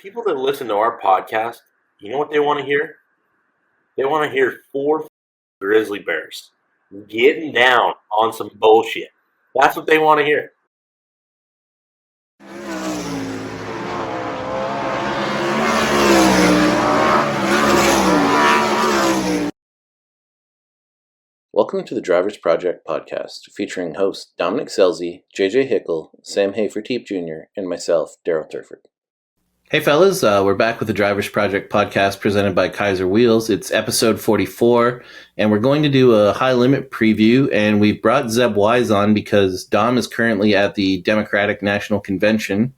people that listen to our podcast, you know what they want to hear? They want to hear four grizzly bears getting down on some bullshit. That's what they want to hear. Welcome to the Drivers Project podcast, featuring hosts Dominic Selzy, JJ Hickle, Sam Hafertepe Jr., and myself, Daryl Turford. Hey fellas, we're back with the Drivers Project podcast presented by Kaiser Wheels. It's episode 44, and we're going to do a Hight Limit preview, and we've brought Zeb Wise on because Dom is currently at the Democratic National Convention.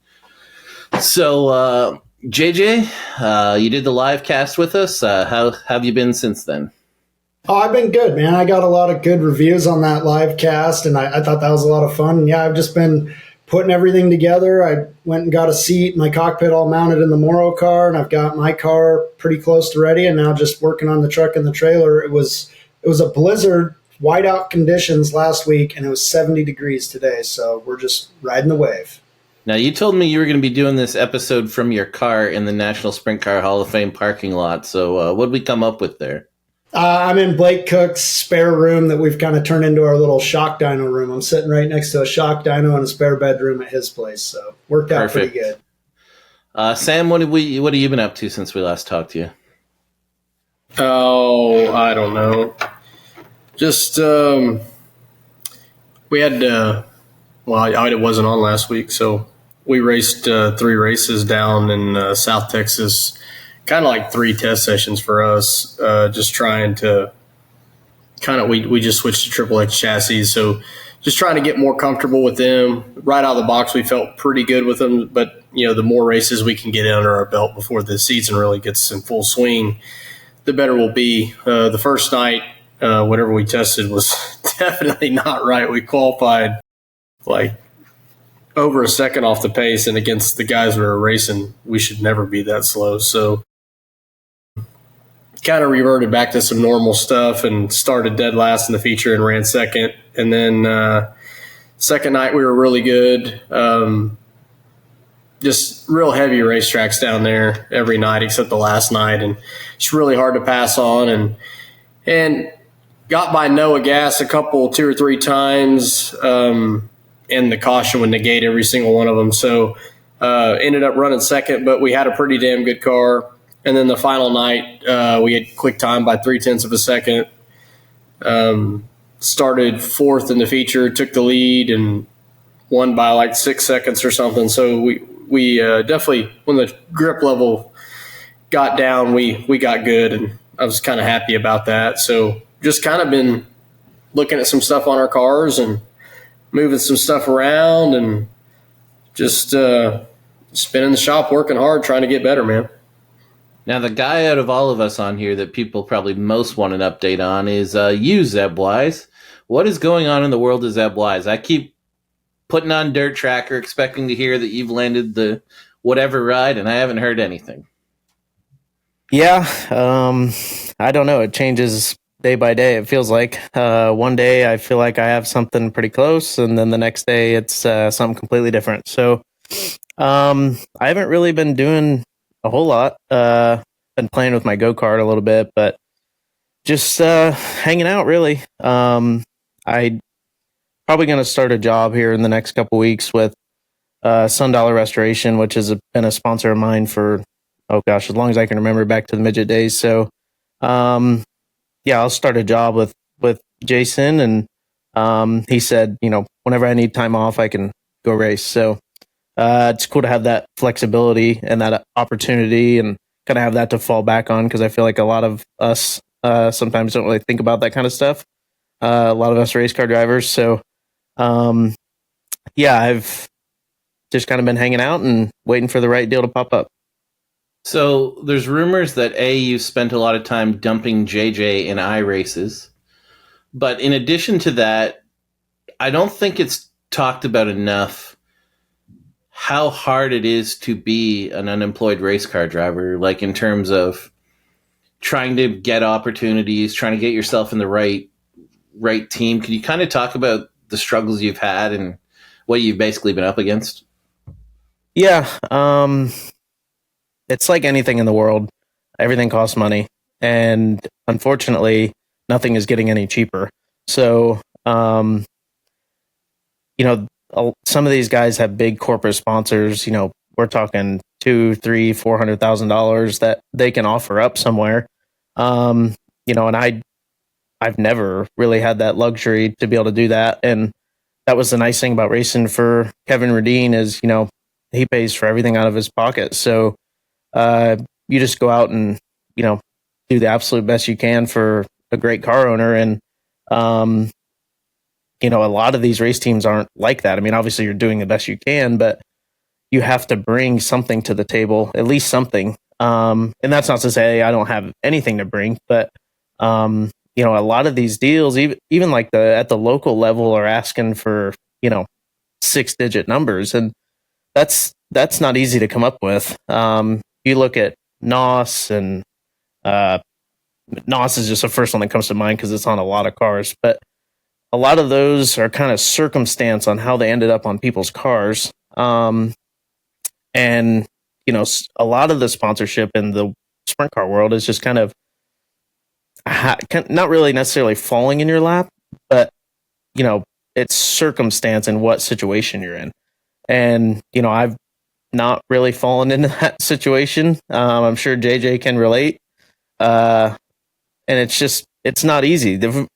So, JJ, you did the live cast with us. How have you been since then? Oh, I've been good, man. I got a lot of good reviews on that live cast, and I thought that was a lot of fun. And yeah, I've just been putting everything together. I went and got a seat, my cockpit all mounted in the Morrow car, and I've got my car pretty close to ready, and now just working on the truck and the trailer. It was a blizzard, whiteout conditions last week, and it was 70 degrees today, so we're just riding the wave. Now, you told me you were going to be doing this episode from your car in the National Sprint Car Hall of Fame parking lot, so what did we come up with there? I'm in Blake Cook's spare room that we've kind of turned into our little shock dyno room. I'm sitting right next to a shock dyno and a spare bedroom at his place, so worked out Perfect. Pretty good. Sam, what have you been up to since we last talked to you? Oh, I don't know. Just we had I wasn't on last week, so we raced 3 races down in South Texas. Kind of like 3 test sessions for us, just trying to we just switched to Triple X chassis. So just trying to get more comfortable with them. Right out of the box, we felt pretty good with them. But, the more races we can get under our belt before the season really gets in full swing, the better we'll be. The first night, whatever we tested was definitely not right. We qualified like over a second off the pace, and against the guys we were racing, we should never be that slow. So kind of reverted back to some normal stuff and started dead last in the feature and ran second. And then second night we were really good. Just real heavy racetracks down there every night except the last night, and it's really hard to pass on. And got by Noah Gas 2 or 3 times, and the caution would negate every single one of them. So ended up running second, but we had a pretty damn good car. And then the final night, we had quick time by 0.3 of a second. Started 4th in the feature, took the lead, and won by like 6 seconds or something. So we definitely, when the grip level got down, we got good, and I was kind of happy about that. So just kind of been looking at some stuff on our cars and moving some stuff around, and just spinning the shop, working hard, trying to get better, man. Now, the guy out of all of us on here that people probably most want an update on is you, Zeb Wise. What is going on in the world of Zeb Wise? I keep putting on Dirt Tracker, expecting to hear that you've landed the whatever ride, and I haven't heard anything. Yeah, I don't know. It changes day by day, it feels like. One day I feel like I have something pretty close, and then the next day it's something completely different. So I haven't really been doing a whole lot. Been playing with my go-kart a little bit, but just hanging out, really. I probably going to start a job here in the next couple weeks with Sundollar Restoration, which has been a sponsor of mine for, as long as I can remember, back to the midget days. So I'll start a job with Jason, and he said, whenever I need time off, I can go race. So it's cool to have that flexibility and that opportunity, and kind of have that to fall back on, because I feel like a lot of us sometimes don't really think about that kind of stuff. A lot of us race car drivers. So I've just kind of been hanging out and waiting for the right deal to pop up. So there's rumors that you spent a lot of time dumping JJ in iRaces, but in addition to that, I don't think it's talked about enough how hard it is to be an unemployed race car driver, like in terms of trying to get opportunities, trying to get yourself in the right team. Can you kind of talk about the struggles you've had and what you've basically been up against? Yeah. it's like anything in the world. Everything costs money, and unfortunately, nothing is getting any cheaper. So, some of these guys have big corporate sponsors. We're talking $200,000, $300,000, $400,000 that they can offer up somewhere. And I've never really had that luxury to be able to do that. And that was the nice thing about racing for Kevin Roodine is, he pays for everything out of his pocket. So you just go out and, do the absolute best you can for a great car owner. And, a lot of these race teams aren't like that. I mean, obviously you're doing the best you can, but you have to bring something to the table, at least something. And that's not to say I don't have anything to bring, but, a lot of these deals, even like at the local level are asking for, 6-digit numbers. And that's not easy to come up with. You look at NOS, and NOS is just the first one that comes to mind because it's on a lot of cars, but a lot of those are kind of circumstance on how they ended up on people's cars. And, a lot of the sponsorship in the sprint car world is just kind of not really necessarily falling in your lap, but, it's circumstance and what situation you're in. And, I've not really fallen into that situation. I'm sure JJ can relate. And it's not easy. The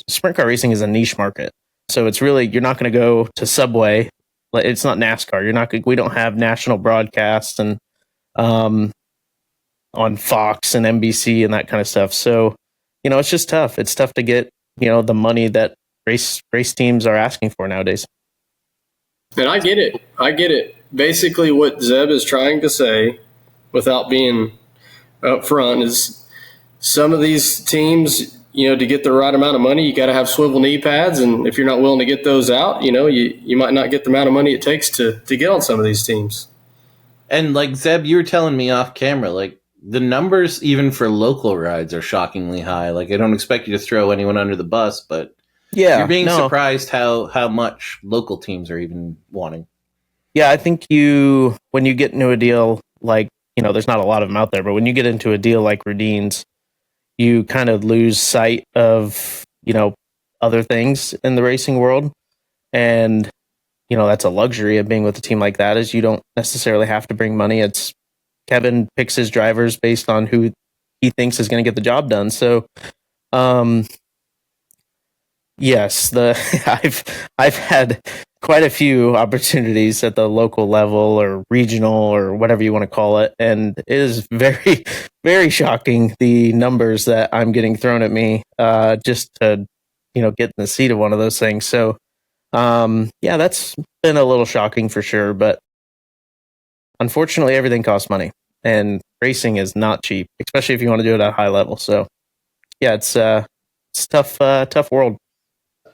sprint car racing is a niche market. So it's really, you're not going to go to Subway. It's not NASCAR. We don't have national broadcasts and, on Fox and NBC and that kind of stuff. So, it's just tough. It's tough to get, the money that race teams are asking for nowadays. And I get it. Basically what Zeb is trying to say, without being upfront, is some of these teams, to get the right amount of money, you got to have swivel knee pads. And if you're not willing to get those out, you might not get the amount of money it takes to get on some of these teams. And like Zeb, you were telling me off camera, like the numbers even for local rides are shockingly high. Like I don't expect you to throw anyone under the bus, but you're being surprised how much local teams are even wanting. Yeah, I think when you get into a deal like, there's not a lot of them out there, but when you get into a deal like Roodine's, you kind of lose sight of, other things in the racing world. And, that's a luxury of being with a team like that, is you don't necessarily have to bring money. It's Kevin picks his drivers based on who he thinks is going to get the job done. So, yes, I've had quite a few opportunities at the local level or regional or whatever you want to call it, and it is very, very shocking the numbers that I'm getting thrown at me just to get in the seat of one of those things. So that's been a little shocking for sure, but unfortunately everything costs money, and racing is not cheap, especially if you want to do it at a high level. So yeah, it's tough world.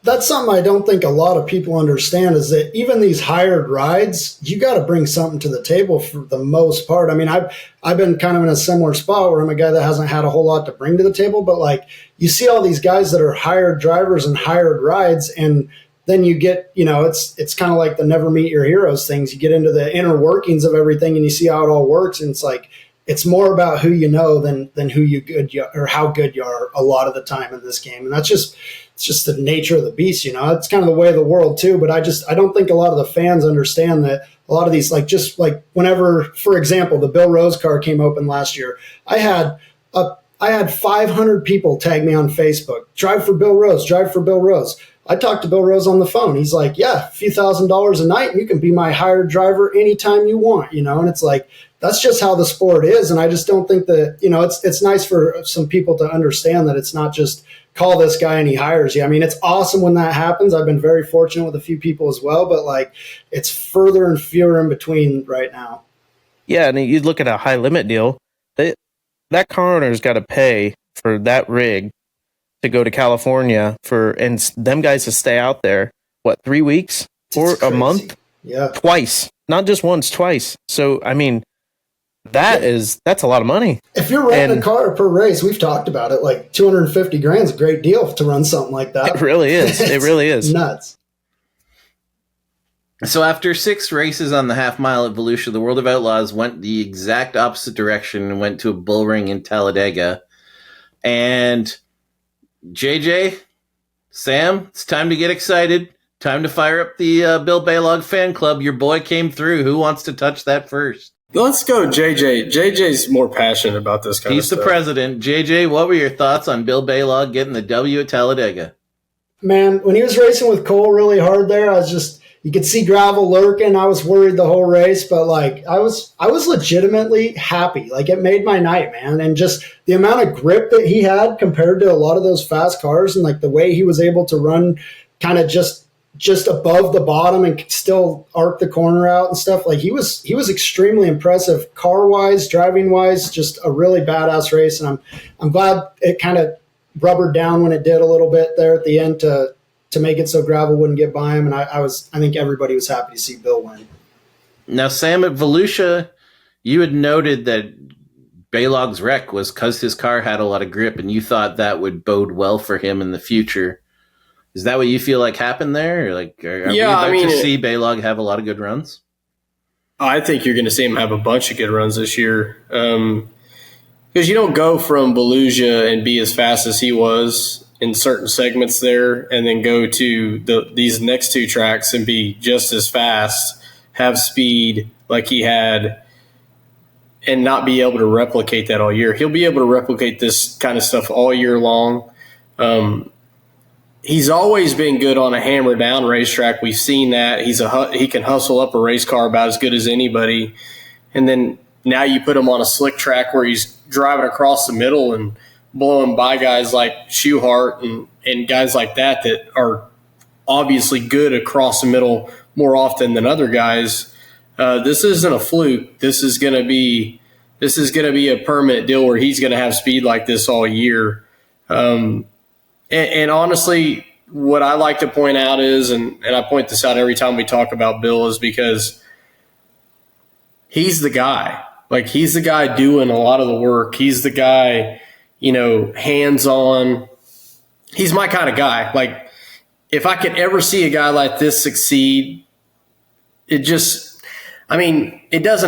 That's something I don't think a lot of people understand, is that even these hired rides, you got to bring something to the table for the most part. I mean, I've been kind of in a similar spot where I'm a guy that hasn't had a whole lot to bring to the table, but like you see all these guys that are hired drivers and hired rides, and then you get, it's kind of like the never meet your heroes things. You get into the inner workings of everything and you see how it all works, and it's like, it's more about who you know than who or how good you are a lot of the time in this game. And it's just the nature of the beast, It's kind of the way of the world too. But I don't think a lot of the fans understand that a lot of these, just like whenever, for example, the Bill Rose car came open last year, I had 500 people tag me on Facebook. Drive for Bill Rose. I talked to Bill Rose on the phone. He's like, yeah, a few $1,000s a night, and you can be my hired driver anytime you want, And it's like, that's just how the sport is. And I just don't think that, it's nice for some people to understand that it's not just call this guy and he hires you. I mean, it's awesome when that happens. I've been very fortunate with a few people as well, but it's further and fewer in between right now. Yeah. And you look at a high limit deal, that car owner's got to pay for that rig to go to California and them guys to stay out there, 3 weeks or a month? Yeah. Twice, not just once, twice. So, I mean, that's a lot of money. If you're renting a car per race, we've talked about it, like $250,000 is a great deal to run something like that. It really is. It really is nuts. So after 6 races on the half mile at Volusia, the World of Outlaws went the exact opposite direction and went to a bull ring in Talladega. And JJ, Sam, it's time to get excited. Time to fire up the Bill Balog fan club. Your boy came through. Who wants to touch that first? Let's go, JJ. JJ's more passionate about this kind of stuff. He's the president. JJ, what were your thoughts on Bill Balog getting the W at Talladega? Man, when he was racing with Cole really hard there, you could see gravel lurking. I was worried the whole race, but I was legitimately happy. It made my night, man. And just the amount of grip that he had compared to a lot of those fast cars, and the way he was able to run kind of just above the bottom and still arc the corner out and stuff. He was extremely impressive, car wise, driving wise, just a really badass race. And I'm glad it kind of rubbered down when it did a little bit there at the end to make it so gravel wouldn't get by him. And I think everybody was happy to see Bill win. Now, Sam, at Volusia, you had noted that Balog's wreck was because his car had a lot of grip, and you thought that would bode well for him in the future. Is that what you feel like happened there? Are we about to see Balog have a lot of good runs? I think you're going to see him have a bunch of good runs this year. Because you don't go from Volusia and be as fast as he was in certain segments there and then go to these next 2 tracks and be just as fast, have speed like he had, and not be able to replicate that all year. He'll be able to replicate this kind of stuff all year long. He's always been good on a hammer down racetrack. We've seen that. He can hustle up a race car about as good as anybody. And then now you put him on a slick track where he's driving across the middle and blowing by guys like Schuhart and guys like that are obviously good across the middle more often than other guys. This isn't a fluke. This is going to be a permanent deal where he's going to have speed like this all year. And honestly, what I like to point out is, and I point this out every time we talk about Bill, is because he's the guy. He's the guy doing a lot of the work. He's the guy, hands-on. He's my kind of guy. If I could ever see a guy like this succeed, it doesn't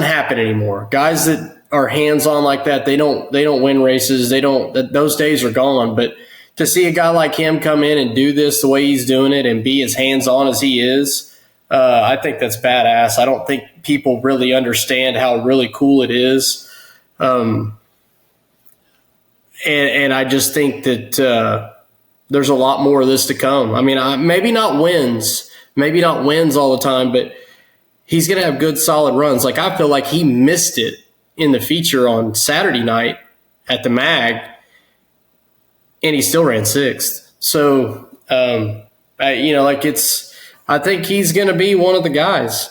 happen anymore. Guys that are hands-on like that, they don't win races. Those days are gone. But to see a guy like him come in and do this the way he's doing it and be as hands-on as he is, I think that's badass. I don't think people really understand how really cool it is. And I just think that there's a lot more of this to come. Maybe not wins all the time, but he's going to have good, solid runs. I feel like he missed it in the feature on Saturday night at the MAG, and he still ran 6th. So, I think he's going to be one of the guys.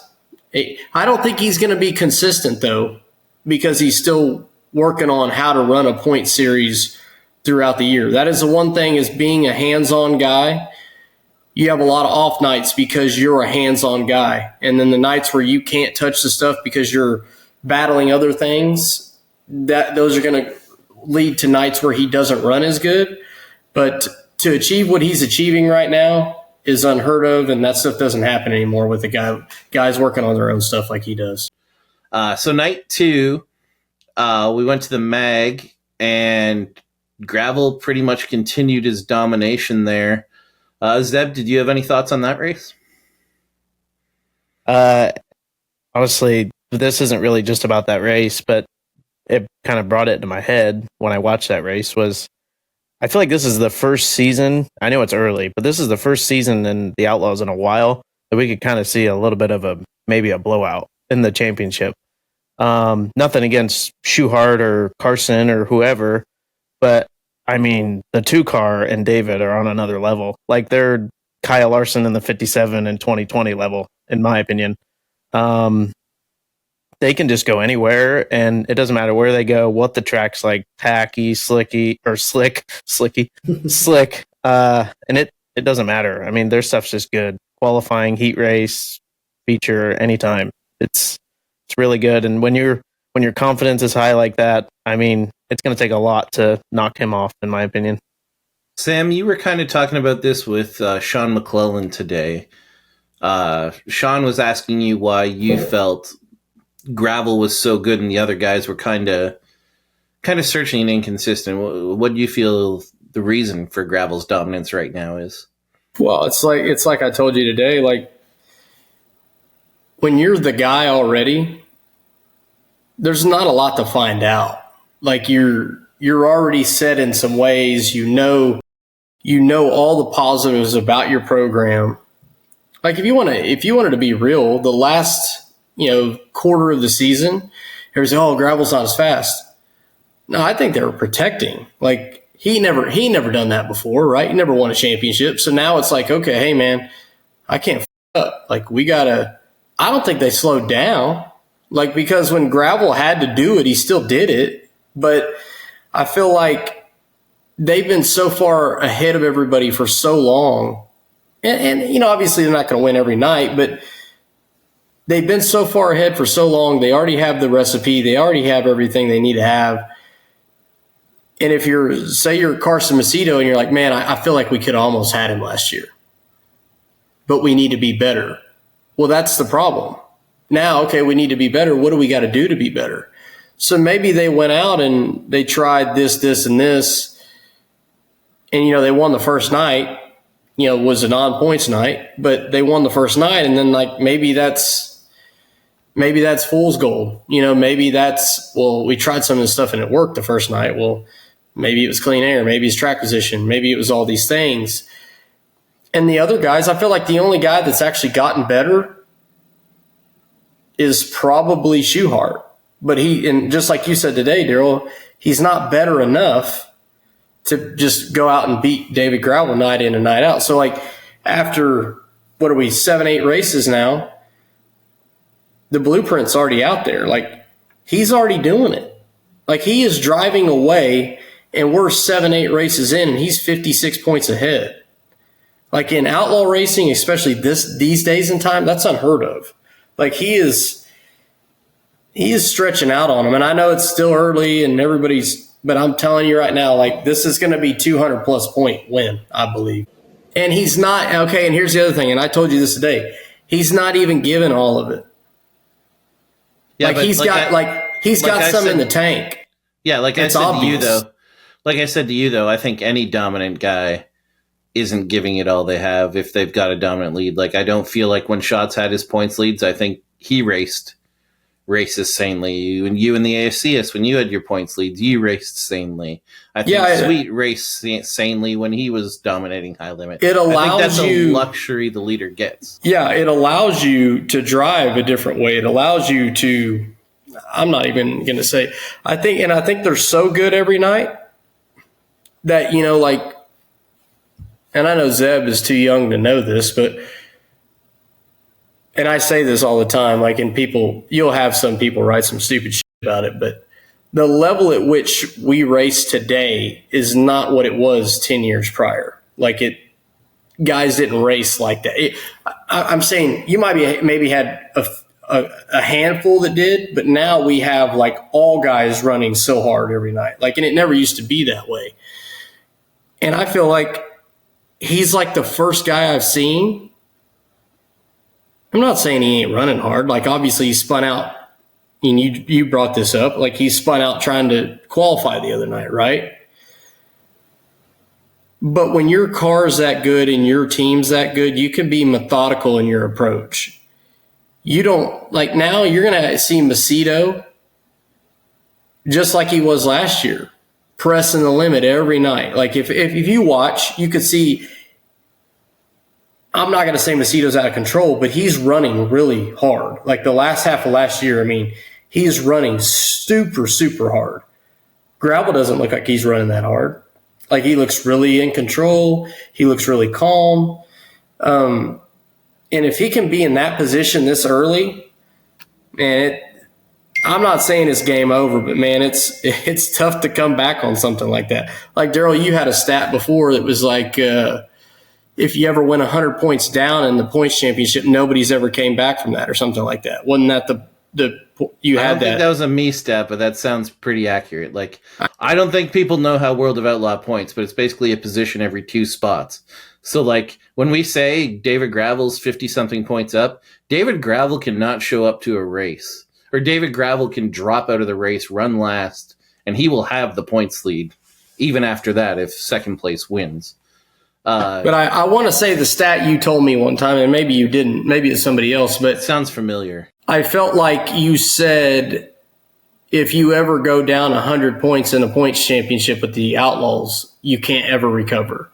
I don't think he's going to be consistent, though, because he's still working on how to run a point series throughout the year. That is the one thing, is being a hands-on guy. You have a lot of off nights because you're a hands-on guy. And then the nights where you can't touch the stuff because you're battling other things, those are going to lead to nights where he doesn't run as good. But to achieve what he's achieving right now is unheard of, and that stuff doesn't happen anymore with the guys working on their own stuff like he does. So night 2, we went to the MAG, and gravel pretty much continued his domination there. Zeb, did you have any thoughts on that race? Honestly, this isn't really just about that race, but it kind of brought it into my head when I watched that race. I feel like this is the first season. I know it's early, but this is the first season in the Outlaws in a while that we could kind of see a little bit of maybe a blowout in the championship. Nothing against Schuhart or Carson or whoever, but the 2-car and David are on another level. They're Kyle Larson in the 57 and 2020 level, in my opinion. They can just go anywhere, and it doesn't matter where they go, what the track's like, tacky, slicky, or slick, slicky, slick. And it doesn't matter. Their stuff's just good. Qualifying, heat race, feature, anytime. It's really good. And when your confidence is high like that, it's going to take a lot to knock him off, in my opinion. Sam, you were kind of talking about this with Sean McClellan today. Sean was asking you why you felt gravel was so good and the other guys were kind of searching and inconsistent. What do you feel the reason for gravel's dominance right now is? Well, it's like I told you today, like when you're the guy already, there's not a lot to find out. Like you're already set in some ways, you know all the positives about your program. Like if you wanted to be real, the last, quarter of the season, there's gravel's not as fast. No, I think they were protecting. Like he never done that before, right? He never won a championship. So now it's like, okay, hey man, I can't f up. Like I don't think they slowed down. Like because when gravel had to do it, he still did it. But I feel like they've been so far ahead of everybody for so long. And obviously they're not going to win every night, but they've been so far ahead for so long. They already have the recipe. They already have everything they need to have. And if you're Carson Macedo and you're like, man, I feel like we could almost had him last year, but we need to be better. Well, that's the problem. Now, okay, we need to be better. What do we got to do to be better? So maybe they went out and they tried this, and this, and, they won the first night. Was a non-points night, but they won the first night, and then like maybe that's fool's gold. Maybe that's, well, we tried some of this stuff and it worked the first night. Well, maybe it was clean air, maybe it's track position, maybe it was all these things. And the other guys, I feel like the only guy that's actually gotten better is probably Schuhart. But and just like you said today, Daryl, he's not better enough to just go out and beat David Gravel night in and night out. So like after, 7-8 races now, the blueprint's already out there. Like he's already doing it. Like he is driving away and we're 7-8 races in and he's 56 points ahead. Like in outlaw racing, especially these days in time, that's unheard of. Like he is stretching out on him. And I know it's still early and but I'm telling you right now, like this is going to be 200 plus point win, I believe. And he's not, okay, and here's the other thing, and I told you this today, he's not even given all of it. Yeah, like he's got some in the tank. Yeah, like I said to you though, I think any dominant guy isn't giving it all they have if they've got a dominant lead. Like I don't feel like when Schatz had his points leads, I think he races sanely. When you in the AFCS, when you had your points leads, you raced sanely. I think Sweet raced sanely when he was dominating high limit. It allows I think that's a luxury the leader gets. Yeah, it allows you to drive a different way. It allows you to, I'm not even going to say, I think they're so good every night that, and I know Zeb is too young to know this, but and I say this all the time, like you'll have some people write some stupid shit about it, but the level at which we race today is not what it was 10 years prior. Like guys didn't race like that. I'm saying you maybe had a handful that did, but now we have like all guys running so hard every night. Like, and it never used to be that way. And I feel like he's like the first guy I've seen. I'm not saying he ain't running hard. Like, obviously, he spun out, and you brought this up. Like, he spun out trying to qualify the other night, right? But when your car's that good and your team's that good, you can be methodical in your approach. You don't, like, now you're going to see Macedo just like he was last year, pressing the limit every night. Like, if you watch, you could see, I'm not going to say Macedo's out of control, but he's running really hard. Like the last half of last year, I mean, he's running super, super hard. Gravel doesn't look like he's running that hard. Like he looks really in control. He looks really calm. And if he can be in that position this early, man, I'm not saying it's game over, but man, it's tough to come back on something like that. Like Daryl, you had a stat before that was like, if you ever went 100 points down in the points championship, nobody's ever came back from that or something like that. Wasn't that you had that? I don't think that was a me stat, but that sounds pretty accurate. Like, I don't think people know how World of Outlaw points, but it's basically a position every 2 spots. So, like, when we say David Gravel's 50-something points up, David Gravel cannot show up to a race. Or David Gravel can drop out of the race, run last, and he will have the points lead, even after that, if second place wins. But I want to say the stat you told me one time, and maybe you didn't. Maybe it's somebody else. But it sounds familiar. I felt like you said if you ever go down 100 points in a points championship with the Outlaws, you can't ever recover.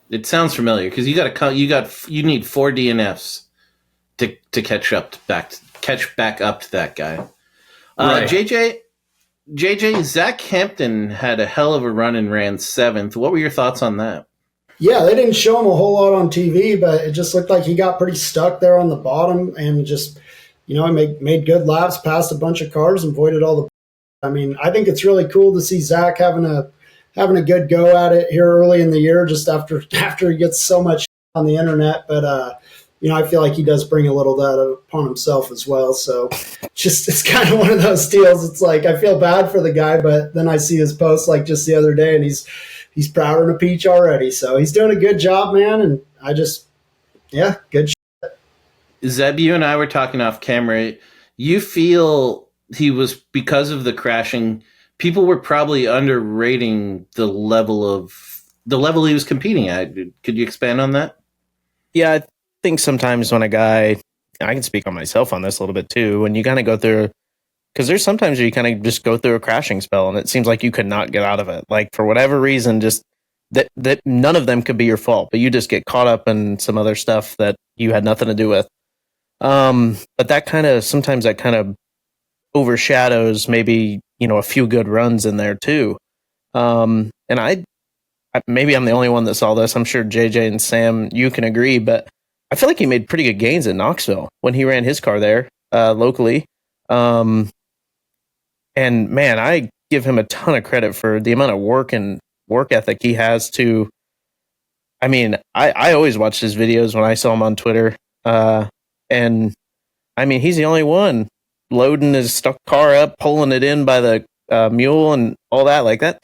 It sounds familiar because you need 4 DNFs to catch back up to that guy. Right. JJ, Zack Hampton had a hell of a run and ran 7th. What were your thoughts on that? Yeah, they didn't show him a whole lot on TV, but it just looked like he got pretty stuck there on the bottom and just, he made good laps, passed a bunch of cars, and avoided all the. I mean, I think it's really cool to see Zack having a good go at it here early in the year, just after he gets so much on the internet. But I feel like he does bring a little of that upon himself as well. So it's kind of one of those deals. It's like I feel bad for the guy, but then I see his post like just the other day, and he's prouder than a peach already. So he's doing a good job, man. And good. Zeb, you and I were talking off camera. You feel he was, because of the crashing, people were probably underrating the level he was competing at. Could you expand on that? Yeah, I think sometimes when a guy, I can speak on myself on this a little bit too, when you kind of go through, because there's sometimes where you kind of just go through a crashing spell and it seems like you could not get out of it. Like for whatever reason, just that none of them could be your fault, but you just get caught up in some other stuff that you had nothing to do with. But sometimes that kind of overshadows maybe, a few good runs in there too. And I maybe I'm the only one that saw this. I'm sure JJ and Sam, you can agree, but I feel like he made pretty good gains at Knoxville when he ran his car there, locally. And man, I give him a ton of credit for the amount of work and work ethic he has to, I always watched his videos when I saw him on Twitter. And I mean, he's the only one loading his stuck car up, pulling it in by the mule and all that. Like that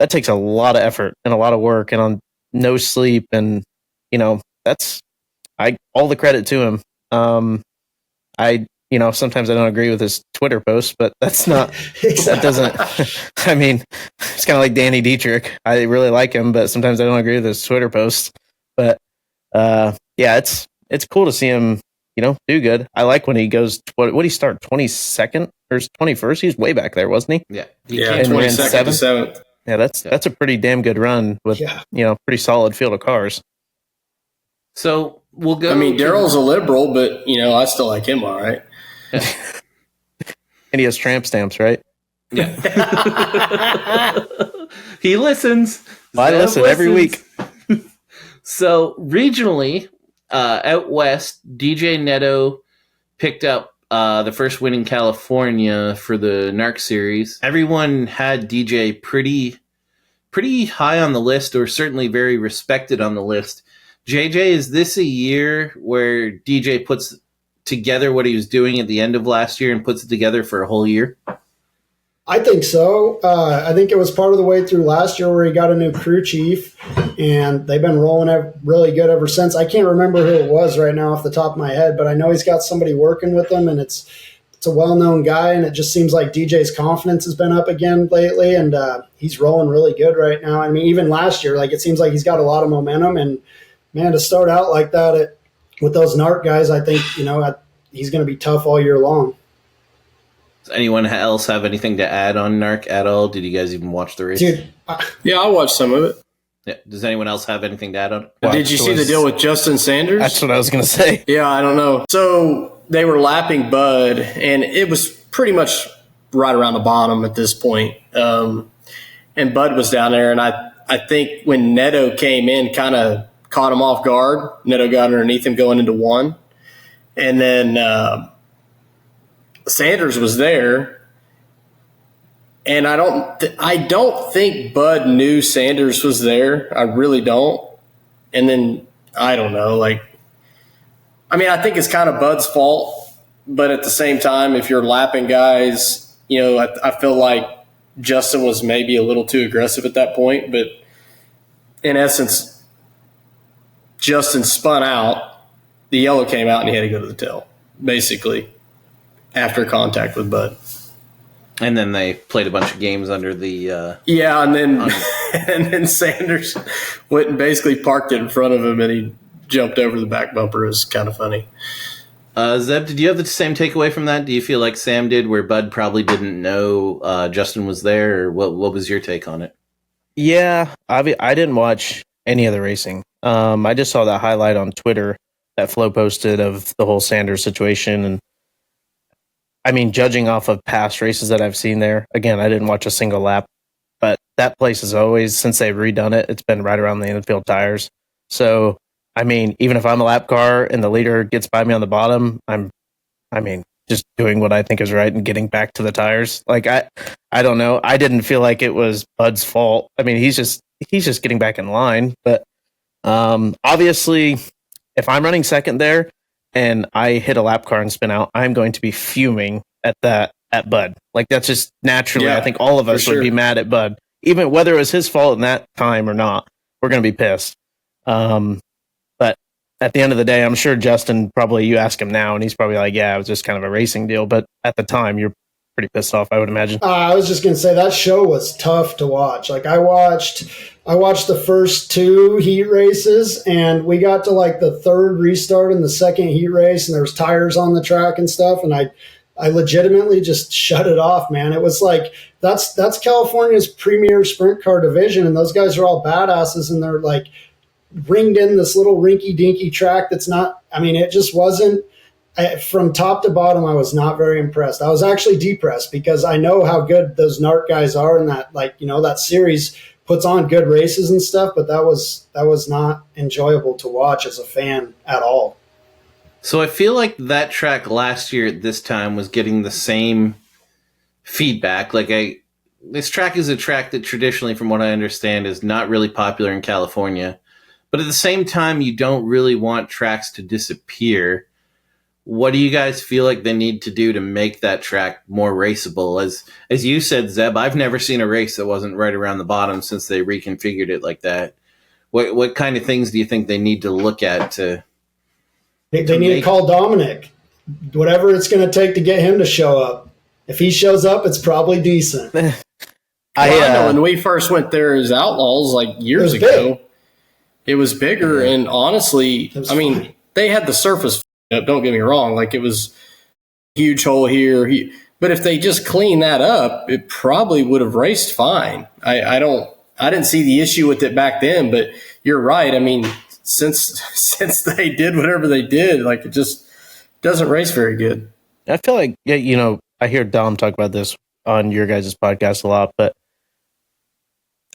takes a lot of effort and a lot of work and on no sleep. And, that's all the credit to him. Sometimes I don't agree with his Twitter posts, but that's not, that doesn't, it's kind of like Danny Dietrich. I really like him, but sometimes I don't agree with his Twitter posts. But, it's cool to see him, do good. I like when he goes, what did he start, 22nd or 21st? He was way back there, wasn't he? Yeah. 22nd to 7th. Yeah, that's a pretty damn good run with, pretty solid field of cars. So we'll go. Daryl's a liberal, but, I still like him all right. And he has tramp stamps, right? Yeah. He listens. I listen every week. So regionally, out west, DJ Neto picked up the first win in California for the NARC series. Everyone had DJ pretty high on the list, or certainly very respected on the list. JJ, is this a year where DJ puts together what he was doing at the end of last year and puts it together for a whole year? I think so. I think it was part of the way through last year where he got a new crew chief, and they've been rolling really good ever since. I can't remember who it was right now off the top of my head, but I know he's got somebody working with him, and it's a well-known guy, and it just seems like DJ's confidence has been up again lately, and he's rolling really good right now. I mean, even last year, it seems like he's got a lot of momentum, and man, to start out like that with those NARC guys, I think, he's going to be tough all year long. Does anyone else have anything to add on NARC at all? Did you guys even watch the race? Dude, yeah, I watched some of it. Yeah. Does anyone else have anything to add on? Did you see the deal with Justin Sanders? That's what I was going to say. Yeah, I don't know. So they were lapping Bud, and it was pretty much right around the bottom at this point. And Bud was down there, and I think when Neto came in, kind of caught him off guard. Neto got underneath him going into one. And then Sanders was there. And I don't think Bud knew Sanders was there. I really don't. And then, I don't know. I think it's kind of Bud's fault. But at the same time, if you're lapping guys, I feel like Justin was maybe a little too aggressive at that point. But in essence, Justin spun out, the yellow came out, and he had to go to the tail, basically, after contact with Bud. And then they played a bunch of games under the and then Sanders went and basically parked it in front of him, and he jumped over the back bumper. It was kind of funny. Zeb, did you have the same takeaway from that? Do you feel like Sam did, where Bud probably didn't know Justin was there, or what was your take on it? Yeah, I didn't watch any of the racing. I just saw that highlight on Twitter that Flo posted of the whole Sanders situation. And I mean, judging off of past races that I've seen there, again, I didn't watch a single lap, but that place is always, since they've redone it, it's been right around the infield tires. So, I mean, even if I'm a lap car and the leader gets by me on the bottom, I'm just doing what I think is right and getting back to the tires. Like, I don't know. I didn't feel like it was Bud's fault. I mean, he's just getting back in line. But obviously, if I'm running second there and I hit a lap car and spin out, I'm going to be fuming at Bud. Like, that's just naturally, I think all of us would be mad at Bud. Even whether it was his fault in that time or not, we're going to be pissed. But at the end of the day, I'm sure Justin, probably you ask him now, and he's probably like, yeah, it was just kind of a racing deal. But at the time, you're pretty pissed off, I would imagine. I was just going to say that show was tough to watch. Like, I watched the first two heat races, and we got to like the third restart in the second heat race, and there was tires on the track and stuff, and I legitimately just shut it off, man. It was like that's California's premier sprint car division, and those guys are all badasses, and they're like ringed in this little rinky-dinky track that's not, I mean, it just wasn't, from top to bottom, I was not very impressed. I was actually depressed because I know how good those NARC guys are, and that, like, you know, that series puts on good races and stuff, but that was not enjoyable to watch as a fan at all. So I feel like that track last year at this time was getting the same feedback. Like, this track is a track that traditionally, from what I understand, is not really popular in California. But at the same time, you don't really want tracks to disappear. What do you guys feel like they need to do to make that track more raceable? As you said, Zeb, I've never seen a race that wasn't right around the bottom since they reconfigured it like that. What kind of things do you think they need to look at to... They need to call Dominic. Whatever it's going to take to get him to show up. If he shows up, it's probably decent. I know when we first went there as Outlaws, like years ago, it was bigger. And honestly, I mean, they had the surface up, don't get me wrong. Like, it was a huge hole here. But if they just clean that up, it probably would have raced fine. I didn't see the issue with it back then, but you're right. I mean, since they did whatever they did, like, it just doesn't race very good. I feel like, you know, I hear Dom talk about this on your guys' podcast a lot, but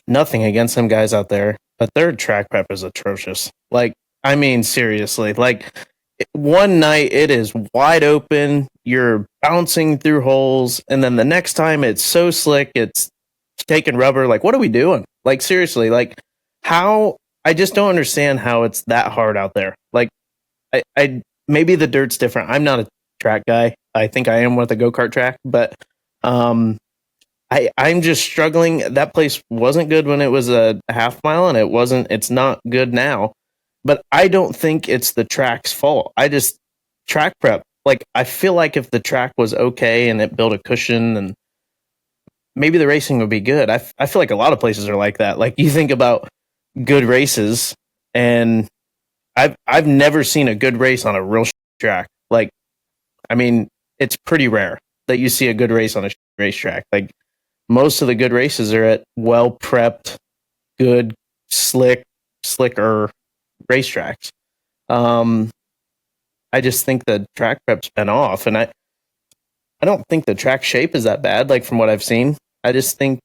nothing against them guys out there, but their track prep is atrocious. Like, I mean, seriously, like, one night it is wide open, you're bouncing through holes, and then the next time it's so slick, it's taking rubber. Like, what are we doing? Like, seriously, like, how... I just don't understand how it's that hard out there. Like, I maybe the dirt's different. I'm not a track guy. I think I am with a go-kart track, but I'm just struggling. That place wasn't good when it was a half mile, and it's not good now. But I don't think it's the track's fault. Track prep. Like, I feel like if the track was okay and it built a cushion, and maybe the racing would be good. I feel like a lot of places are like that. Like, you think about good races, and I've never seen a good race on a real track. Like, I mean, it's pretty rare that you see a good race on a racetrack. Like, most of the good races are at well prepped, good, slicker racetracks. I just think the track prep's been off, and I don't think the track shape is that bad. Like, from what I've seen, I just think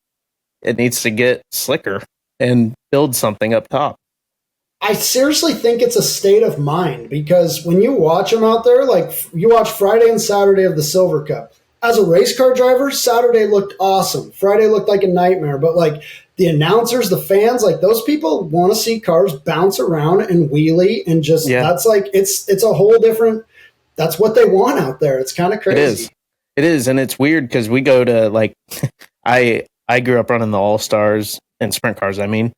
it needs to get slicker and build something up top. I seriously think it's a state of mind, because when you watch them out there, like, you watch Friday and Saturday of the Silver Cup. As a race car driver, Saturday looked awesome. Friday looked like a nightmare. But, like, the announcers, the fans, like, those people want to see cars bounce around and wheelie, and just, that's like, it's a whole different, that's what they want out there. It's kind of crazy. It is. And it's weird because we go to, like, I grew up running the All-Stars and sprint cars, I mean,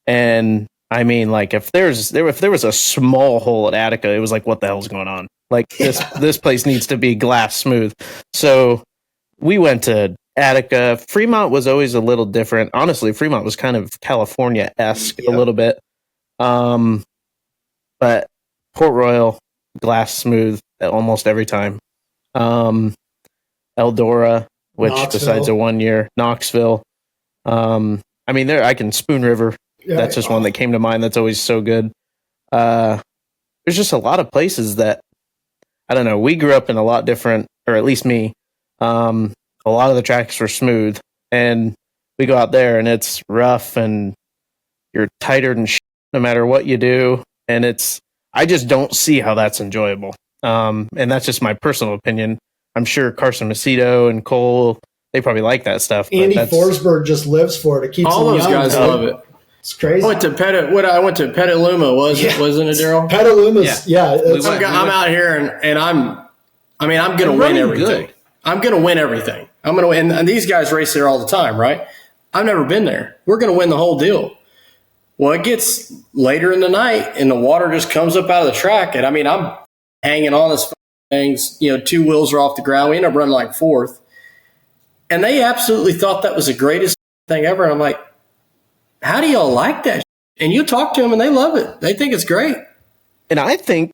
and I mean, like if there was a small hole at Attica, it was like, what the hell's going on? Like this place needs to be glass smooth. So we went to Attica. Fremont was always a little different. Honestly, Fremont was kind of California-esque a little bit. But Port Royal, glass smooth almost every time. Eldora, which Knoxville. besides a 1 year, Knoxville. I mean, Spoon River. That's just one that came to mind. That's always so good. There's just a lot of places that, I don't know. We grew up in a lot different, or at least me. A lot of the tracks were smooth, and we go out there and it's rough and you're tighter than shit no matter what you do. And I just don't see how that's enjoyable. And that's just my personal opinion. I'm sure Carson Macedo and Cole, they probably like that stuff. Andy Forsberg just lives for it. It keeps all him those young. guys love it. It's crazy. I went to Petaluma, wasn't it, Daryl? Petaluma's, I'm out here and I'm going to win everything. I'm going to win everything. I'm going to win. And these guys race there all the time, right? I've never been there. We're going to win the whole deal. Well, it gets later in the night and the water just comes up out of the track. And I mean, I'm hanging on this things, 2 wheels are off the ground. We end up running like 4th. And they absolutely thought that was the greatest thing ever. And I'm like, how do y'all like that? And you talk to them and they love it. They think it's great. And I think,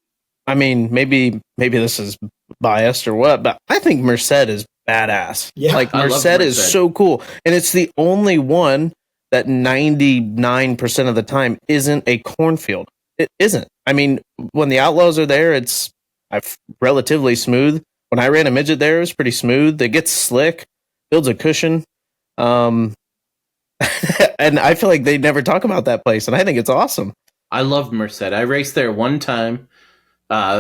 I mean, maybe this is biased or what, but I think Merced is badass. Yeah, like Merced is so cool. And it's the only one that 99% of the time isn't a cornfield. It isn't. I mean, when the Outlaws are there, it's relatively smooth. When I ran a midget there, it was pretty smooth. It gets slick, builds a cushion. And I feel like they never talk about that place, and I think it's awesome. I love Merced. I raced there one time,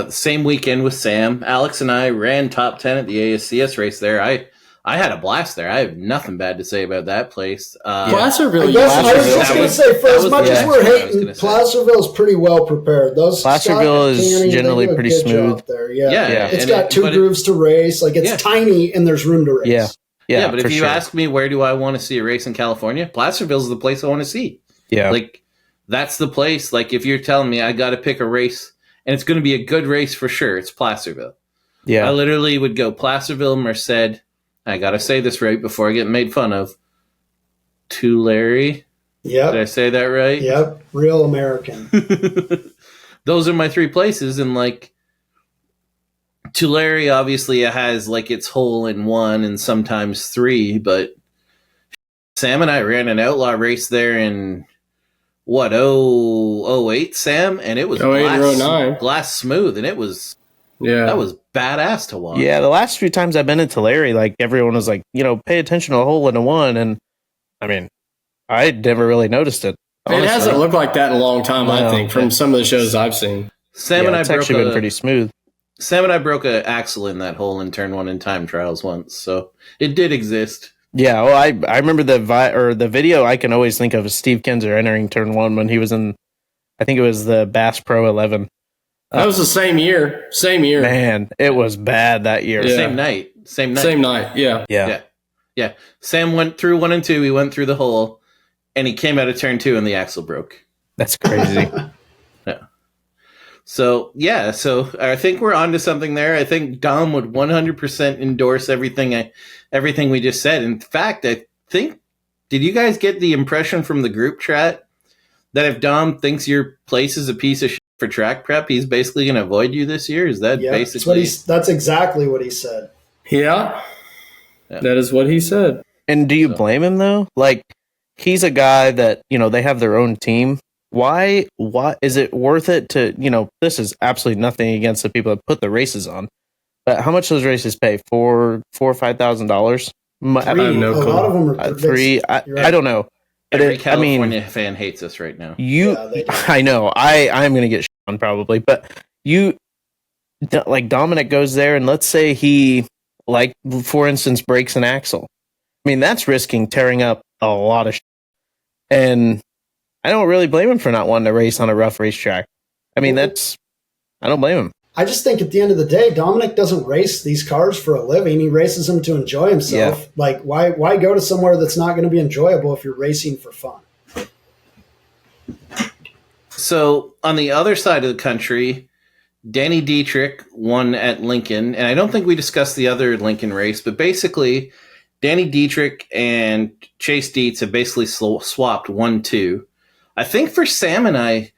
same weekend with Sam. Alex and I ran top 10 at the ASCS race there. I had a blast there. I have nothing bad to say about that place. Placerville. I was just going to say, for as much as we're hating, Placerville's pretty well prepared. Placerville is generally pretty smooth. There. Yeah. It's got 2 grooves to race. Like, it's tiny, and there's room to race. Yeah, but if you ask me where do I want to see a race in California, Placerville's the place I want to see. Yeah. Like, that's the place. Like, if you're telling me I got to pick a race, and it's going to be a good race for sure, it's Placerville. Yeah. I literally would go Placerville, Merced. I got to say this right before I get made fun of. Tulare. Yep. Did I say that right? Yep. Real American. Those are my 3 places, and like, Tulare obviously has like its hole in 1 and sometimes 3, but Sam and I ran an outlaw race there in 08, Sam, and it was glass smooth, and it was that was badass to watch. Yeah, the last few times I've been in Tulare, like everyone was like, pay attention to a hole in a 1, and I mean, I never really noticed it. Honestly. It hasn't looked like that in a long time, I think, from some of the shows I've seen. Sam and I it's actually been pretty smooth. Sam and I broke an axle in that hole in turn 1 in time trials once, so it did exist. Yeah, well, I remember the video I can always think of is Steve Kinzer entering turn 1 when he was in, I think it was the Bass Pro 11. That was the same year. Man, it was bad that year. Yeah. Same night. Yeah. Sam went through 1 and 2. He went through the hole, and he came out of turn 2, and the axle broke. That's crazy. So I think we're onto something there. I think Dom would 100% endorse everything we just said. In fact, I think, did you guys get the impression from the group chat that if Dom thinks your place is a piece of shit for track prep, he's basically going to avoid you this year? Is that basically? That's exactly what he said. Yeah, that is what he said. And do you blame him though? Like, he's a guy that, they have their own team. Why is it worth it to, this is absolutely nothing against the people that put the races on, but how much those races pay? $4,000 or $5,000? I have no clue. A lot of them are 3. I don't know. Every California fan hates us right now. I know. I'm going to get shit on probably, but like Dominic goes there and let's say he, like, for instance, breaks an axle. I mean, that's risking tearing up a lot of shit. And I don't really blame him for not wanting to race on a rough racetrack. I mean, I don't blame him. I just think at the end of the day, Dominic doesn't race these cars for a living. He races them to enjoy himself. Yeah. Like, why go to somewhere that's not going to be enjoyable if you're racing for fun? So on the other side of the country, Danny Dietrich won at Lincoln, and I don't think we discussed the other Lincoln race, but basically Danny Dietrich and Chase Dietz have basically swapped 1-2. I think for Sam and I,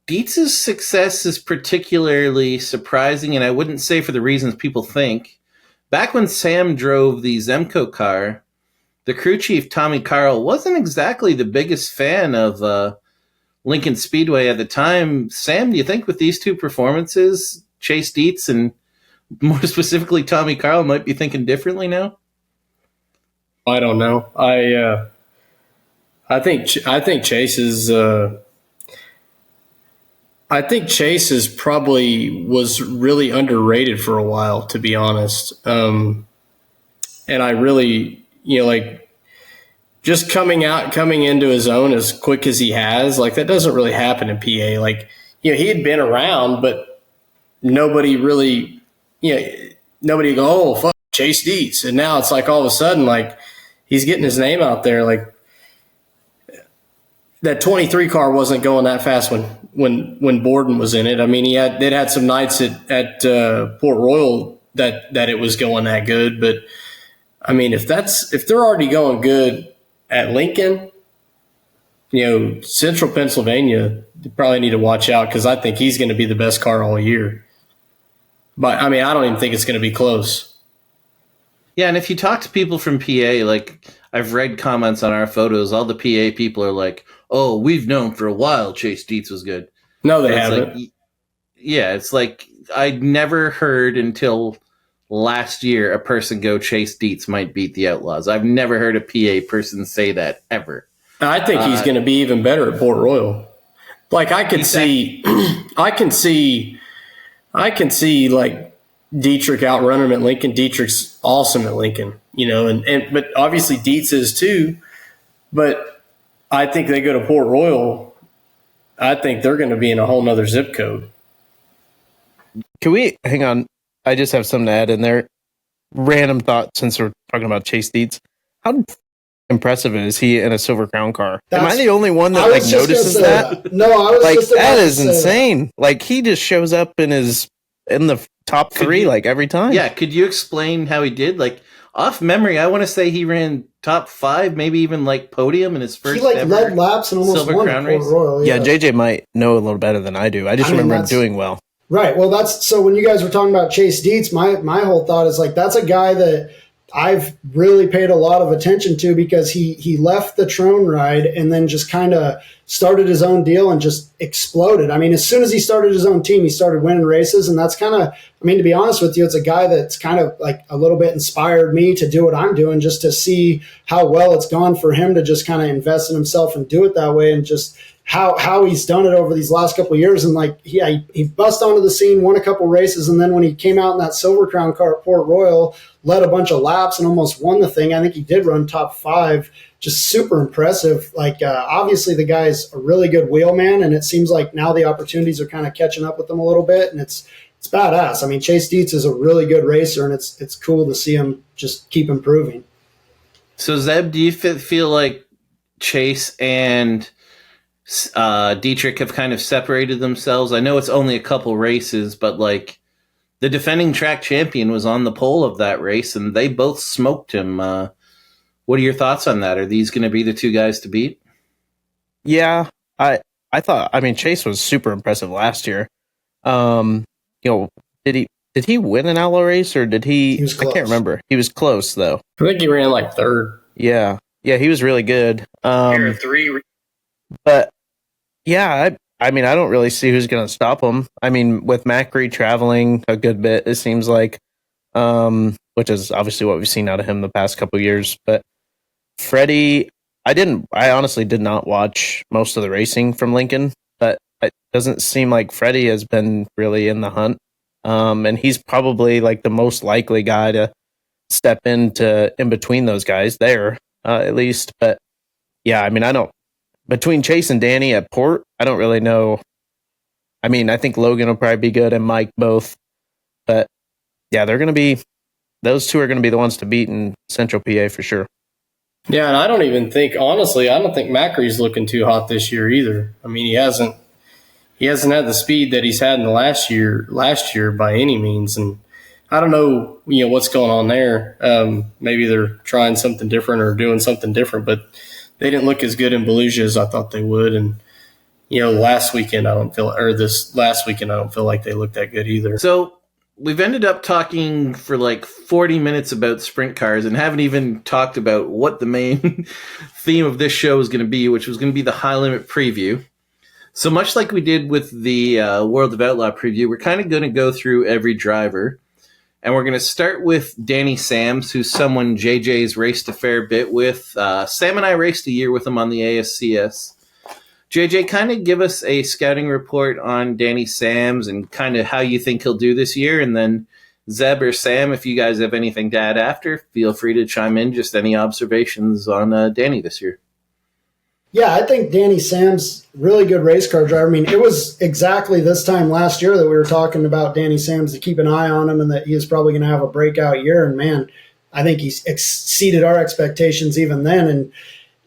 Dietz's success is particularly surprising, and I wouldn't say for the reasons people think. Back when Sam drove the Zemco car, the crew chief, Tommy Carl, wasn't exactly the biggest fan of Lincoln Speedway at the time. Sam, do you think with these two performances, Chase Dietz and more specifically Tommy Carl might be thinking differently now? I don't know. I think Chase is. I think Chase is probably was really underrated for a while, to be honest. And I really, like just coming into his own as quick as he has, like that doesn't really happen in PA. Like, he had been around, but nobody really, nobody go, oh, fuck Chase Dietz. And now it's like all of a sudden, like he's getting his name out there. Like that 23 car wasn't going that fast when Borden was in it. I mean, they'd had some nights at Port Royal that it was going that good. But I mean, if they're already going good at Lincoln, Central Pennsylvania, they probably need to watch out because I think he's going to be the best car all year. But I mean, I don't even think it's going to be close. Yeah, and if you talk to people from PA, like I've read comments on our photos, all the PA people are like, oh, we've known for a while Chase Dietz was good. No, they haven't. Like, yeah, it's like I'd never heard until last year a person go Chase Dietz might beat the Outlaws. I've never heard a PA person say that ever. I think he's going to be even better at Port Royal. Like I can see like Dietrich outrun him at Lincoln. Dietrich's awesome at Lincoln, but obviously Dietz is too. But I think they go to Port Royal, I think they're going to be in a whole nother zip code. Can we hang on? I just have something to add in there. Random thought since we're talking about Chase Dietz. How impressive is he in a Silver Crown car? Am I the only one that notices that? No, I was like just about that to is say insane. That. Like he just shows up in the top three like every time. Yeah, could you explain how he did? Like off memory, I want to say he ran top 5, maybe even like podium in his first. He ever led laps and almost Silver won Crown Port race. Royal. Yeah, JJ might know a little better than I do. I remember him doing well. Right. Well, that's so when you guys were talking about Chase Dietz, my whole thought is like that's a guy that I've really paid a lot of attention to because he left the Trone ride and then just kind of started his own deal and just exploded. I mean, as soon as he started his own team, he started winning races. And that's kind of, I mean, to be honest with you, it's a guy that's kind of like a little bit inspired me to do what I'm doing just to see how well it's gone for him to just kind of invest in himself and do it that way and just how he's done it over these last couple of years. And like, yeah, he bust onto the scene, won a couple races. And then when he came out in that Silver Crown car at Port Royal, led a bunch of laps and almost won the thing. I think he did run top 5, just super impressive. Like, obviously the guy's a really good wheelman, and it seems like now the opportunities are kind of catching up with him a little bit, and it's badass. I mean, Chase Dietz is a really good racer, and it's cool to see him just keep improving. So, Zeb, do you feel like Chase and Dietrich have kind of separated themselves? I know it's only a couple races, but like the defending track champion was on the pole of that race, and they both smoked him. What are your thoughts on that? Are these going to be the two guys to beat? Yeah, I thought. I mean, Chase was super impressive last year. Did he win an outlaw race or did he? Was close. I can't remember. He was close though. I think he ran like 3rd. Yeah, he was really good. 3. But yeah, I mean, I don't really see who's going to stop him. I mean, with Macri traveling a good bit, it seems like, which is obviously what we've seen out of him the past couple of years. But Freddie, I honestly did not watch most of the racing from Lincoln, but it doesn't seem like Freddie has been really in the hunt. And he's probably like the most likely guy to step in between those guys there, at least. But yeah, I mean, between Chase and Danny at Port, I don't really know. I mean, I think Logan will probably be good and Mike both. But yeah, those two are going to be the ones to beat in Central PA for sure. Yeah, and I don't think Macri's looking too hot this year either. I mean, he hasn't he hasn't had the speed that he's had in the last year by any means. And I don't know, what's going on there. Maybe they're trying something different or doing something different, but they didn't look as good in Volusia as I thought they would. And, this last weekend, I don't feel like they looked that good either. So we've ended up talking for like 40 minutes about sprint cars and haven't even talked about what the main theme of this show is going to be, which was going to be the High Limit preview. So much like we did with the World of Outlaw preview, we're kind of going to go through every driver. And we're going to start with Danny Sams, who's someone JJ's raced a fair bit with. Sam and I raced a year with him on the ASCS. JJ, kind of give us a scouting report on Danny Sams and kind of how you think he'll do this year. And then Zeb or Sam, if you guys have anything to add after, feel free to chime in. Just any observations on Danny this year. Yeah, I think Danny Sams, really good race car driver. I mean, it was exactly this time last year that we were talking about Danny Sams to keep an eye on him and that he is probably going to have a breakout year. And, man, I think he's exceeded our expectations even then. And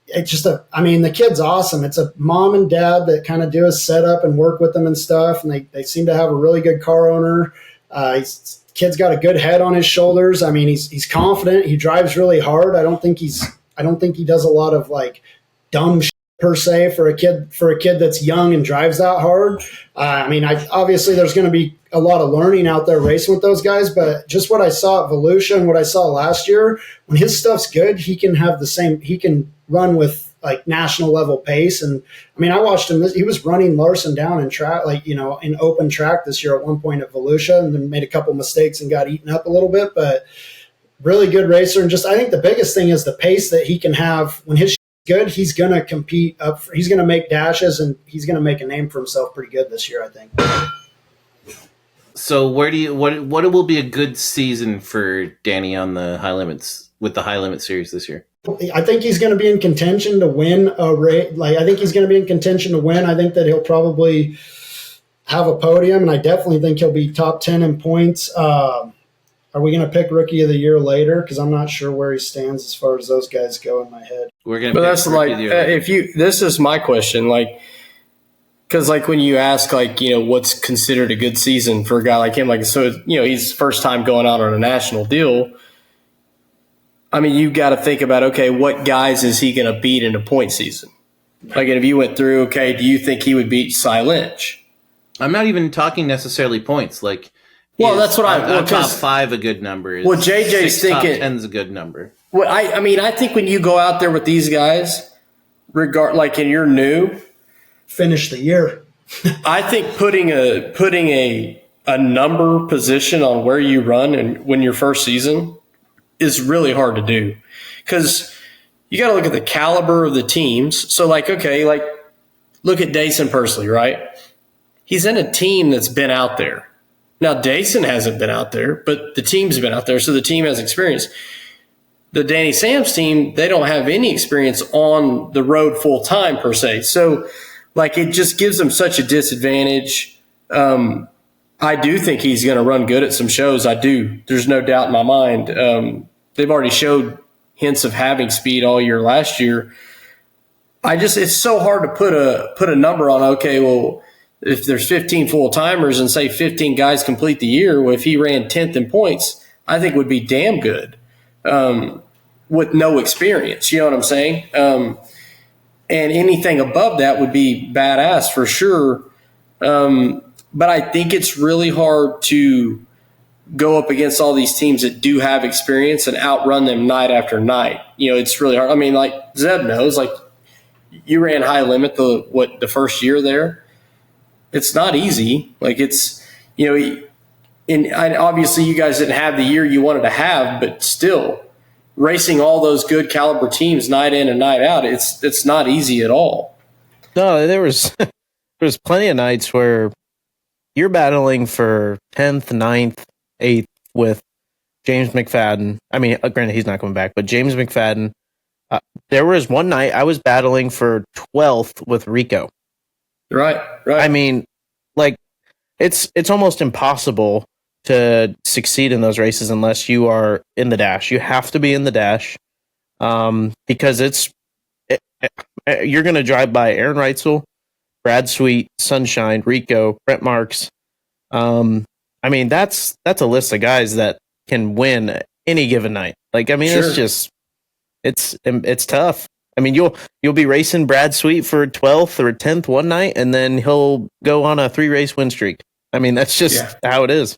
it's just the kid's awesome. It's a mom and dad that kind of do his setup and work with them and stuff. And they seem to have a really good car owner. Kid's got a good head on his shoulders. I mean, he's confident. He drives really hard. I don't think he does a lot of like dumb shit per se for a kid that's young and drives that hard. Obviously there's going to be a lot of learning out there racing with those guys, but just what I saw at Volusia and what I saw last year, when his stuff's good, he can run with like national level pace. And I watched him, he was running Larson down in track, in open track this year at one point at Volusia, and then made a couple mistakes and got eaten up a little bit, but really good racer. And I think the biggest thing is the pace that he can have when his good. He's going to compete he's going to make dashes, and he's going to make a name for himself pretty good this year, I think. So what will be a good season for Danny on the High Limits with the High Limit series this year? I think he's going to be in contention to win a race. I think he's going to be in contention to win. I think that he'll probably have a podium, and I definitely think he'll be top 10 in points. Are we going to pick Rookie of the Year later? Because I'm not sure where he stands as far as those guys go in my head. We're going to. But that's like this is my question, because when you ask what's considered a good season for a guy like him, he's first time going out on a national deal. You got to think about, okay, what guys is he going to beat in a point season? If you went through, okay, do you think he would beat Sye Lynch? I'm not even talking necessarily points. That's what I'm. Top 5 a good number. Is JJ's thinking top 10's a good number. Well, I think when you go out there with these guys, and you're new, finish the year. I think putting a number position on where you run and win your first season is really hard to do, because you got to look at the caliber of the teams. So look at Dayson Persley, right? He's in a team that's been out there. Now, Dayson hasn't been out there, but the team's been out there, so the team has experience. The Danny Sams team, they don't have any experience on the road full time per se. So, it just gives them such a disadvantage. I do think he's going to run good at some shows. I do. There's no doubt in my mind. They've already showed hints of having speed all year last year. It's so hard to put a number on, okay, well, if there's 15 full-timers and say 15 guys complete the year, well, if he ran 10th in points, I think would be damn good with no experience. You know what I'm saying? And anything above that would be badass for sure. But I think it's really hard to go up against all these teams that do have experience and outrun them night after night. It's really hard. Zeb knows, you ran High Limit the first year there. It's not easy. And obviously you guys didn't have the year you wanted to have, but still racing all those good caliber teams night in and night out, it's not easy at all. No, there was plenty of nights where you're battling for 10th, 9th, 8th with James McFadden. Granted, he's not coming back, but James McFadden. There was one night I was battling for 12th with Rico. Right. It's almost impossible to succeed in those races unless you are in the dash. You have to be in the dash because you're going to drive by Aaron Reutzel, Brad Sweet, Sunshine, Rico, Brent Marks. I mean, that's a list of guys that can win any given night. Like, I mean, Sure. it's just it's tough. I mean, you'll be racing Brad Sweet for 12th or 10th one night, and then he'll go on a 3-race win streak. I mean, that's just how it is.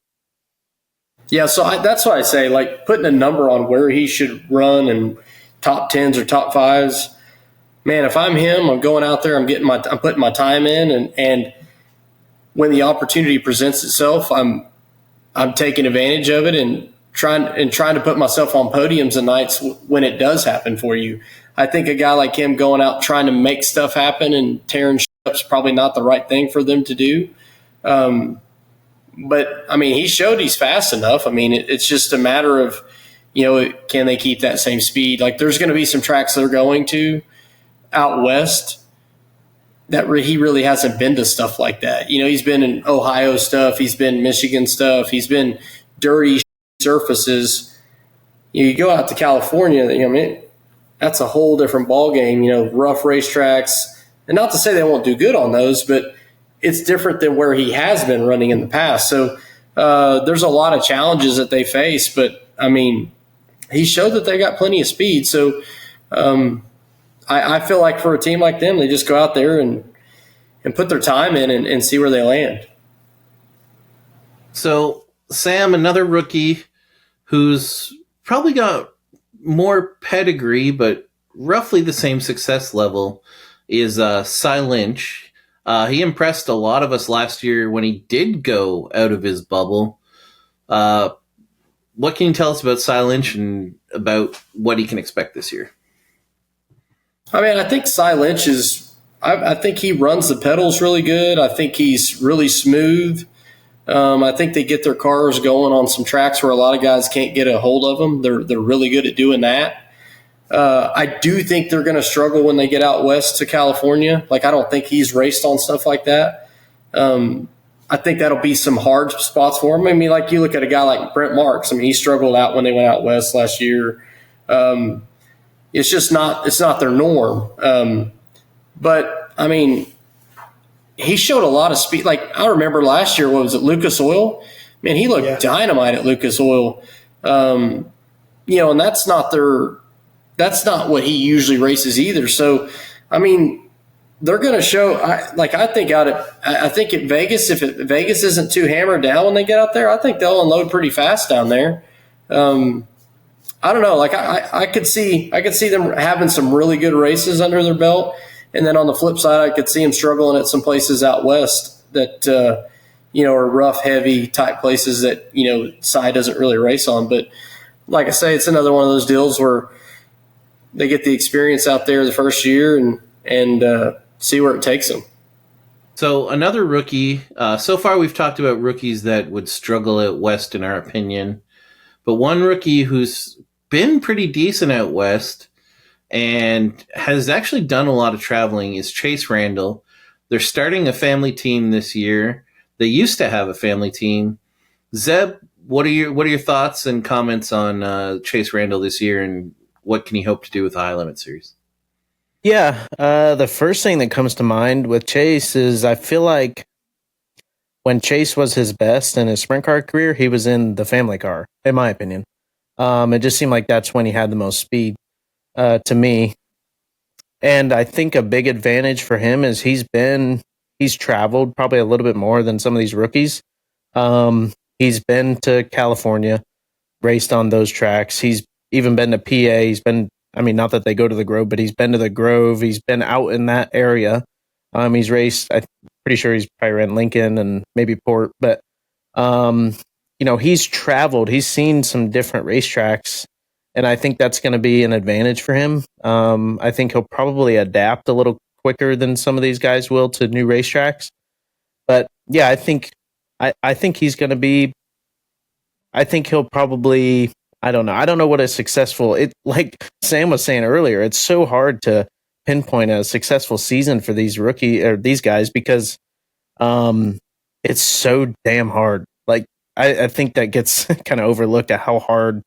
Yeah, so that's why I say, like, putting a number on where he should run and top 10s or top 5s. Man, if I'm him, I'm going out there, I'm putting my time in, and when the opportunity presents itself, I'm taking advantage of it and trying to put myself on podiums and nights when it does happen for you. I think a guy like him going out trying to make stuff happen and tearing shit up is probably not the right thing for them to do. But, I mean, he showed he's fast enough. I mean, it's just a matter of, can they keep that same speed? Like, there's going to be some tracks they're going to out west that he really hasn't been to stuff like that. He's been in Ohio stuff. He's been Michigan stuff. He's been dirty surfaces. You go out to California, I mean, that's a whole different ballgame, rough racetracks. And not to say they won't do good on those, but it's different than where he has been running in the past. So there's a lot of challenges that they face. But, I mean, he showed that they got plenty of speed. So I feel like for a team like them, they just go out there and put their time in and see where they land. So, Sam, another rookie who's probably got more pedigree, but roughly the same success level, is Sye Lynch. He impressed a lot of us last year when he did go out of his bubble. What can you tell us about Sye Lynch and about what he can expect this year? I mean, I think Sye Lynch I think he runs the pedals really good. I think he's really smooth. I think they get their cars going on some tracks where a lot of guys can't get a hold of them. They're really good at doing that. I do think they're going to struggle when they get out west to California. Like, I don't think he's raced on stuff like that. I think that'll be some hard spots for him. I mean, like, you look at a guy like Brent Marks. I mean, he struggled out when they went out west last year. It's just it's not their norm. But, I mean, he showed a lot of speed. Like, I remember last year, what was it, Lucas Oil? Man, he looked dynamite at Lucas Oil. And that's not what he usually races either. So, I mean, they're going to show. I think at Vegas, if Vegas isn't too hammered down when they get out there, I think they'll unload pretty fast down there. I don't know. Like, I could see them having some really good races under their belt, and then on the flip side, I could see them struggling at some places out west that are rough, heavy type places that Sye doesn't really race on. But like I say, it's another one of those deals where they get the experience out there the first year and see where it takes them. So another rookie. So far, we've talked about rookies that would struggle at west, in our opinion. But one rookie who's been pretty decent out west and has actually done a lot of traveling is Chase Randall. They're starting a family team this year. They used to have a family team. Zeb, what are your thoughts and comments on Chase Randall this year, and what can he hope to do with the High Limit Series? Yeah, the first thing that comes to mind with Chase is I feel like when Chase was his best in his sprint car career, he was in the family car, in my opinion. It just seemed like that's when he had the most speed to me. And I think a big advantage for him is he's traveled probably a little bit more than some of these rookies. He's been to California, raced on those tracks. He's even been to PA. He's been, I mean, not that they go to the Grove, but he's been to the Grove. He's been out in that area. He's raced, I'm pretty sure he's probably ran Lincoln and maybe Port, but he's traveled. He's seen some different racetracks, and I think that's going to be an advantage for him. I think he'll probably adapt a little quicker than some of these guys will to new racetracks. But yeah, I think he's going to be. I think he'll probably. I don't know. I don't know what a successful. Like Sam was saying earlier, it's so hard to pinpoint a successful season for these these guys because it's so damn hard. Like I think that gets kind of overlooked at how hard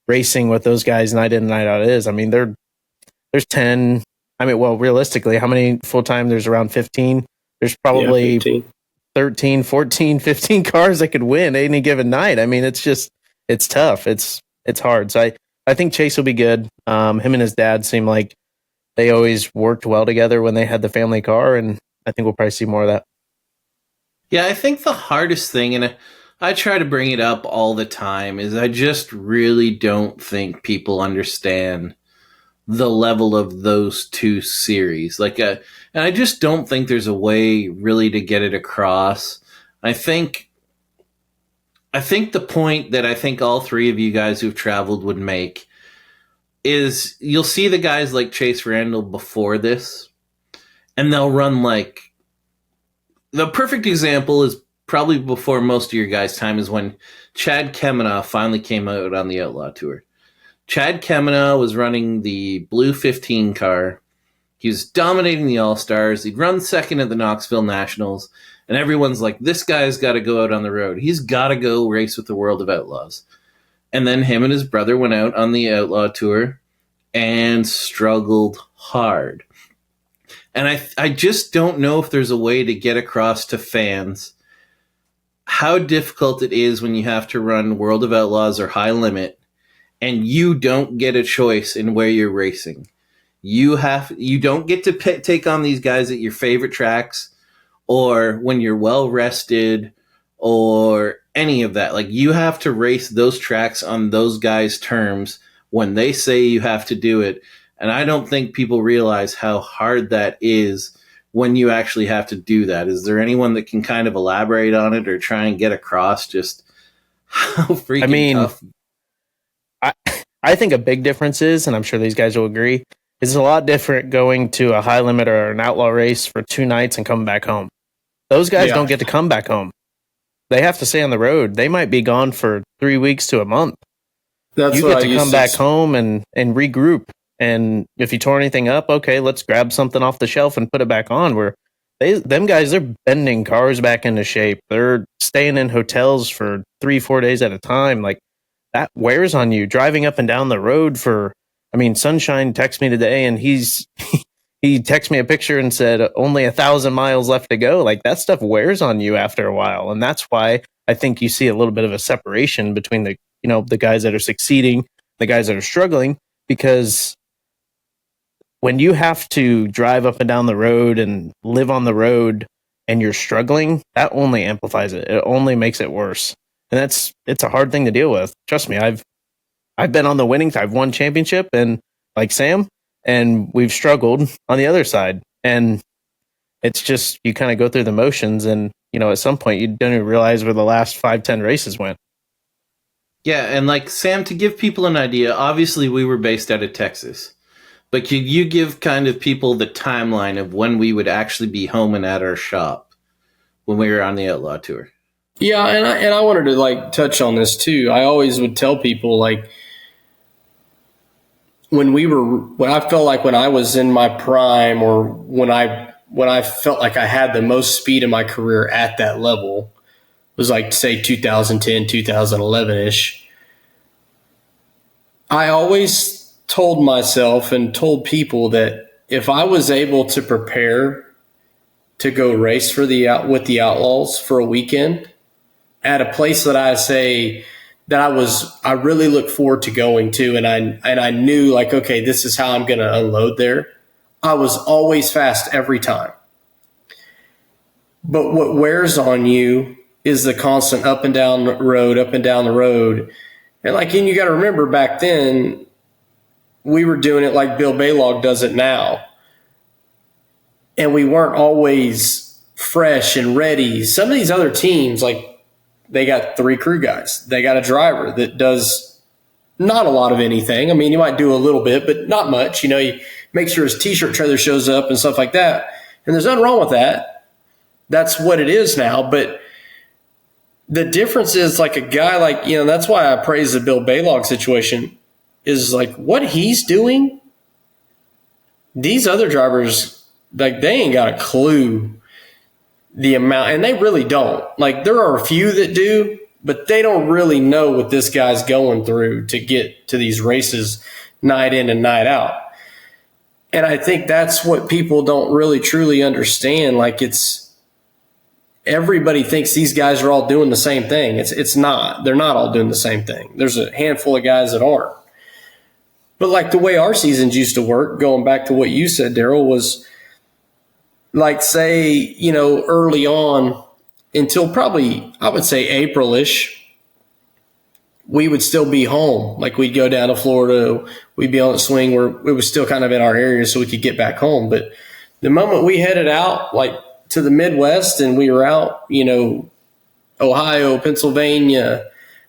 racing with those guys night in and night out is. I mean, there's 10. I mean, well, realistically, how many full time? There's around 15 there's probably 15. 13, 14, 15 cars that could win any given night. I mean, it's tough. It's hard. So I think Chase will be good. Him and his dad seem like they always worked well together when they had the family car, and I think we'll probably see more of that. Yeah, I think the hardest thing, and I try to bring it up all the time, is I just really don't think people understand the level of those two series. And I just don't think there's a way really to get it across. I think the point that I think all three of you guys who've traveled would make is you'll see the guys like Chase Randall before this, and they'll run like the perfect example is probably before most of your guys' time is when Chad Kemena finally came out on the Outlaw Tour. Chad Kemena was running the blue 15 car. He was dominating the All-Stars. He'd run second at the Knoxville Nationals. And everyone's like, this guy's got to go out on the road. He's got to go race with the World of Outlaws. And then him and his brother went out on the Outlaw Tour and struggled hard. And I just don't know if there's a way to get across to fans how difficult it is when you have to run World of Outlaws or High Limit and you don't get a choice in where you're racing. You don't get to take on these guys at your favorite tracks or when you're well rested or any of that. Like, you have to race those tracks on those guys' terms when they say you have to do it. And I don't think people realize how hard that is when you actually have to do that. Is there anyone that can kind of elaborate on it or try and get across just how freaking tough? I think a big difference is, and I'm sure these guys will agree, is a lot different going to a high limit or an outlaw race for 2 nights and coming back home. Those guys don't get to come back home. They have to stay on the road. They might be gone for 3 weeks to a month. You get to come back home and regroup. And if you tore anything up, okay, let's grab something off the shelf and put it back on. Where them guys, they're bending cars back into shape. They're staying in hotels for 3-4 days at a time. Like, that wears on you. Driving up and down the road Sunshine texted me today, and he texted me a picture and said only 1,000 miles left to go. Like, that stuff wears on you after a while, and that's why I think you see a little bit of a separation between the guys that are succeeding, the guys that are struggling, because when you have to drive up and down the road and live on the road and you're struggling, that only amplifies it. It only makes it worse. And it's a hard thing to deal with. Trust me, I've been on the winning side. I've won championship, and like Sam, and we've struggled on the other side. And it's just, you kind of go through the motions, and at some point you don't even realize where the last 5-10 races went. Yeah, and like Sam, to give people an idea, obviously we were based out of Texas. But could you give kind of people the timeline of when we would actually be home and at our shop when we were on the Outlaw Tour? Yeah, and I wanted to touch on this too. I always would tell people when I felt like when I was in my prime, or when I felt like I had the most speed in my career at that level, was say 2010, 2011-ish. I always told myself and told people that if I was able to prepare to go race with the Outlaws for a weekend at a place that I really look forward to going to, and I knew okay, this is how I'm going to unload there, I was always fast every time. But what wears on you is the constant up and down the road. And you got to remember, back then, we were doing it like Bill Balog does it now. And we weren't always fresh and ready. Some of these other teams, they got 3 crew guys. They got a driver that does not a lot of anything. I mean, you might do a little bit, but not much. You make sure his T-shirt trailer shows up and stuff like that. And there's nothing wrong with that. That's what it is now. But the difference is a guy that's why I praise the Bill Balog situation, is what he's doing. These other drivers, they ain't got a clue the amount, and they really don't. There are a few that do, but they don't really know what this guy's going through to get to these races night in and night out. And I think that's what people don't really truly understand. everybody thinks these guys are all doing the same thing. It's not. They're not all doing the same thing. There's a handful of guys that aren't. But like the way our seasons used to work, going back to what you said, Daryl, was like, say, early on until probably, I would say April-ish, we would still be home. Like we'd go down to Florida, we'd be on the swing where it was still kind of in our area so we could get back home. But the moment we headed out, like to the Midwest, and we were out, Ohio, Pennsylvania,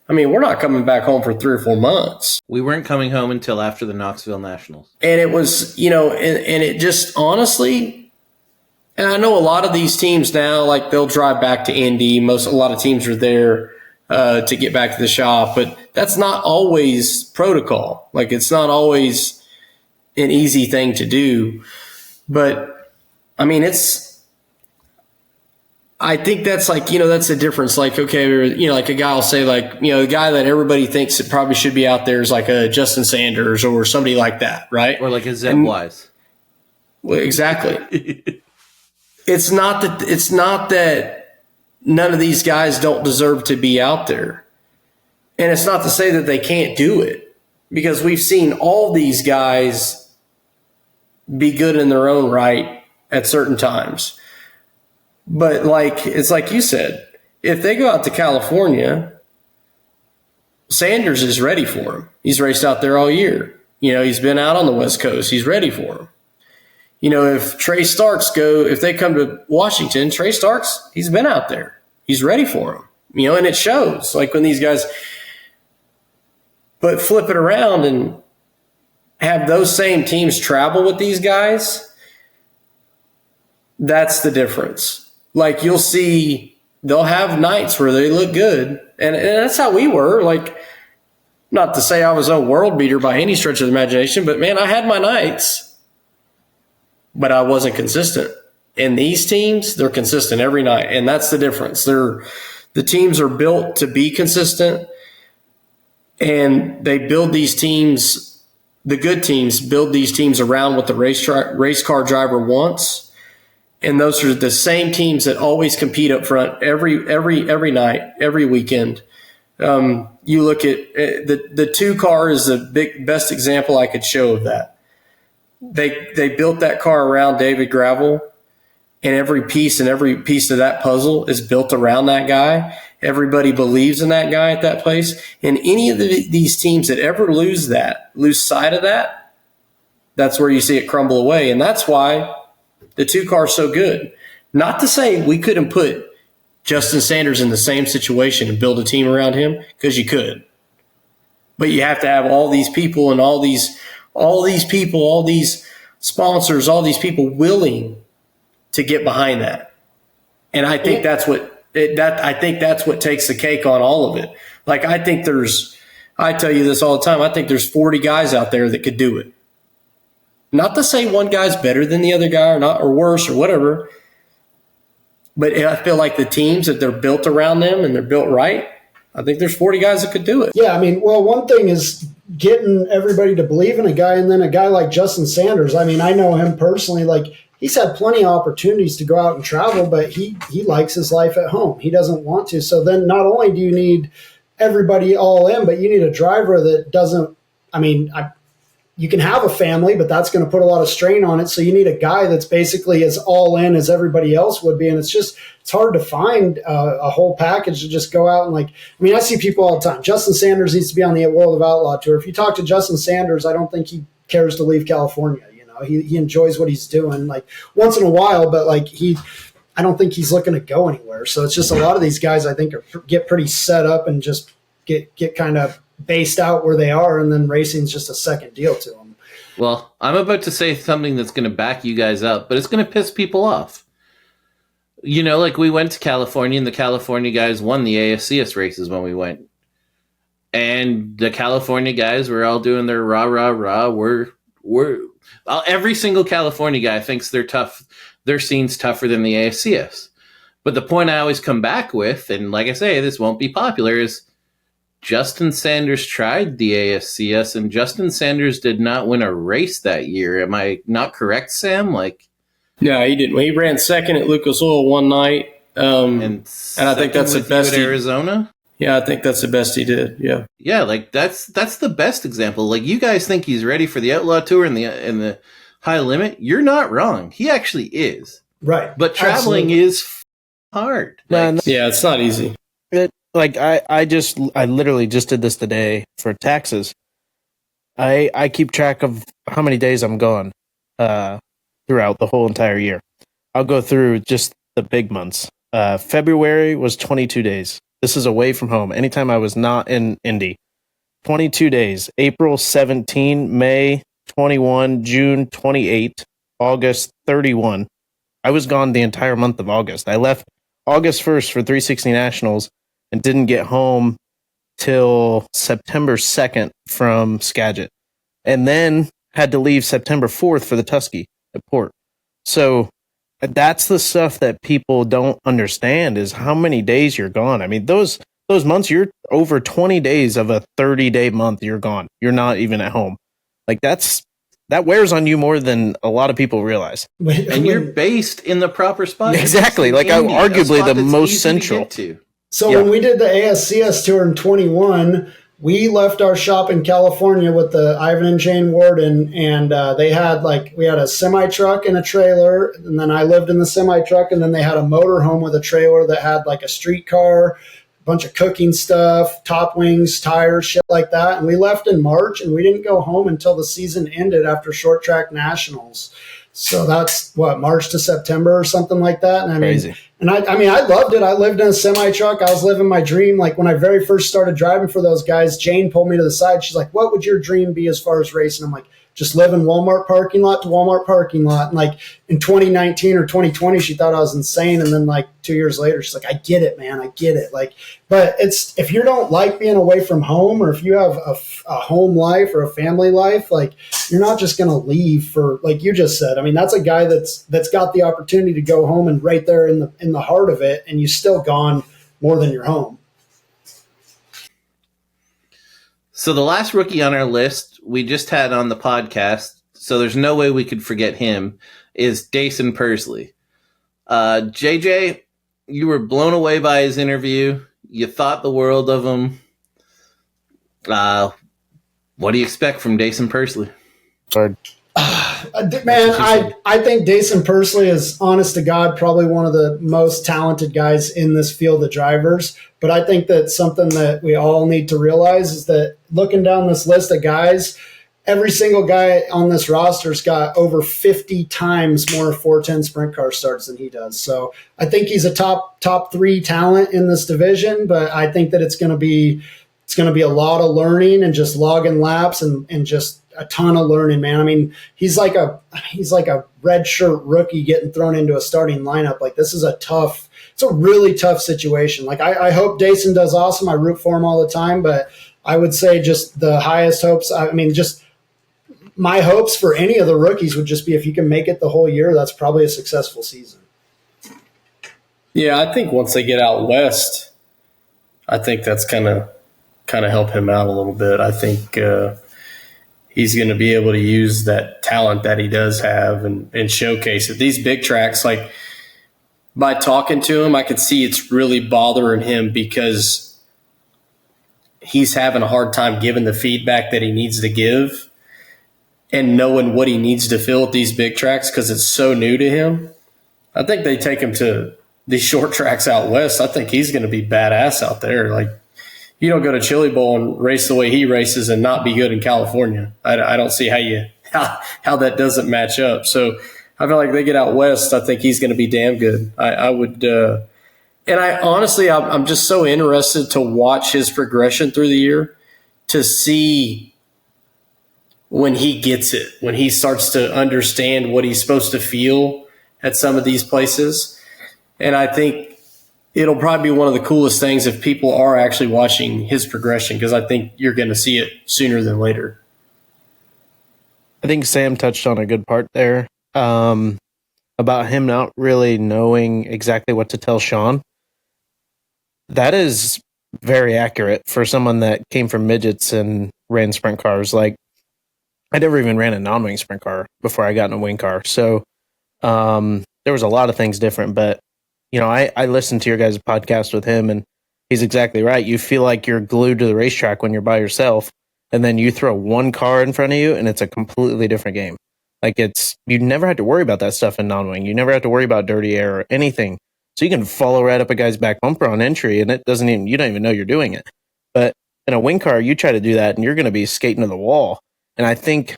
I mean, we're not coming back home for 3 or 4 months. We weren't coming home until after the Knoxville Nationals. And it was, and it just honestly, and I know a lot of these teams now, like they'll drive back to Indy. A lot of teams are there to get back to the shop, but that's not always protocol. Like it's not always an easy thing to do. But I mean, I think that's like, that's the difference. Like, okay, like a guy will say like, the guy that everybody thinks that probably should be out there is like a Justin Sanders or somebody like that, right? Or like a Zeb Wise. Well, exactly. It's not that none of these guys don't deserve to be out there. And it's not to say that they can't do it, because we've seen all these guys be good in their own right at certain times. But it's like you said, if they go out to California, Sanders is ready for him. He's raced out there all year. He's been out on the West Coast. He's ready for him. If Trey Starks if they come to Washington, Trey Starks, he's been out there. He's ready for him. And it shows. Like when these guys, but flip it around and have those same teams travel with these guys, that's the difference. Like you'll see, they'll have nights where they look good. And that's how we were. Like, not to say I was a world beater by any stretch of the imagination, but man, I had my nights. But I wasn't consistent. And these teams, they're consistent every night. And that's the difference. The teams are built to be consistent. And they build these teams, the good teams build these teams around what the race car driver wants. And those are the same teams that always compete up front every night, every weekend. You look at the 2 car is the best example I could show of that. They built that car around David Gravel, and every piece of that puzzle is built around that guy. Everybody believes in that guy at that place. And any of these teams that ever lose sight of that, that's where you see it crumble away. And that's why the 2 car is so good. Not to say we couldn't put Justin Sanders in the same situation and build a team around him, because you could. But you have to have all these people and all these people, all these sponsors, all these people willing to get behind that. And I think that's what takes the cake on all of it. Like I tell you this all the time, I think there's 40 guys out there that could do it. Not to say one guy's better than the other guy or not, or worse or whatever. But I feel like the teams that they're built around them and they're built right, I think there's 40 guys that could do it. Yeah, I mean, well, one thing is getting everybody to believe in a guy, and then a guy like Justin Sanders. I mean, I know him personally. Like, he's had plenty of opportunities to go out and travel, but he likes his life at home. He doesn't want to. So then not only do you need everybody all in, but you need a driver that doesn't – I mean, you can have a family, but that's going to put a lot of strain on it. So you need a guy that's basically as all in as everybody else would be. And it's hard to find a whole package to just go out and I mean, I see people all the time. Justin Sanders needs to be on the World of Outlaw tour. If you talk to Justin Sanders, I don't think he cares to leave California. He enjoys what he's doing once in a while, but I don't think he's looking to go anywhere. So it's just a lot of these guys, I think, get pretty set up and just get kind of based out where they are, and then racing's just a second deal to them. Well, I'm about to say something that's going to back you guys up, but it's going to piss people off. We went to California, and the California guys won the ASCS races when we went. And the California guys were all doing their rah, rah, rah. Every single California guy thinks they're tough. Their scene's tougher than the ASCS. But the point I always come back with, and like I say, this won't be popular, is Justin Sanders tried the ASCS, and Justin Sanders did not win a race that year. Am I not correct, Sam? No, he didn't. He ran second at Lucas Oil one night, And I think that's the best. Arizona. Yeah, I think that's the best he did. Yeah. Yeah, like that's the best example. Like you guys think he's ready for the Outlaw Tour and the High Limit. You're not wrong. He actually is. Right. But traveling is hard. Like, yeah, it's not easy. I literally just did this today for taxes. I keep track of how many days I'm gone throughout the whole entire year. I'll go through just the big months. February was 22 days. This is away from home. Anytime I was not in Indy. 22 days. April 17, May 21, June 28, August 31. I was gone the entire month of August. I left August 1st for 360 Nationals and didn't get home till September 2nd from Skagit. And then had to leave September 4th for the Tusky at Port. So that's the stuff that people don't understand is how many days you're gone. I mean, those months, you're over 20 days of a 30-day month, you're gone. You're not even at home. Like that wears on you more than a lot of people realize. And you're based in the proper spot. Exactly. Like Indy, arguably the most central. So when we did the ASCS tour in 21, we left our shop in California with the Ivan and Jane Warden, and we had a semi-truck and a trailer, and then I lived in the semi-truck, and then they had a motorhome with a trailer that had like a streetcar, a bunch of cooking stuff, top wings, tires, shit like that. And we left in March, and we didn't go home until the season ended after Short Track Nationals. So that's March to September or something like that. And Crazy. I loved it. I lived in a semi truck. I was living my dream. Like when I very first started driving for those guys, Jane pulled me to the side. She's like, "What would your dream be as far as racing?" I'm like, "Just live in Walmart parking lot to Walmart parking lot." And like in 2019 or 2020, she thought I was insane. And then like 2 years later, she's like, "I get it, man. I get it." Like, but it's, if you don't like being away from home, or if you have a home life or a family life, like you're not just going to leave for, like you just said. I mean, that's a guy that's got the opportunity to go home and right there in the heart of it, and you still gone more than you're home. So the last rookie on our list we just had on the podcast, so there's no way we could forget him, is Jason Persley. JJ, you were blown away by his interview. You thought the world of him. What do you expect from Jason Persley? Man, I think Jason Persley is, honest to God, probably one of the most talented guys in this field of drivers. But I think that something that we all need to realize is that looking down this list of guys, every single guy on this roster's got over 50 times more 410 sprint car starts than he does. So I think he's a top three talent in this division, but I think that it's going to be a lot of learning and just logging laps and just a ton of learning, man. I mean, he's like a red shirt rookie getting thrown into a starting lineup. Like, this is it's a really tough situation. Like, I hope Jason does awesome. I root for him all the time, but I would say just the highest hopes. I mean, just my hopes for any of the rookies would just be if you can make it the whole year, that's probably a successful season. Yeah, I think once they get out west, I think that's kind of help him out a little bit. I think he's going to be able to use that talent that he does have and showcase it. These big tracks, like by talking to him, I could see it's really bothering him because he's having a hard time giving the feedback that he needs to give and knowing what he needs to feel at these big tracks because it's so new to him. I think they take him to these short tracks out west. I think he's going to be badass out there. Like, you don't go to Chili Bowl and race the way he races and not be good in California. I don't see how that doesn't match up. So I feel like they get out west, I think he's going to be damn good. I would and I honestly, I'm just so interested to watch his progression through the year to see when he gets it, when he starts to understand what he's supposed to feel at some of these places. And I think it'll probably be one of the coolest things if people are actually watching his progression, because I think you're going to see it sooner than later. I think Sam touched on a good part there about him not really knowing exactly what to tell Sean. That is very accurate for someone that came from midgets and ran sprint cars. Like, I never even ran a non-wing sprint car before I got in a wing car. So there was a lot of things different, but I listened to your guys' podcast with him, and he's exactly right. You feel like you're glued to the racetrack when you're by yourself, and then you throw one car in front of you, and it's a completely different game. Like you never had to worry about that stuff in non-wing. You never had to worry about dirty air or anything. So you can follow right up a guy's back bumper on entry, and you don't even know you're doing it. But in a wing car, you try to do that, and you're going to be skating to the wall. And I think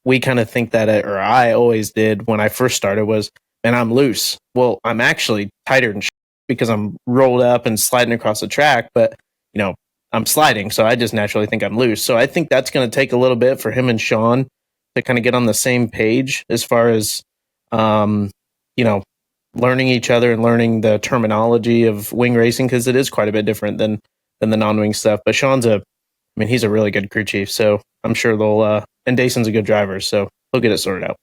we kind of think that, or I always did when I first started, was, man, I'm loose. Well, I'm actually tighter than because I'm rolled up and sliding across the track, but I'm sliding, so I just naturally think I'm loose. So I think that's going to take a little bit for him and Sean to kind of get on the same page as far as, learning each other and learning the terminology of wing racing, because it is quite a bit different than the non-wing stuff. But Sean's he's a really good crew chief, so I'm sure and Dayson's a good driver, so he'll get it sorted out.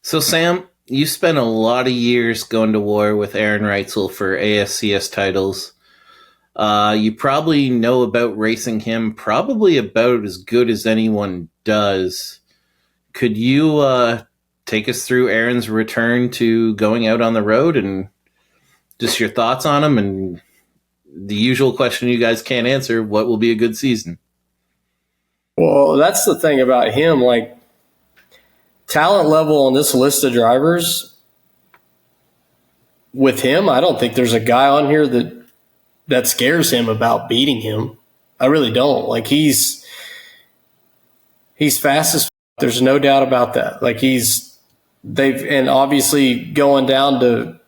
So, Sam, you spent a lot of years going to war with Aaron Reutzel for ASCS titles. You probably know about racing him probably about as good as anyone does. Could you take us through Aaron's return to going out on the road and just your thoughts on him? And the usual question you guys can't answer, what will be a good season? Well, that's the thing about him. Like, talent level on this list of drivers, with him, I don't think there's a guy on here that scares him about beating him. I really don't. Like, he's fast as there's no doubt about that. Like, and obviously going down to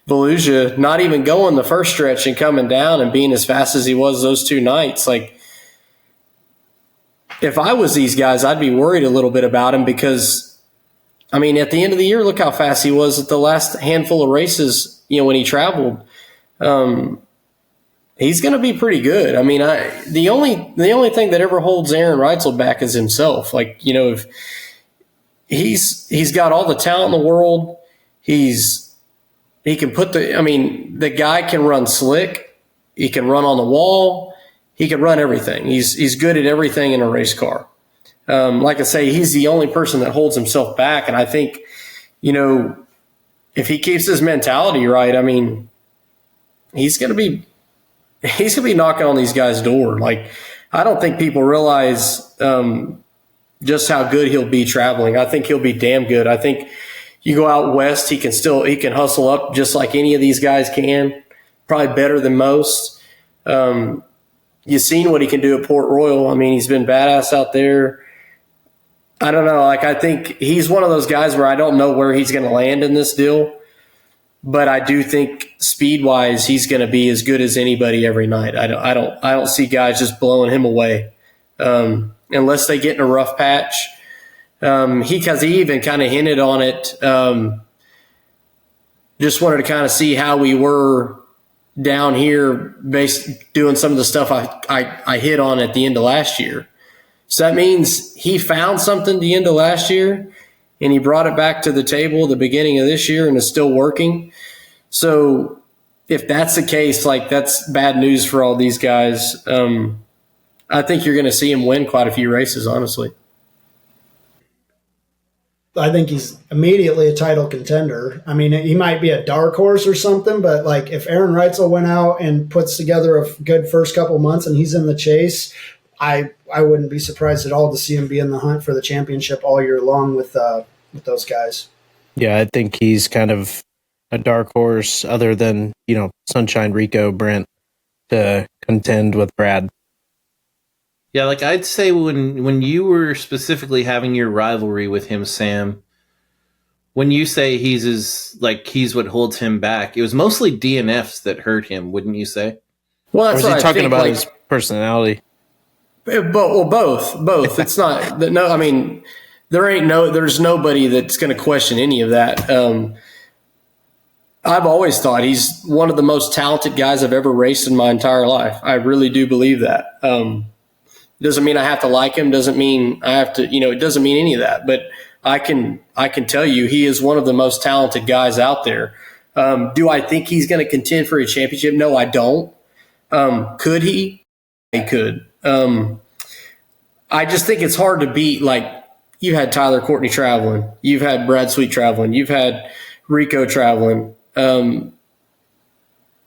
Volusia, not even going the first stretch and coming down and being as fast as he was those 2 nights. Like, if I was these guys, I'd be worried a little bit about him because, at the end of the year, look how fast he was at the last handful of races, when he traveled. He's going to be pretty good. The only thing that ever holds Aaron Reutzel back is himself. Like, if he's got all the talent in the world, he can put the guy can run slick. He can run on the wall. He can run everything. He's good at everything in a race car. Like I say, he's the only person that holds himself back. And I think, if he keeps his mentality right, he's going to be knocking on these guys' door. Like, I don't think people realize just how good he'll be traveling. I think he'll be damn good. I think you go out west, he can hustle up just like any of these guys can, probably better than most. You've seen what he can do at Port Royal. He's been badass out there. I don't know. Like, I think he's one of those guys where I don't know where he's going to land in this deal, but I do think speed-wise he's going to be as good as anybody every night. I don't see guys just blowing him away unless they get in a rough patch. Because he even kind of hinted on it. Just wanted to kind of see how we were down here doing some of the stuff I hit on at the end of last year. So that means he found something at the end of last year and he brought it back to the table at the beginning of this year and is still working. So if that's the case, like, that's bad news for all these guys. I think you're going to see him win quite a few races, honestly. I think he's immediately a title contender. He might be a dark horse or something, but like, if Aaron Reutzel went out and puts together a good first couple months and he's in the chase, I wouldn't be surprised at all to see him be in the hunt for the championship all year long with those guys. Yeah, I think he's kind of a dark horse other than, Sunshine, Rico, Brent, to contend with Brad. Yeah, like, I'd say when you were specifically having your rivalry with him, Sam, when you say he's what holds him back, it was mostly DNFs that hurt him, wouldn't you say? Well, that's or was he talking about like, his personality? Both. It's not no. There's nobody that's going to question any of that. I've always thought he's one of the most talented guys I've ever raced in my entire life. I really do believe that. Doesn't mean I have to like him. Doesn't mean I have to. It doesn't mean any of that. But I can tell you he is one of the most talented guys out there. Do I think he's going to contend for a championship? No, I don't. Could he? He could. I just think it's hard to beat, like, you had Tyler Courtney traveling. You've had Brad Sweet traveling. You've had Rico traveling.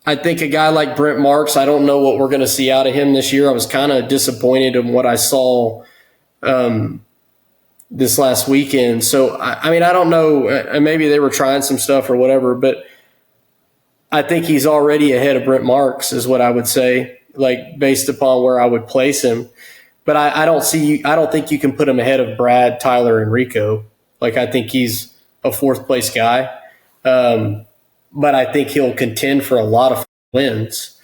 I think a guy like Brent Marks, I don't know what we're going to see out of him this year. I was kind of disappointed in what I saw this last weekend. So, I mean, I don't know. Maybe they were trying some stuff or whatever, but I think he's already ahead of Brent Marks is what I would say, like based upon where I would place him. But I don't think you can put him ahead of Brad, Tyler, and Rico. Like, I think he's a fourth place guy. But I think he'll contend for a lot of wins.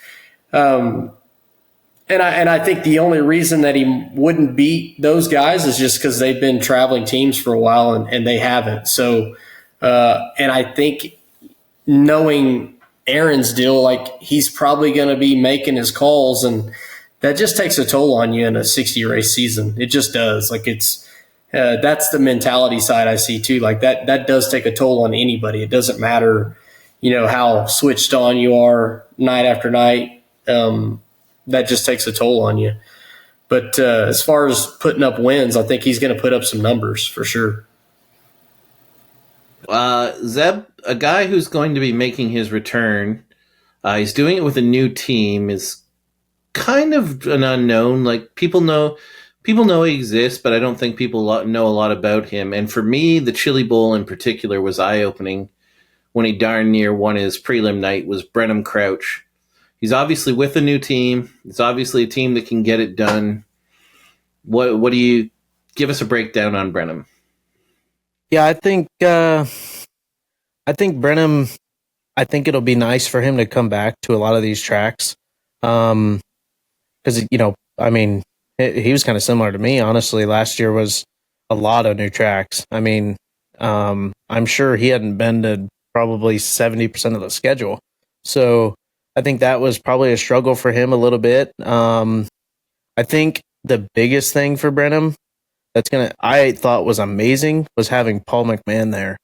And I think the only reason that he wouldn't beat those guys is just because they've been traveling teams for a while and they haven't. So, and I think knowing Aaron's deal, like he's probably going to be making his calls, and that just takes a toll on you in a 60 race season. It just does. Like that's the mentality side I see too. Like that does take a toll on anybody. It doesn't matter, how switched on you are night after night. That just takes a toll on you. But as far as putting up wins, I think he's going to put up some numbers for sure. Zeb, a guy who's going to be making his return, he's doing it with a new team, is kind of an unknown. Like people know he exists, but I don't think people know a lot about him. And for me, the Chili Bowl in particular was eye-opening when he darn near won his prelim night. Was Brenham Crouch. He's obviously with a new team. It's obviously a team that can get it done. What do you give us a breakdown on Brenham? Yeah, I think Brenham. I think it'll be nice for him to come back to a lot of these tracks, because I mean, he was kind of similar to me. Honestly, last year was a lot of new tracks. I mean, I'm sure he hadn't been to probably 70% of the schedule, so I think that was probably a struggle for him a little bit. I think the biggest thing for Brenham I thought was amazing was having Paul McMahon there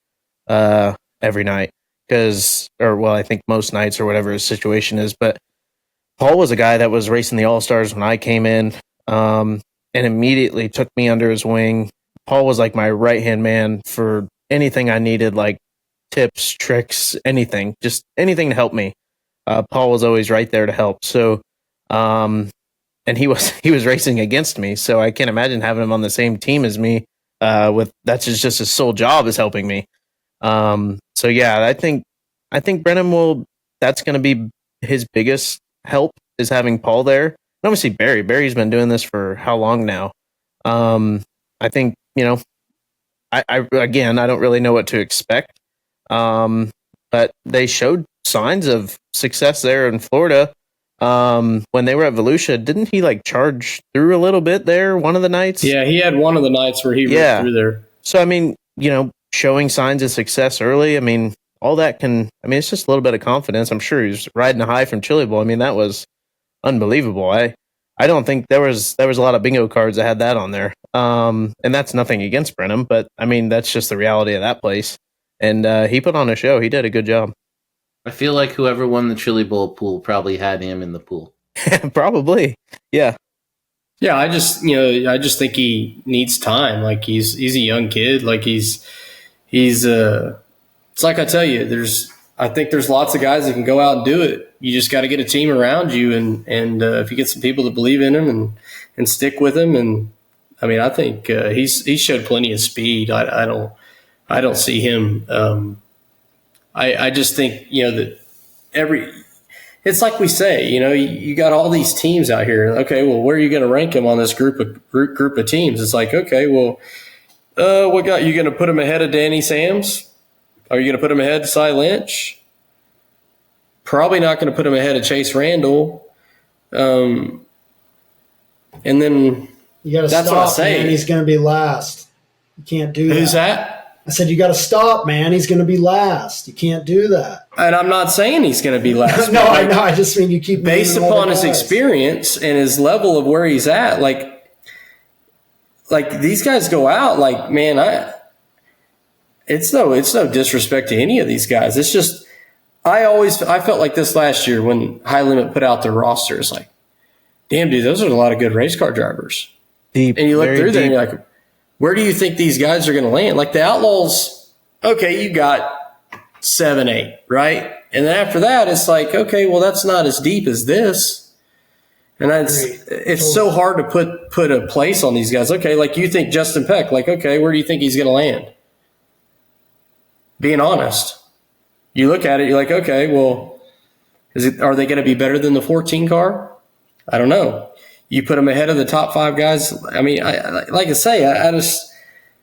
every night. I think most nights or whatever his situation is. But Paul was a guy that was racing the All-Stars when I came in and immediately took me under his wing. Paul was like my right-hand man for anything I needed, like tips, tricks, anything, just anything to help me. Paul was always right there to help. So, and he was racing against me. So I can't imagine having him on the same team as me. That's just his sole job is helping me. So yeah, I think Brenham that's going to be his biggest help is having Paul there. And obviously Barry's been doing this for how long now? I think, I don't really know what to expect. But they showed signs of success there in Florida. When they were at Volusia, didn't he charge through a little bit there one of the nights? Yeah, he had one of the nights where he went through there. So, I mean, showing signs of success early, I mean, all that it's just a little bit of confidence. I'm sure he's riding a high from Chili Bowl. I mean, that was unbelievable. I don't think there was a lot of bingo cards that had that on there. And that's nothing against Brenham, but I mean, that's just the reality of that place. And he put on a show. He did a good job. I feel like whoever won the Chili Bowl pool probably had him in the pool. Probably. Yeah. Yeah, I just think he needs time. Like he's a young kid. Like he's it's like I tell you, I think there's lots of guys that can go out and do it. You just got to get a team around you, and if you get some people to believe in him and stick with him, and I mean, I think he showed plenty of speed. I don't see him. I just think that it's like we say, you got all these teams out here. Okay, well, where are you going to rank him on this group of teams? It's like, okay, well, what got you going to put him ahead of Danny Sams? Are you going to put him ahead of Sye Lynch? Probably not going to put him ahead of Chase Randall. And then you got to that's stop, what I say. Man. He's going to be last. You can't do that. Who's that? I said, you got to stop, man. He's going to be last. You can't do that. And I'm not saying he's going to be last. No, I know. I just mean you keep based upon his experience and his level of where he's at. Like these guys go out. Like, man, it's no disrespect to any of these guys. It's just I felt like this last year when Hight Limit put out their rosters. Like, damn, dude, those are a lot of good race car drivers. Deep, and you look through there and you're like, where do you think these guys are going to land? Like the Outlaws, okay, you got 7, 8, right? And then after that, it's like, okay, well, that's not as deep as this. And it's so hard to put a place on these guys. Okay, like you think Justin Peck, like, okay, where do you think he's going to land? Being honest. You look at it, you're like, okay, well, are they going to be better than the 14 car? I don't know. You put them ahead of the top 5 guys. I mean, like I say, I just,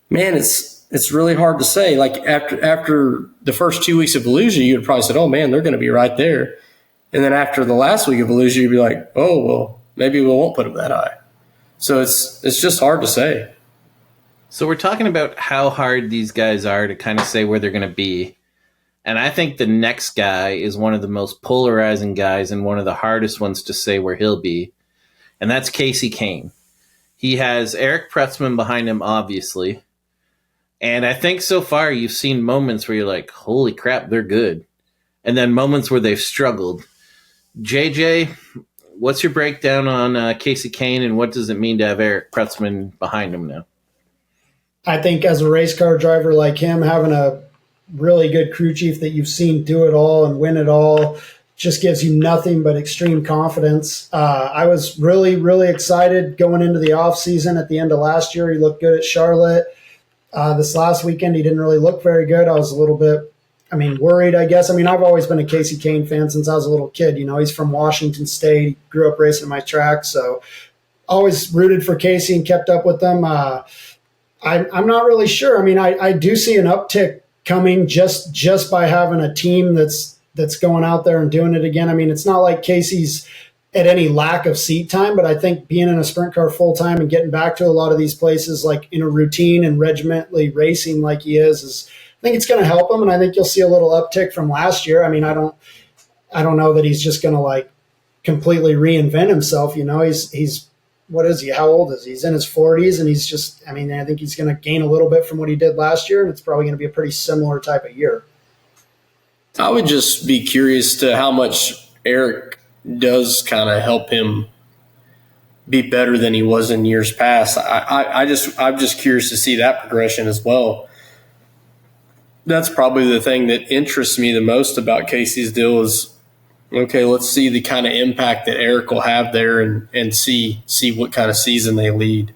man, it's really hard to say. Like after the first 2 weeks of Volusia, you'd probably said, oh man, they're going to be right there. And then after the last week of Volusia, you'd be like, oh, well, maybe we won't put them that high. So it's just hard to say. So we're talking about how hard these guys are to kind of say where they're going to be. And I think the next guy is one of the most polarizing guys and one of the hardest ones to say where he'll be. And that's Kasey Kane. He has Eric Pretzman behind him, obviously. And I think so far you've seen moments where you're like, holy crap, they're good. And then moments where they've struggled. JJ, what's your breakdown on Kasey Kane, and what does it mean to have Eric Pretzman behind him now? I think as a race car driver like him, having a really good crew chief that you've seen do it all and win it all just gives you nothing but extreme confidence. I was really, really excited going into the off season at the end of last year. He looked good at Charlotte. This last weekend, he didn't really look very good. I was a little bit, worried, I guess. I've always been a Kasey Kane fan since I was a little kid. You know, he's from Washington State. He grew up racing my track. So always rooted for Kasey and kept up with them. I'm not really sure. I do see an uptick coming just by having a team that's going out there and doing it again. It's not like Kasey's at any lack of seat time, but I think being in a sprint car full time and getting back to a lot of these places, like in a routine and regimentally racing like he is I think it's going to help him. And I think you'll see a little uptick from last year. I don't know that he's just going to like completely reinvent himself. You know, he's what is he? How old is he? He's in his 40s, and he's just, I think he's going to gain a little bit from what he did last year, and it's probably going to be a pretty similar type of year. I would just be curious to how much Eric does kind of help him be better than he was in years past. I'm just curious to see that progression as well. That's probably the thing that interests me the most about Kasey's deal is, okay, let's see the kind of impact that Eric will have there and see what kind of season they lead.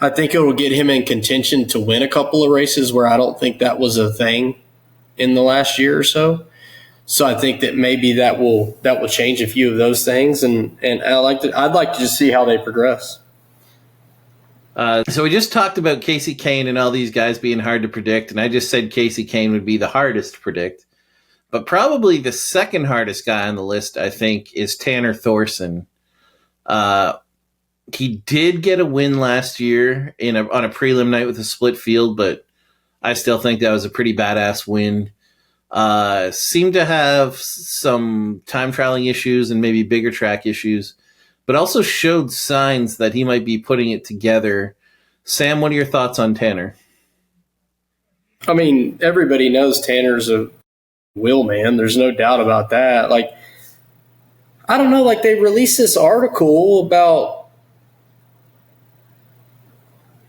I think it will get him in contention to win a couple of races where I don't think that was a thing in the last year or so. So I think that maybe that will change a few of those things, and I'd like to just see how they progress. So we just talked about Kasey Kane and all these guys being hard to predict, and I just said Kasey Kane would be the hardest to predict. But probably the second hardest guy on the list, I think, is Tanner Thorson. He did get a win last year on a prelim night with a split field, but I still think that was a pretty badass win. Seemed to have some time trialing issues and maybe bigger track issues, but also showed signs that he might be putting it together. Sam, what are your thoughts on Tanner? Everybody knows Tanner's a will man. There's no doubt about that. Like, I don't know, like they released this article about,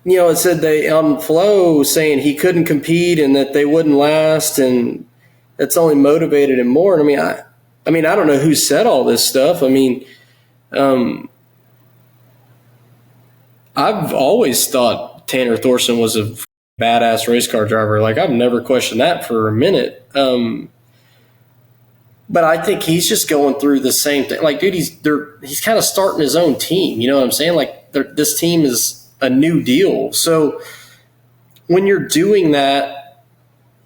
it said they on Flow saying he couldn't compete and that they wouldn't last, and that's only motivated him more. And I don't know who said all this stuff. I've always thought Tanner Thorson was a badass race car driver. Like, I've never questioned that for a minute. But I think he's just going through the same thing. Like, dude, he's kind of starting his own team. You know what I'm saying? Like, this team is a new deal. So when you're doing that,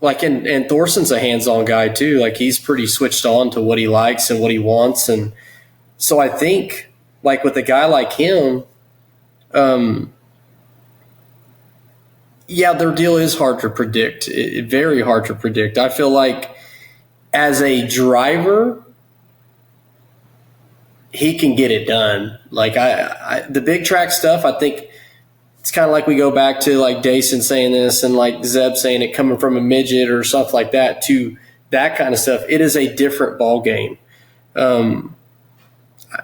like, and Thorson's a hands-on guy too. Like, he's pretty switched on to what he likes and what he wants. And so I think, like, with a guy like him, their deal is hard to predict. Very hard to predict. I feel like as a driver, he can get it done. Like, the big track stuff, I think it's kind of like we go back to like Dason saying this and like Zeb saying it coming from a midget or stuff like that to that kind of stuff. It is a different ball game.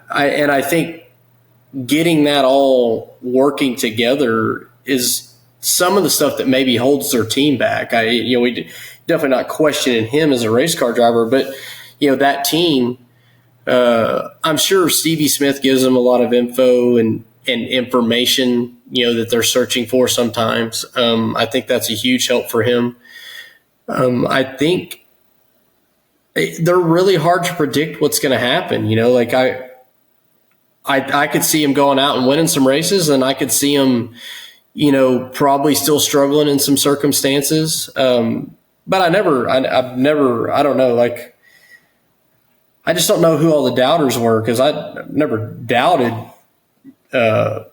I think getting that all working together is some of the stuff that maybe holds their team back. We definitely not questioning him as a race car driver, but that team. I'm sure Stevie Smith gives them a lot of info and information, that they're searching for sometimes. I think that's a huge help for him. I think they're really hard to predict what's going to happen. Like I could see him going out and winning some races, and I could see him, probably still struggling in some circumstances. But I don't know, like, I just don't know who all the doubters were, because I never doubted a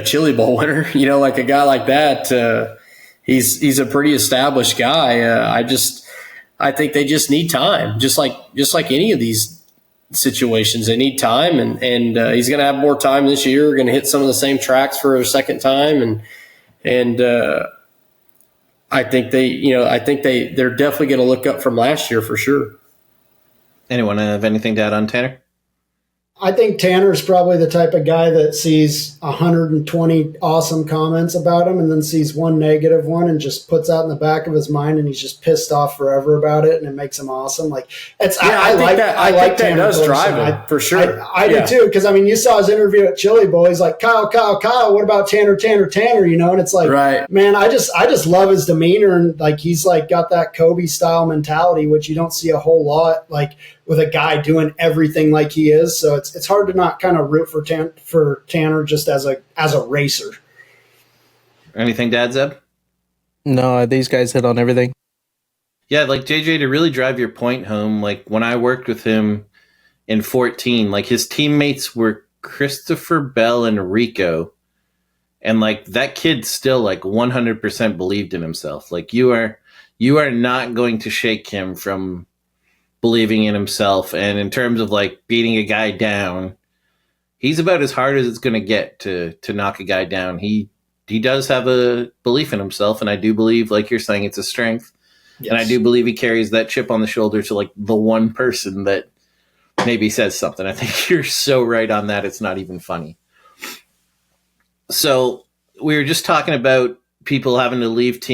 Chili Bowl winner. Like a guy like that, he's a pretty established guy. I think they just need time, just like any of these situations. They need time, and he's going to have more time this year. Going to hit some of the same tracks for a second time, and I think they're definitely going to look up from last year for sure. Anyone have anything to add on Tanner? I think Tanner's probably the type of guy that sees 120 awesome comments about him and then sees one negative one and just puts out in the back of his mind, and he's just pissed off forever about it, and it makes him awesome. Like, it's I like that Tanner does drive him for sure. I do too, because you saw his interview at Chili Bowl. He's like, Kyle, what about Tanner? And it's like, right. Man, I just love his demeanor, and like he's like got that Kobe style mentality, which you don't see a whole lot, like with a guy doing everything like he is. So it's hard to not kind of root for Tanner just as a racer. Anything to add, Zeb? No, these guys hit on everything. Yeah, like JJ, to really drive your point home, like when I worked with him in 2014, like his teammates were Christopher Bell and Rico. And like that kid still like 100% believed in himself. Like you are not going to shake him from believing in himself. And in terms of like beating a guy down, he's about as hard as it's going to get to knock a guy down. He does have a belief in himself, and I do believe, like you're saying, it's a strength. Yes. And I do believe he carries that chip on the shoulder to like the one person that maybe says something. I think you're so right on that. It's not even funny. So we were just talking about people having to leave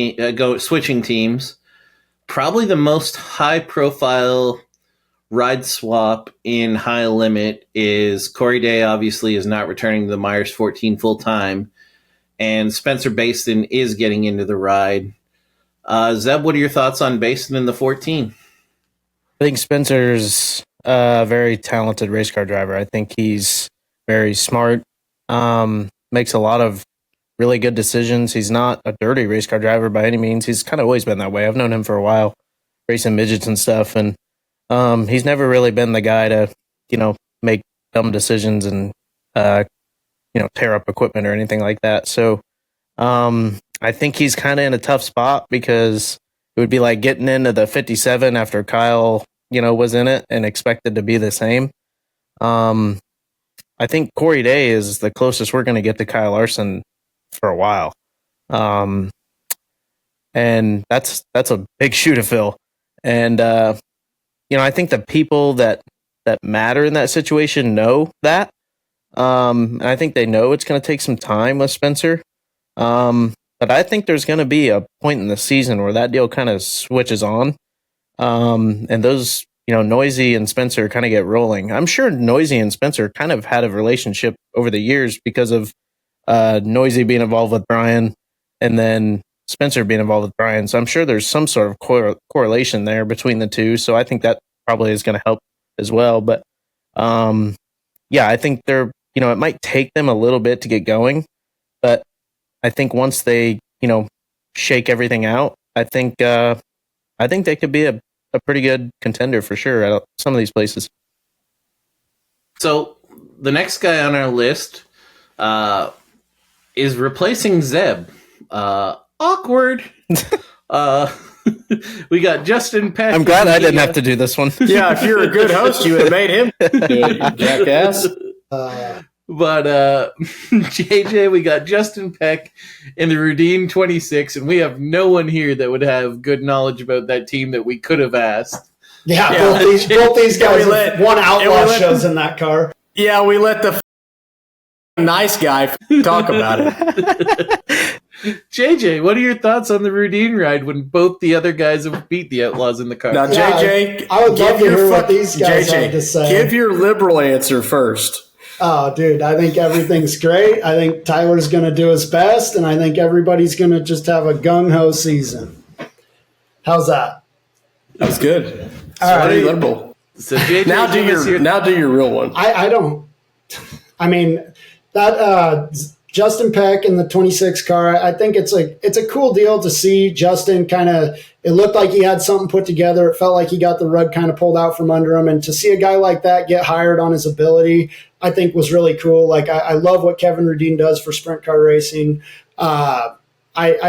switching teams. Probably the most high-profile ride swap in High Limit is Corey Day, obviously, is not returning to the Myers 14 full-time, and Spencer Bayston is getting into the ride. Zeb, what are your thoughts on Bayston in the 14? I think Spencer's a very talented race car driver. I think he's very smart, makes a lot of really good decisions. He's not a dirty race car driver by any means. He's kind of always been that way. I've known him for a while, racing midgets and stuff, and he's never really been the guy to, make dumb decisions and, tear up equipment or anything like that. So I think he's kind of in a tough spot, because it would be like getting into the 57 after Kyle, was in it and expected to be the same. I think Corey Day is the closest we're going to get to Kyle Larson for a while. And that's a big shoe to fill. And, I think the people that matter in that situation know that. And I think they know it's going to take some time with Spencer. But I think there's going to be a point in the season where that deal kind of switches on. And those, Noisy and Spencer kind of get rolling. I'm sure Noisy and Spencer kind of had a relationship over the years because of Noisy being involved with Brian and then Spencer being involved with Brian. So I'm sure there's some sort of correlation there between the two. So I think that probably is going to help as well. But I think they're, it might take them a little bit to get going. But I think once they, shake everything out, I think they could be a pretty good contender for sure at some of these places. So the next guy on our list is replacing Zeb. Awkward. We got Justin Peck. I'm glad I didn't have to do this one. Yeah, if you're a good host, you would have made him do it, you jackass. But JJ, we got Justin Peck in the Roodine 26, and we have no one here that would have good knowledge about that team that we could have asked. Yeah, both these guys have won outlaw shows in that car. Yeah, we let the nice guy. Talk about it. JJ, what are your thoughts on the Roodine ride when both the other guys have beat the Outlaws in the car? Now, JJ, I would love to hear what these guys have to say. Give your liberal answer first. Oh, dude, I think everything's great. I think Tyler's going to do his best, and I think everybody's going to just have a gung-ho season. How's that? That's good. All right. Liberal. So JJ, now do your real one. I don't. I mean, that Justin Peck in the 26 car, I think it's a cool deal to see Justin kind of, it looked like he had something put together. It felt like he got the rug kind of pulled out from under him. And to see a guy like that get hired on his ability, I think was really cool. Like, I love what Kevin Roodine does for sprint car racing. I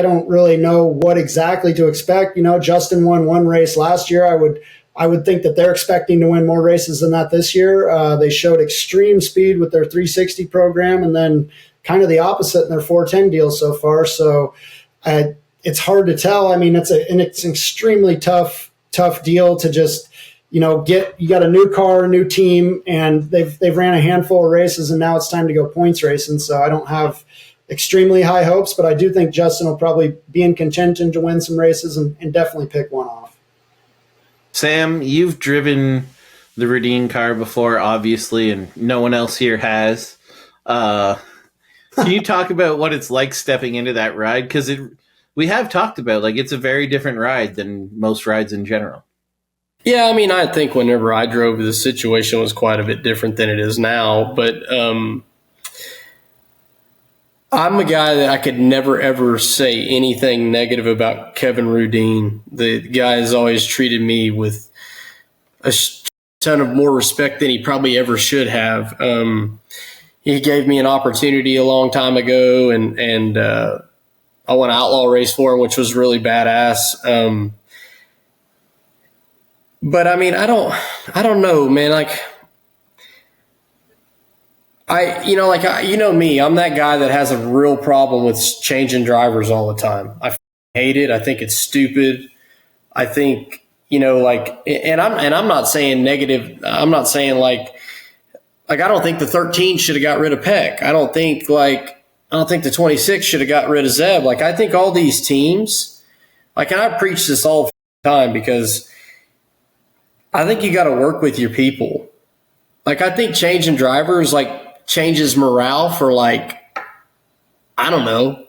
don't really know what exactly to expect. You know, Justin won one race last year. I would think that they're expecting to win more races than that this year. They showed extreme speed with their 360 program, and then kind of the opposite in their 410 deal so far. So it's hard to tell. I mean, it's an extremely tough deal to just, you got a new car, a new team, and they've ran a handful of races, and now it's time to go points racing. So I don't have extremely high hopes, but I do think Justin will probably be in contention to win some races and definitely pick one off. Sam, you've driven the Roodine car before, obviously, and no one else here has. Can you talk about what it's like stepping into that ride? Because we have talked about, like, it's a very different ride than most rides in general. Yeah, I mean, I think whenever I drove, the situation was quite a bit different than it is now. But I'm a guy that I could never, ever say anything negative about Kevin Roodine. The guy has always treated me with a ton of more respect than he probably ever should have. He gave me an opportunity a long time ago, and I won an outlaw race for him, which was really badass. But I mean, I don't know, man. Like, me, I'm that guy that has a real problem with changing drivers all the time. I hate it. I think it's stupid. I think, and I'm not saying negative. I'm not saying like I don't think the 13 should have got rid of Peck. I don't think the 26 should have got rid of Zeb. Like, I think all these teams, and I preach this all the time because I think you got to work with your people. Like, I think changing drivers, changes morale for, I don't know,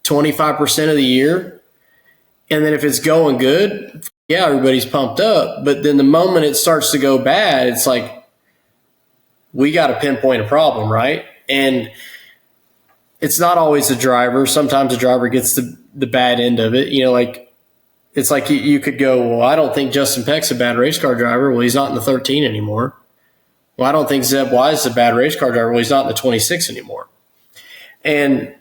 25% of the year. And then if it's going good, yeah, everybody's pumped up. But then the moment it starts to go bad, it's like, we got to pinpoint a problem, right? And it's not always the driver. Sometimes the driver gets the bad end of it. It's like you could go, well, I don't think Justin Peck's a bad race car driver. Well, he's not in the 13 anymore. Well, I don't think Zeb Wise is a bad race car driver. Well, he's not in the 26 anymore. And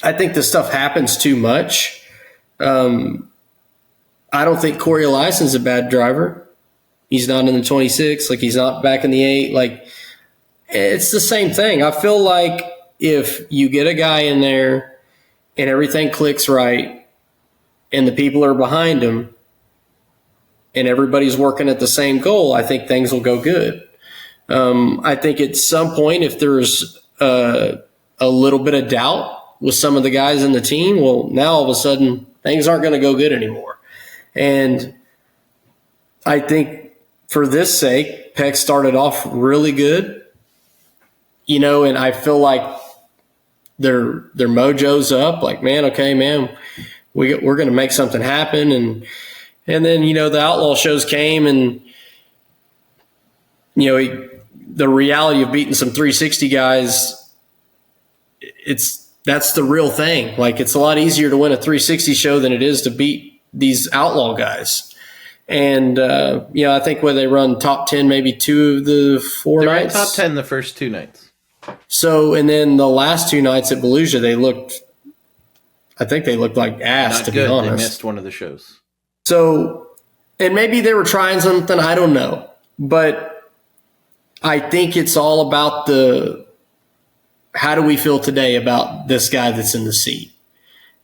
I think this stuff happens too much. I don't think Corey Eliason's a bad driver. He's not in the 26. He's not back in the 8. It's the same thing. I feel like if you get a guy in there and everything clicks right and the people are behind him and everybody's working at the same goal, I think things will go good. I think at some point, if there's a little bit of doubt with some of the guys in the team, well, now all of a sudden things aren't going to go good anymore. And I think for this sake, Peck started off really good, and I feel like their mojo's up. Like, man, okay, man, we're going to make something happen. And then, the outlaw shows came and, the reality of beating some 360 guys, that's the real thing. It's a lot easier to win a 360 show than it is to beat these outlaw guys. And, I think where they run top 10, maybe 2 of the 4 nights. They ran top 10 the first 2 nights. So, and then the last 2 nights at Volusia, they looked like ass, Not to good. be honest. They missed one of the shows. So, and maybe they were trying something, I don't know. But I think it's all about how do we feel today about this guy that's in the seat?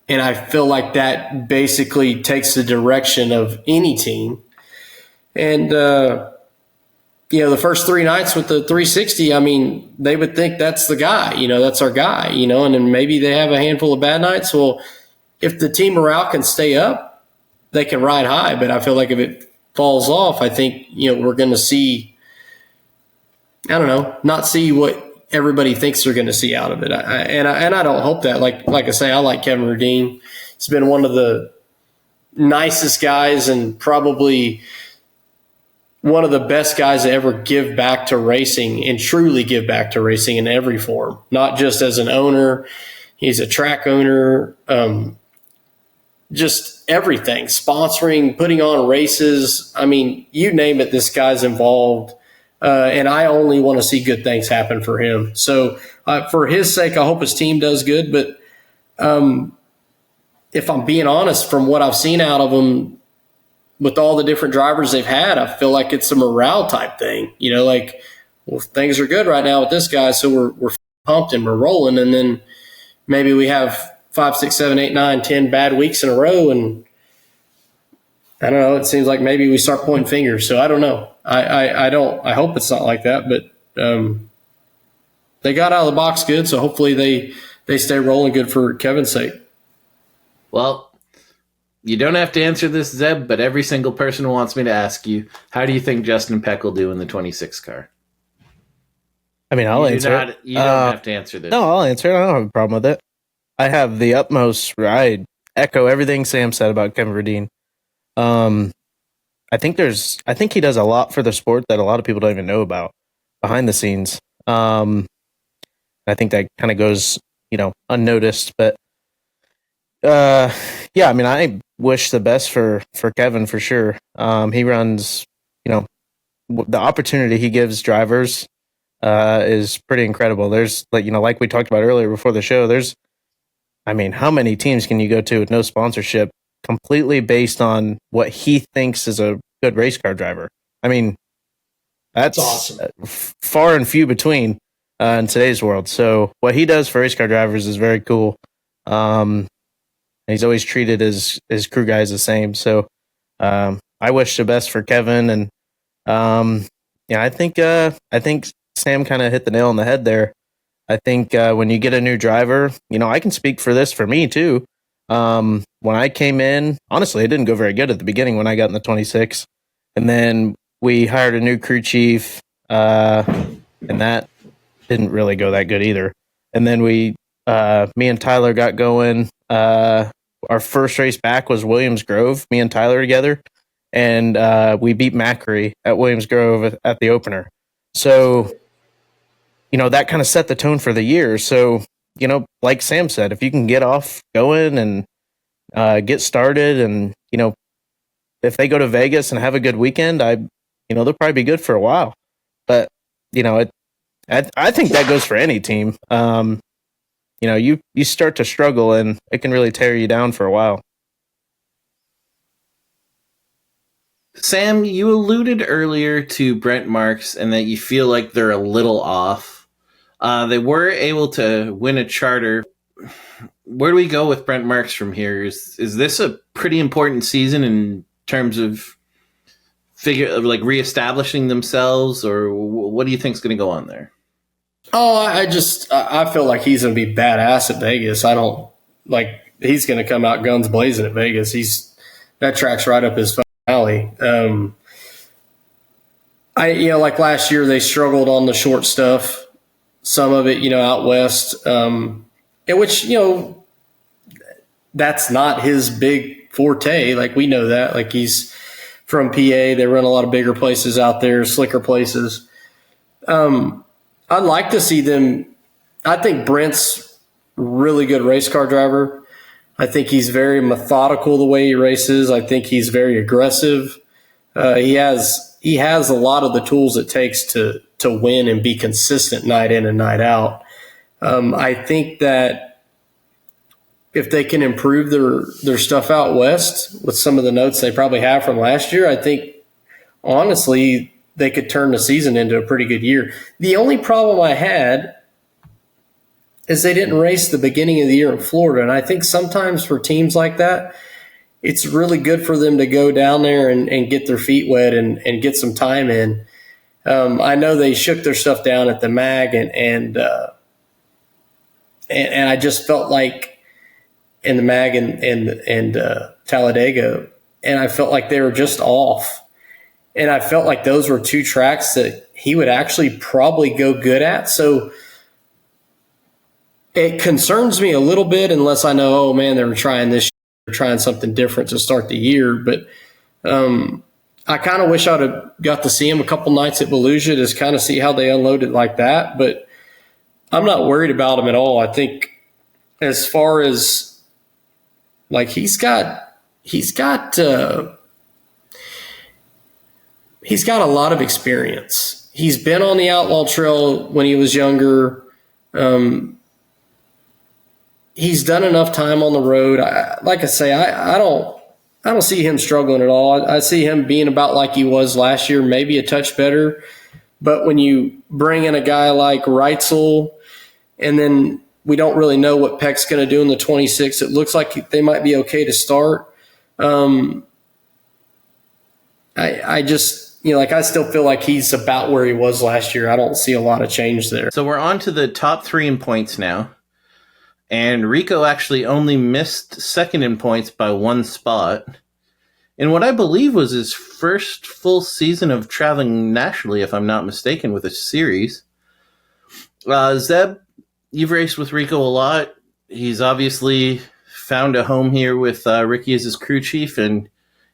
And I feel like that basically takes the direction of any team. And the first 3 nights with the 360, I mean, they would think that's the guy, that's our guy, and then maybe they have a handful of bad nights. Well, if the team morale can stay up, they can ride high. But I feel like if it falls off, I think, we're going to see, I don't know, not see what everybody thinks they're going to see out of it. I don't hope that. Like I say, I like Kevin Roodine. He's been one of the nicest guys and probably one of the best guys to ever give back to racing and truly give back to racing in every form, not just as an owner. He's a track owner, just everything, sponsoring, putting on races. I mean, you name it, this guy's involved. And I only want to see good things happen for him. So for his sake, I hope his team does good. But if I'm being honest, from what I've seen out of him, with all the different drivers they've had, I feel like it's a morale type thing. Well, things are good right now with this guy, so we're pumped and we're rolling. And then maybe we have 5, 6, 7, 8, 9, 10 bad weeks in a row, and I don't know. It seems like maybe we start pointing fingers. So I don't know. I hope it's not like that, but they got out of the box good, so hopefully they stay rolling good for Kevin's sake. Well, you don't have to answer this, Zeb, but every single person wants me to ask you, how do you think Justin Peck will do in the 26 car? I mean, I'll answer it. You don't have to answer this. No, I'll answer it. I don't have a problem with it. I have the utmost. I echo everything Sam said about Kevin Roodine. I think he does a lot for the sport that a lot of people don't even know about behind the scenes. I think that kind of goes, unnoticed. But yeah, I mean, I wish the best for Kevin for sure. He runs, the opportunity he gives drivers is pretty incredible. There's like we talked about earlier before the show, how many teams can you go to with no sponsorship completely based on what he thinks is a good race car driver? I mean, that's awesome. Far and few between in today's world. So what he does for race car drivers is very cool. He's always treated his crew guys the same. So I wish the best for Kevin. And I think Sam kind of hit the nail on the head there. I think when you get a new driver, I can speak for this for me too. When I came in, honestly, it didn't go very good at the beginning when I got in the 26. And then we hired a new crew chief, and that didn't really go that good either. And then me and Tyler got going. Our first race back was Williams Grove, me and Tyler together, and we beat Macri at Williams Grove at the opener. So, that kind of set the tone for the year. So, like Sam said, if you can get off going and get started, and if they go to Vegas and have a good weekend, they'll probably be good for a while. But I think that goes for any team. You start to struggle and it can really tear you down for a while. Sam, you alluded earlier to Brent Marks and that you feel like they're a little off. They were able to win a charter. Where do we go with Brent Marks from here? Is this a pretty important season in terms of reestablishing themselves, or what do you think is going to go on there? Oh, I feel like he's going to be badass at Vegas. He's going to come out guns blazing at Vegas. That track's right up his alley. Like last year they struggled on the short stuff. Some of it, out west, which, that's not his big forte. Like, we know that. Like, he's from PA. They run a lot of bigger places out there, slicker places. I'd like to see them. I think Brent's really good race car driver. I think he's very methodical the way he races. I think he's very aggressive. He has a lot of the tools it takes to win and be consistent night in and night out. I think that if they can improve their stuff out west with some of the notes they probably have from last year, I think honestly they could turn the season into a pretty good year. The only problem I had is they didn't race the beginning of the year in Florida. And I think sometimes for teams like that, it's really good for them to go down there and get their feet wet and get some time in. I know they shook their stuff down at the mag, and I just felt like in the mag and Talladega, and I felt like they were just off. And I felt like those were two tracks that he would actually probably go good at. So it concerns me a little bit unless I know, oh, man, they were trying this, trying something different to start the year. But I kind of wish I would have got to see him a couple nights at Volusia to kind of see how they unloaded like that. But I'm not worried about him at all. I think as far as like he's got a lot of experience. He's been on the outlaw trail when he was younger. He's done enough time on the road. I don't see him struggling at all. I see him being about like he was last year, maybe a touch better. But when you bring in a guy like Reutzel, and then we don't really know what Peck's going to do in the 26, it looks like they might be okay to start. I just, I still feel like he's about where he was last year. I don't see a lot of change there. So we're on to the top 3 in points now. And Rico actually only missed second in points by 1 spot. In what I believe was his first full season of traveling nationally, if I'm not mistaken, with a series. Zeb, you've raced with Rico a lot. He's obviously found a home here with Ricky as his crew chief. And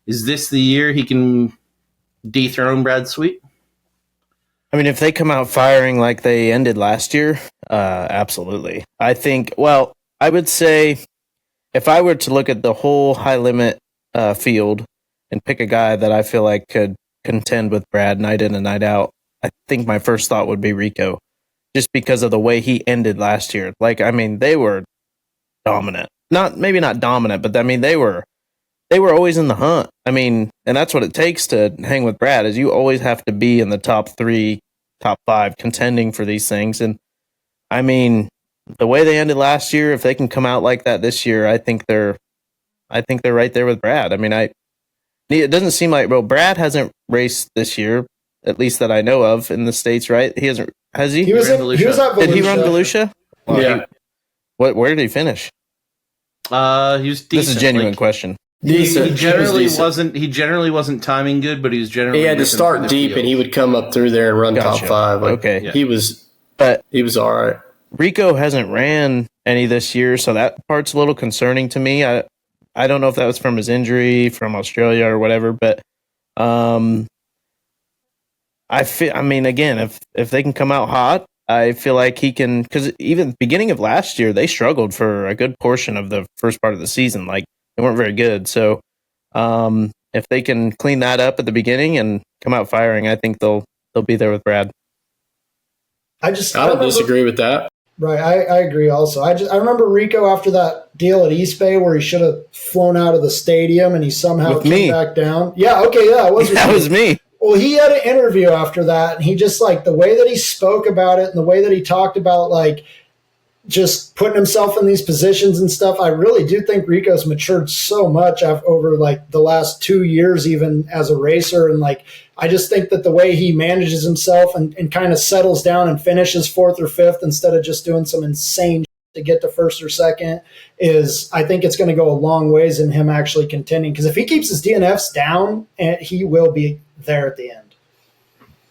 is this the year he can dethrone Brad Sweet? I mean, if they come out firing like they ended last year, absolutely. I think, well, I would say if I were to look at the whole high limit field and pick a guy that I feel like could contend with Brad night in and night out, I think my first thought would be Rico, just because of the way he ended last year. Like, I mean, they were dominant. Maybe not dominant, but I mean, they were always in the hunt. I mean, and that's what it takes to hang with Brad, is you always have to be in the top 3, top 5 contending for these things. And I mean, the way they ended last year, if they can come out like that this year, I think they're right there with Brad. I mean, it doesn't seem like, well, Brad hasn't raced this year, at least that I know of in the States, right? He hasn't, has he? He was at Volusia. Did he run Volusia? Yeah. Where did he finish? He was decent. This is a genuine question. He generally wasn't timing good, but he was generally. He had to start deep, and he would come up through there and run top 5. Like, okay, yeah. He was all right. Rico hasn't ran any this year, so that part's a little concerning to me. I don't know if that was from his injury from Australia or whatever, but I mean, again, if they can come out hot, I feel like he can, because even beginning of last year, they struggled for a good portion of the first part of the season. Like, they weren't very good. So if they can clean that up at the beginning and come out firing, I think they'll be there with Brad. I don't disagree with that. Right, I agree also. I remember Rico after that deal at East Bay where he should have flown out of the stadium and he somehow came back down. Yeah, okay, yeah, it was that was me. Well, he had an interview after that, and he just, like, the way that he spoke about it and the way that he talked about, like, just putting himself in these positions and stuff, I really do think Rico's matured so much over, like, the last 2 years even as a racer. And, like, I just think that the way he manages himself and kind of settles down and finishes 4th or 5th instead of just doing some insane to get to 1st or 2nd is, I think it's going to go a long ways in him actually contending. Because if he keeps his DNFs down, he will be there at the end.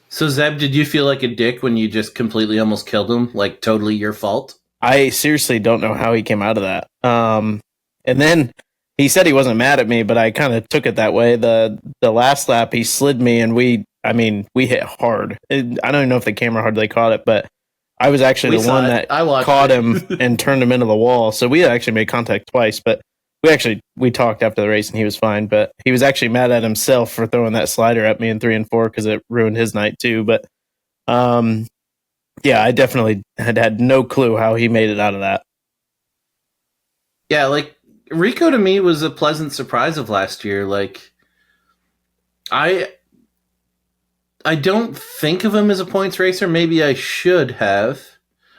So, Zeb, did you feel like a dick when you just completely almost killed him? Like, totally your fault? I seriously don't know how he came out of that. And then he said he wasn't mad at me, but I kind of took it that way. The last lap, he slid me, and we hit hard. I don't even know if the camera hardly caught it, but I was actually the one that caught him and turned him into the wall. So we actually made contact twice, but we talked after the race, and he was fine. But he was actually mad at himself for throwing that slider at me in 3 and 4 because it ruined his night too. But yeah, I definitely had no clue how he made it out of that. Yeah, like, Rico to me was a pleasant surprise of last year. Like, I don't think of him as a points racer. Maybe I should have.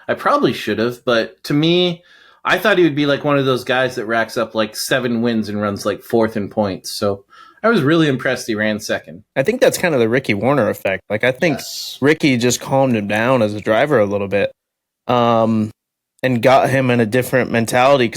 I probably should have, but to me, I thought he would be like one of those guys that racks up like 7 wins and runs like 4th in points. So I was really impressed he ran second. I think that's kind of the Ricky Warner effect. Like, I think Ricky just calmed him down as a driver a little bit, and got him in a different mentality.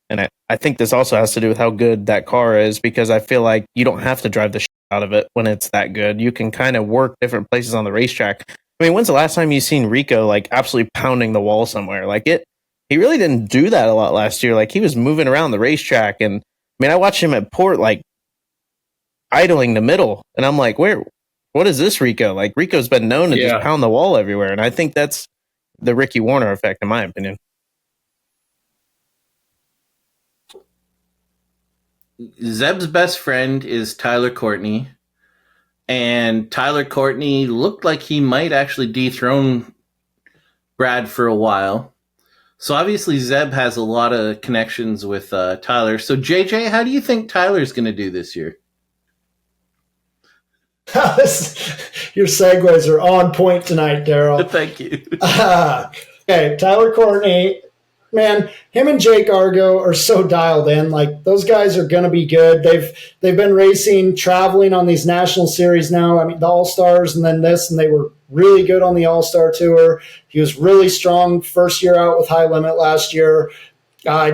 And I think this also has to do with how good that car is, because I feel like you don't have to drive the shit out of it when it's that good. You can kind of work different places on the racetrack. I mean, when's the last time you seen Rico like absolutely pounding the wall somewhere? Like he really didn't do that a lot last year. Like, he was moving around the racetrack, and I mean, I watched him at Port like idling the middle, and I'm like, what is this Rico? Like, Rico's been known to just pound the wall everywhere, and I think that's the Ricky Warner effect, in my opinion. Zeb's best friend is Tyler Courtney, and Tyler Courtney looked like he might actually dethrone Brad for a while. So obviously Zeb has a lot of connections with Tyler. So JJ, how do you think Tyler's going to do this year? Your segues are on point tonight, Daryl. Thank you. Okay, Tyler Courtney, man, him and Jake Argo are so dialed in. Like, those guys are going to be good. They've been racing, traveling on these national series now. I mean, the All-Stars and then this, and they were really good on the All-Star Tour. He was really strong first year out with Hight Limit last year. I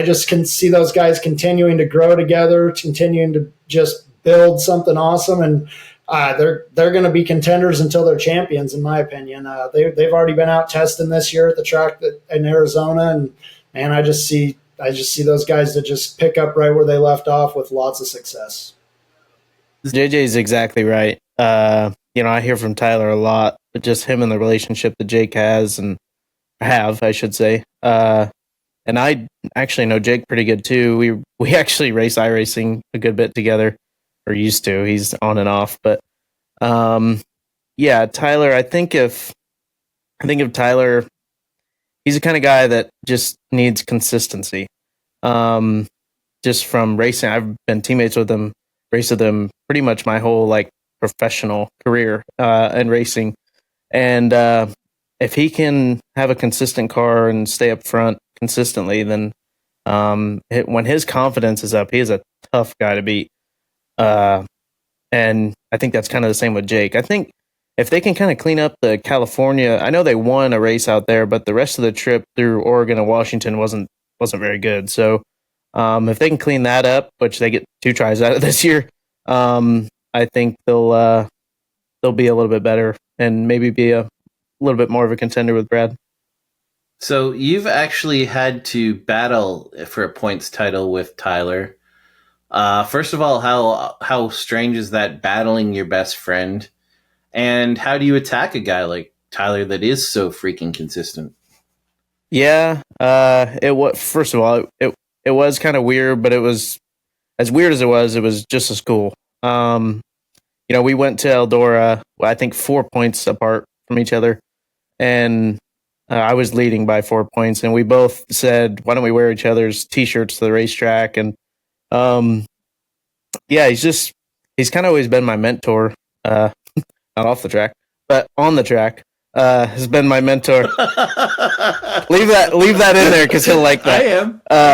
just can see those guys continuing to grow together, continuing to just build something awesome, and they're going to be contenders until they're champions, in my opinion. They've already been out testing this year at the track in Arizona, and I just see those guys that just pick up right where they left off with lots of success. JJ's exactly right. I hear from Tyler a lot, but just him and the relationship that Jake has and I should say. And I actually know Jake pretty good too. We actually race iRacing a good bit together, or used to. He's on and off, but Tyler. I think of Tyler, he's the kind of guy that just needs consistency. Just from racing, I've been teammates with him, raced with him pretty much my whole like professional career in racing, and if he can have a consistent car and stay up front consistently, then when his confidence is up, he is a tough guy to beat. And I think that's kind of the same with Jake. I think if they can kind of clean up the California, I know they won a race out there, but the rest of the trip through Oregon and Washington wasn't very good. So if they can clean that up, which they get 2 tries out of this year, I think they'll be a little bit better and maybe be a little bit more of a contender with Brad. So you've actually had to battle for a points title with Tyler. First of all, how strange is that, battling your best friend? And how do you attack a guy like Tyler that is so freaking consistent? Yeah, first of all, it was kind of weird, but it was as weird as it was just as cool. We went to Eldora, I think 4 points apart from each other, and I was leading by 4 points, and we both said, why don't we wear each other's t-shirts to the racetrack? And he's kind of always been my mentor, not off the track, but on the track, has been my mentor. leave that in there, because he'll like that. I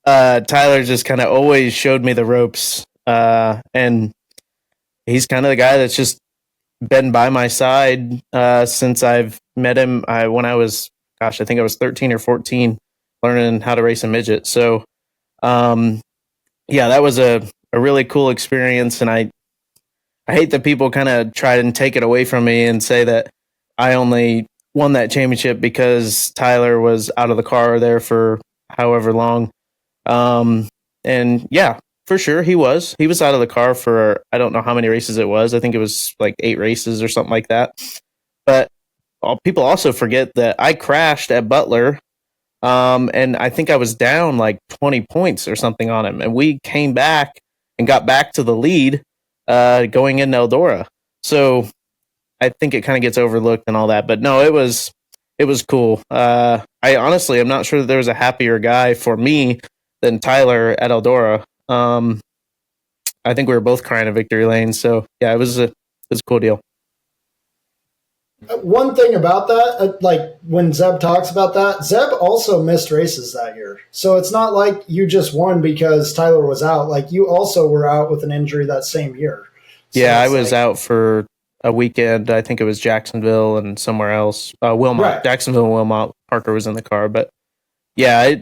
am. Tyler just kind of always showed me the ropes, and he's kind of the guy that's just been by my side since I've met him. When I was, I think I was 13 or 14, learning how to race a midget. So, that was a really cool experience, and I hate that people kind of try and take it away from me and say that I only won that championship because Tyler was out of the car there for however long. And yeah, for sure he was out of the car for, I don't know how many races it was. I think it was like 8 races or something like that. But people also forget that I crashed at Butler. And I think I was down like 20 points or something on him. And we came back and got back to the lead, going into Eldora. So I think it kind of gets overlooked and all that, but no, it was cool. I honestly, I'm not sure that there was a happier guy for me than Tyler at Eldora. I think we were both crying at victory lane. So yeah, it was a cool deal. One thing about that, like when Zeb talks about that, Zeb also missed races that year. So it's not like you just won because Tyler was out. Like you also were out with an injury that same year. So Yeah, I was out for a weekend. I think it was Jacksonville and somewhere else. Wilmot, Right. Jacksonville and Wilmot. Parker was in the car. But yeah,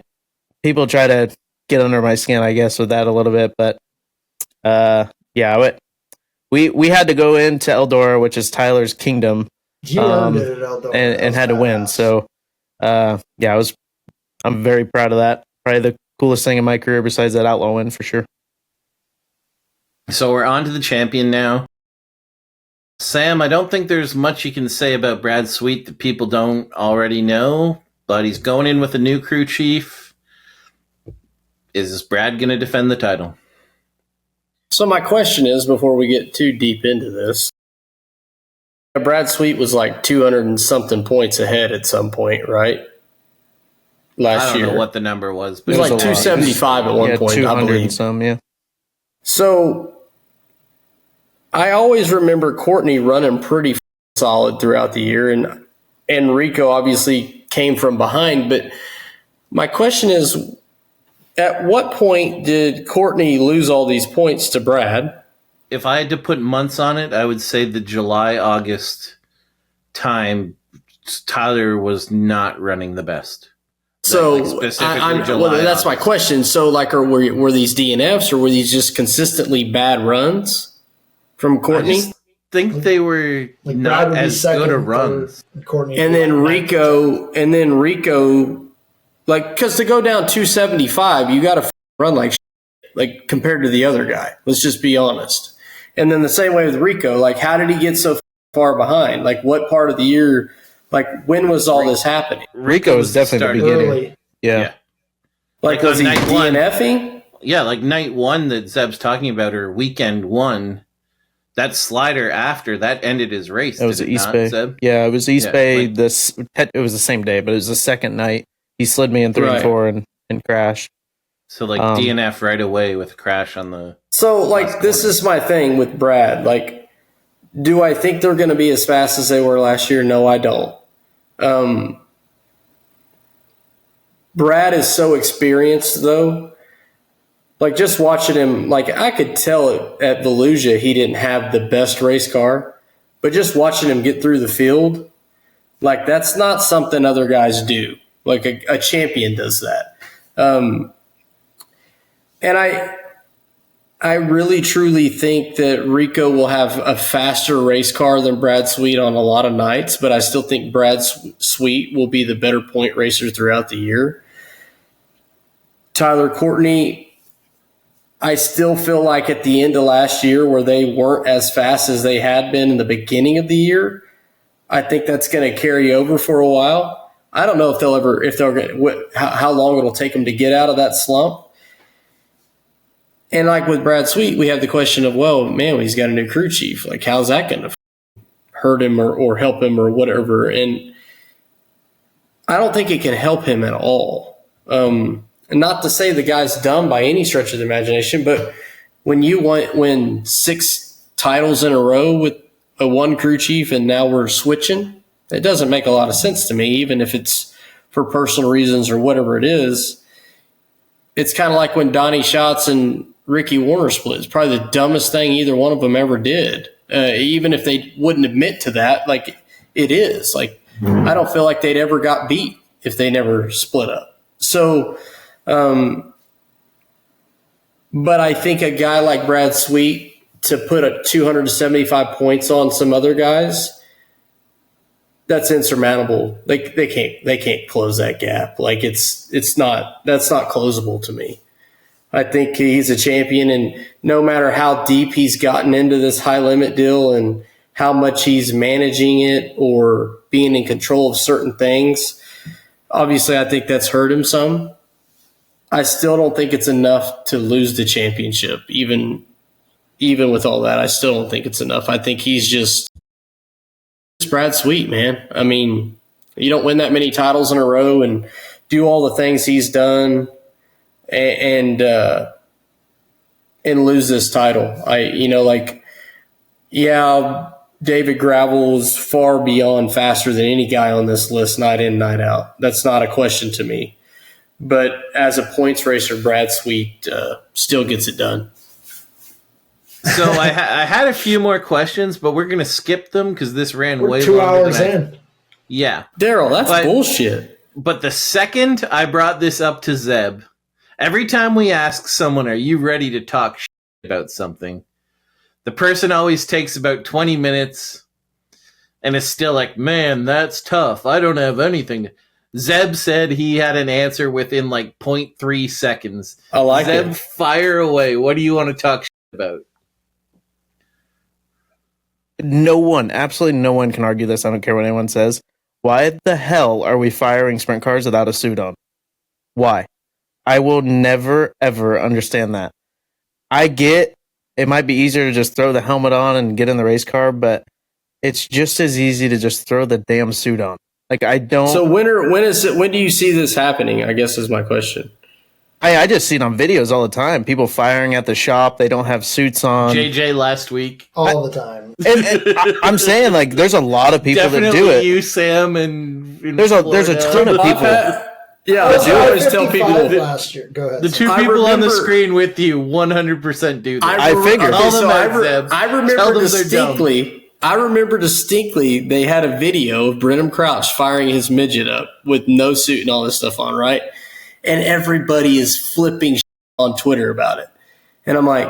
people try to get under my skin, I guess, with that a little bit. But we had to go into Eldora, which is Tyler's kingdom. You earned it at Eldora. And had to win. So, I'm very proud of that. Probably the coolest thing in my career besides that outlaw win for sure. So we're on to the champion now. Sam, I don't think there's much you can say about Brad Sweet that people don't already know, but he's going in with a new crew chief. Is Brad going to defend the title? So my question is, before we get too deep into this, Brad Sweet was like 200 and something points ahead at some point, right? Last year. I don't know what the number was, It but was like 275 at one point, I 200 believe. and some, yeah. So I always remember Courtney running pretty solid throughout the year, and Rico obviously came from behind. But my question is, at what point did Courtney lose all these points to Brad? if I had to put months on it, I would say the July, August time, Tyler was not running the best. So July, that's my question. So were these DNFs or were these just consistently bad runs from Courtney? I just think they were Like not Brad would be as second, good a runs. third, Courtney And then Rico, like, because to go down 275, you got to run like compared to the other guy. Let's just be honest. And then the same way with Rico, like, how did he get so far behind? Like, what part of the year? Like, when was all this happening? Rico was definitely the beginning. early. Yeah. Like on was he night one- DNFing? Yeah, like night one that Zeb's talking about, or weekend one, that slider after that ended his race. That was did at it East not, Bay. Zeb? Yeah, it was East Yeah, Bay. like- It was the same day, but it was the second night. He slid me in 3 and Right. 4 and crashed. So like Um, DNF right away with a crash on the. So, like, this is my thing with Brad. Like, do I think they're going to be as fast as they were last year? No, I don't. Brad is so experienced, though. Like, just watching him, like, I could tell at Volusia he didn't have the best race car, but just watching him get through the field, like, that's not something other guys do. Like, a champion does that. And I really, truly think that Rico will have a faster race car than Brad Sweet on a lot of nights, but I still think Brad Sweet will be the better point racer throughout the year. Tyler Courtney, I still feel like at the end of last year where they weren't as fast as they had been in the beginning of the year, I think that's going to carry over for a while. I don't know how long it'll take them to get out of that slump. And like with Brad Sweet, we have the question of, well, man, he's got a new crew chief. Like, how's that going to hurt him or help him or whatever? And I don't think it can help him at all. And not to say the guy's dumb by any stretch of the imagination, but when you win 6 titles in a row with a one crew chief and now we're switching, it doesn't make a lot of sense to me, even if it's for personal reasons or whatever it is. It's kind of like when Donnie Schatz and Ricky Warner split. It's probably the dumbest thing either one of them ever did. Even if they wouldn't admit to that, like, it is. Like, I don't feel like they'd ever got beat if they never split up. So, but I think a guy like Brad Sweet to put a 275 points on some other guys, that's insurmountable. They can't close that gap. Like, that's not closable to me. I think he's a champion, and no matter how deep he's gotten into this high limit deal and how much he's managing it or being in control of certain things, obviously I think that's hurt him some. I still don't think it's enough to lose the championship. Even with all that, I still don't think it's enough. I think he's just Brad Sweet, man. I mean, you don't win that many titles in a row and do all the things he's done and lose this title. David Gravel was far beyond faster than any guy on this list, night in, night out. That's not a question to me. But as a points racer, Brad Sweet still gets it done. So I had a few more questions, but we're going to skip them because this ran We're way 2 longer hours than in. Yeah. Daryl, that's bullshit. But the second I brought this up to Zeb, every time we ask someone, are you ready to talk shit about something? The person always takes about 20 minutes and is still like, man, that's tough. I don't have anything. Zeb said he had an answer within like 0.3 seconds. I like Zeb, it. fire away. What do you want to talk shit about? No one, absolutely no one can argue this. I don't care what anyone says. Why the hell are we firing sprint cars without a suit on? Why? I will never, ever understand that. I get it might be easier to just throw the helmet on and get in the race car, but it's just as easy to just throw the damn suit on. Like, I don't... So when do you see this happening, I guess is my question. I just see it on videos all the time. People firing at the shop. They don't have suits on. JJ last week. All the time. And I'm saying, like, there's a lot of people Definitely that do it. you, Sam, and There's a ton of people. I always tell people last year. Go ahead. The two people on the screen with you 100% do that. I figured. I remember distinctly they had a video of Brenham Crouch firing his midget up with no suit and all this stuff on, right? And everybody is flipping on Twitter about it. And I'm like,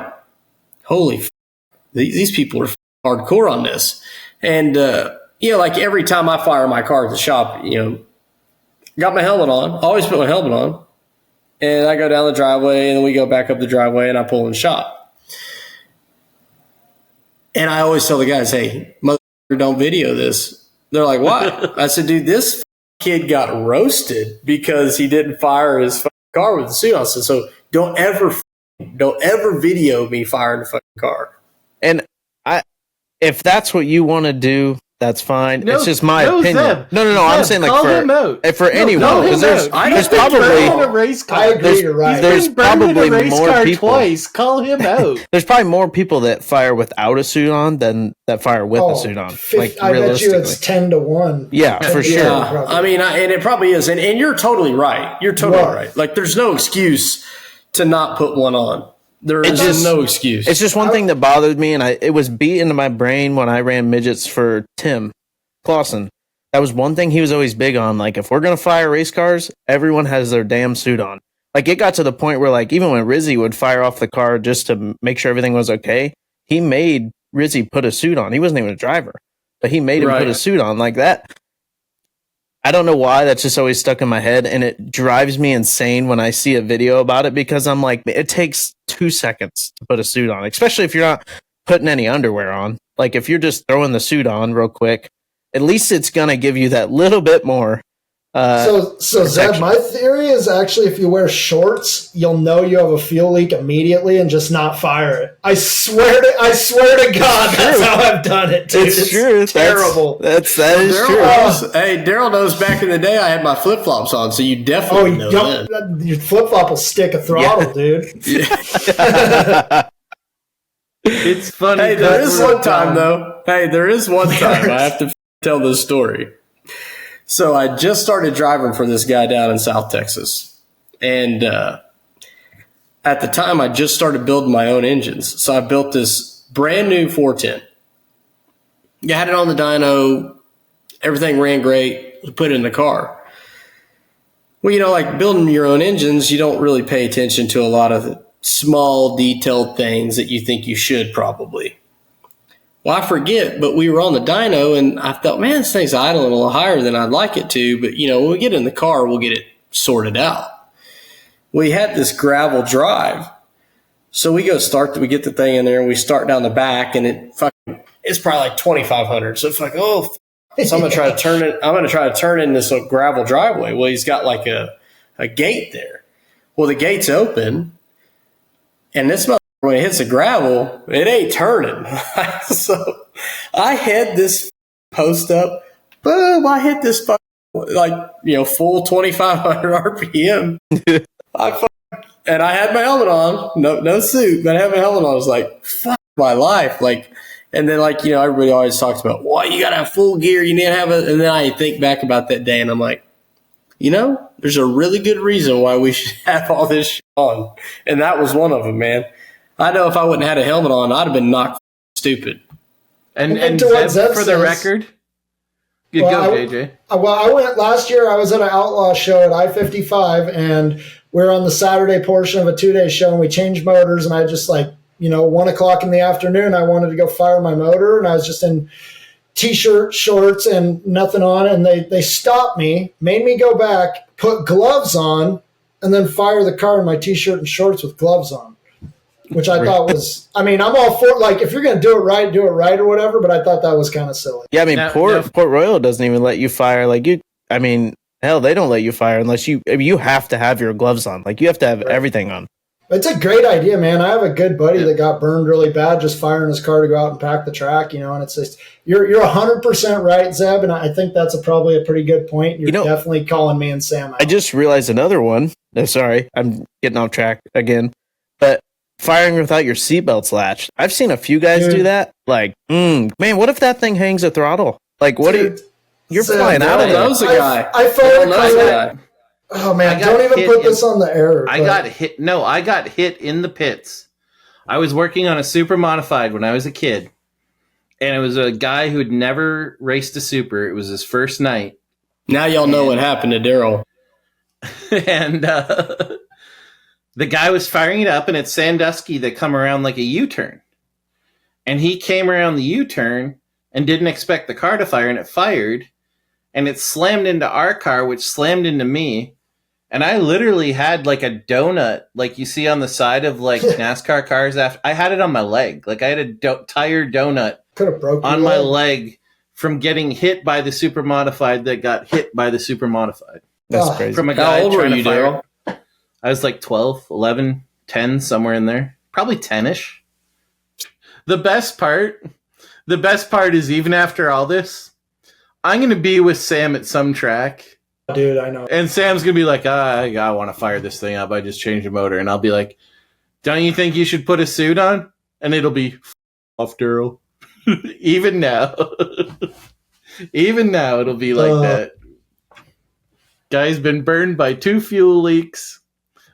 holy these people are hardcore on this. And, like every time I fire my car at the shop, got my helmet on, always put my helmet on. And I go down the driveway and then we go back up the driveway and I pull in shop. And I always tell the guys, hey, motherfucker, don't video this. They're like, why? I said, dude, this kid got roasted because he didn't fire his car with the suit on. So don't ever video me firing the fucking car. And if that's what you want to do, that's fine. No, it's just my opinion. Zeb, No. Zeb, I'm saying call him out. For anyone, because there's probably I agree. You're right. There's probably more people. Twice. Call him out. There's probably more people that fire without a suit on than that fire with a suit on. I bet you it's 10-1. Yeah, for sure. Yeah. I mean, and it probably is. And you're totally right. You're totally right. Like, there's no excuse to not put one on. There is no excuse. It's just one thing that bothered me, and it was beat into my brain when I ran midgets for Tim Clausen. That was one thing he was always big on. Like, if we're going to fire race cars, everyone has their damn suit on. Like, it got to the point where, like, even when Rizzy would fire off the car just to make sure everything was okay, he made Rizzy put a suit on. He wasn't even a driver, but he made him put a suit on like that. I don't know why, that's just always stuck in my head, and it drives me insane when I see a video about it because I'm like, it takes 2 seconds to put a suit on, especially if you're not putting any underwear on. Like, if you're just throwing the suit on real quick, at least it's going to give you that little bit more. So Zeb, my theory is actually if you wear shorts, you'll know you have a fuel leak immediately and just not fire it. I swear to God, that's how I've done it, dude. It's true. It's terrible. That is true. Daryl knows back in the day I had my flip-flops on, so you definitely know that. Your flip-flop will stick a throttle, dude. It's funny. Hey, there is one time, though. I have to tell this story. So I just started driving for this guy down in South Texas. And at the time, I just started building my own engines. So I built this brand new 410. You had it on the dyno. Everything ran great. You put it in the car. Well, like building your own engines, you don't really pay attention to a lot of the small, detailed things that you think you should probably. Well, I forget, but we were on the dyno, and I thought, man, this thing's idling a little higher than I'd like it to. But, when we get in the car, we'll get it sorted out. We had this gravel drive. So we get the thing in there, and we start down the back, and it's probably like 2,500. So it's like, so I'm going to try to turn it. I'm going to try to turn in this gravel driveway. Well, he's got like a gate there. Well, the gate's open, and this when it hits the gravel, it ain't turning. So I head this post up. Boom, I hit this full 2,500 RPM. And I had my helmet on. No suit, but I had my helmet on. I was like, fuck my life. Like, And then, like, everybody always talks about, well, you got to have full gear. You need to have and then I think back about that day, and I'm like, there's a really good reason why we should have all this shit on. And that was one of them, man. I know if I wouldn't have had a helmet on, I'd have been knocked stupid. And Zeb, for the record, go, JJ. Well, I went last year. I was at an outlaw show at I-55, and we're on the Saturday portion of a 2-day show, and we changed motors, and I just 1 o'clock in the afternoon, I wanted to go fire my motor, and I was just in T-shirt, shorts, and nothing on, and they stopped me, made me go back, put gloves on, and then fire the car in my T-shirt and shorts with gloves on, which I thought was, I'm all for, if you're going to do it right or whatever, but I thought that was kind of silly. Yeah, Port Royal doesn't even let you fire, hell, they don't let you fire unless you have to have your gloves on. You have to have everything on. It's a great idea, man. I have a good buddy that got burned really bad just firing his car to go out and pack the track, and it's just, you're 100% right, Zeb, and I think that's probably a pretty good point. You're definitely calling me and Sam out. I just realized another one. Sorry, I'm getting off track again. But firing without your seatbelts latched. I've seen a few guys do that. Man, what if that thing hangs a throttle? You're flying out of there. I fired a guy. Oh, man, don't even put this on the air. I got hit. No, I got hit in the pits. I was working on a super modified when I was a kid. And it was a guy who had never raced a super. It was his first night. Now y'all know what happened to Daryl. And the guy was firing it up, and it's Sandusky that come around like a U-turn. And he came around the U-turn and didn't expect the car to fire, and it fired. And it slammed into our car, which slammed into me. And I literally had a donut, you see on the side of NASCAR cars. After I had it on my leg, I had a tire donut on my leg from getting hit by the super modified that got hit by the super modified. That's crazy. From a guy How old were you, Daryl? I was 12, 11, 10, somewhere in there, probably 10ish. The best part is even after all this, I'm going to be with Sam at some track. Dude, I know. And Sam's going to be like, I want to fire this thing up. I just changed the motor. And I'll be like, don't you think you should put a suit on? And it'll be off, Daryl. Even now. Even now, it'll be like that. Guy's been burned by 2 fuel leaks.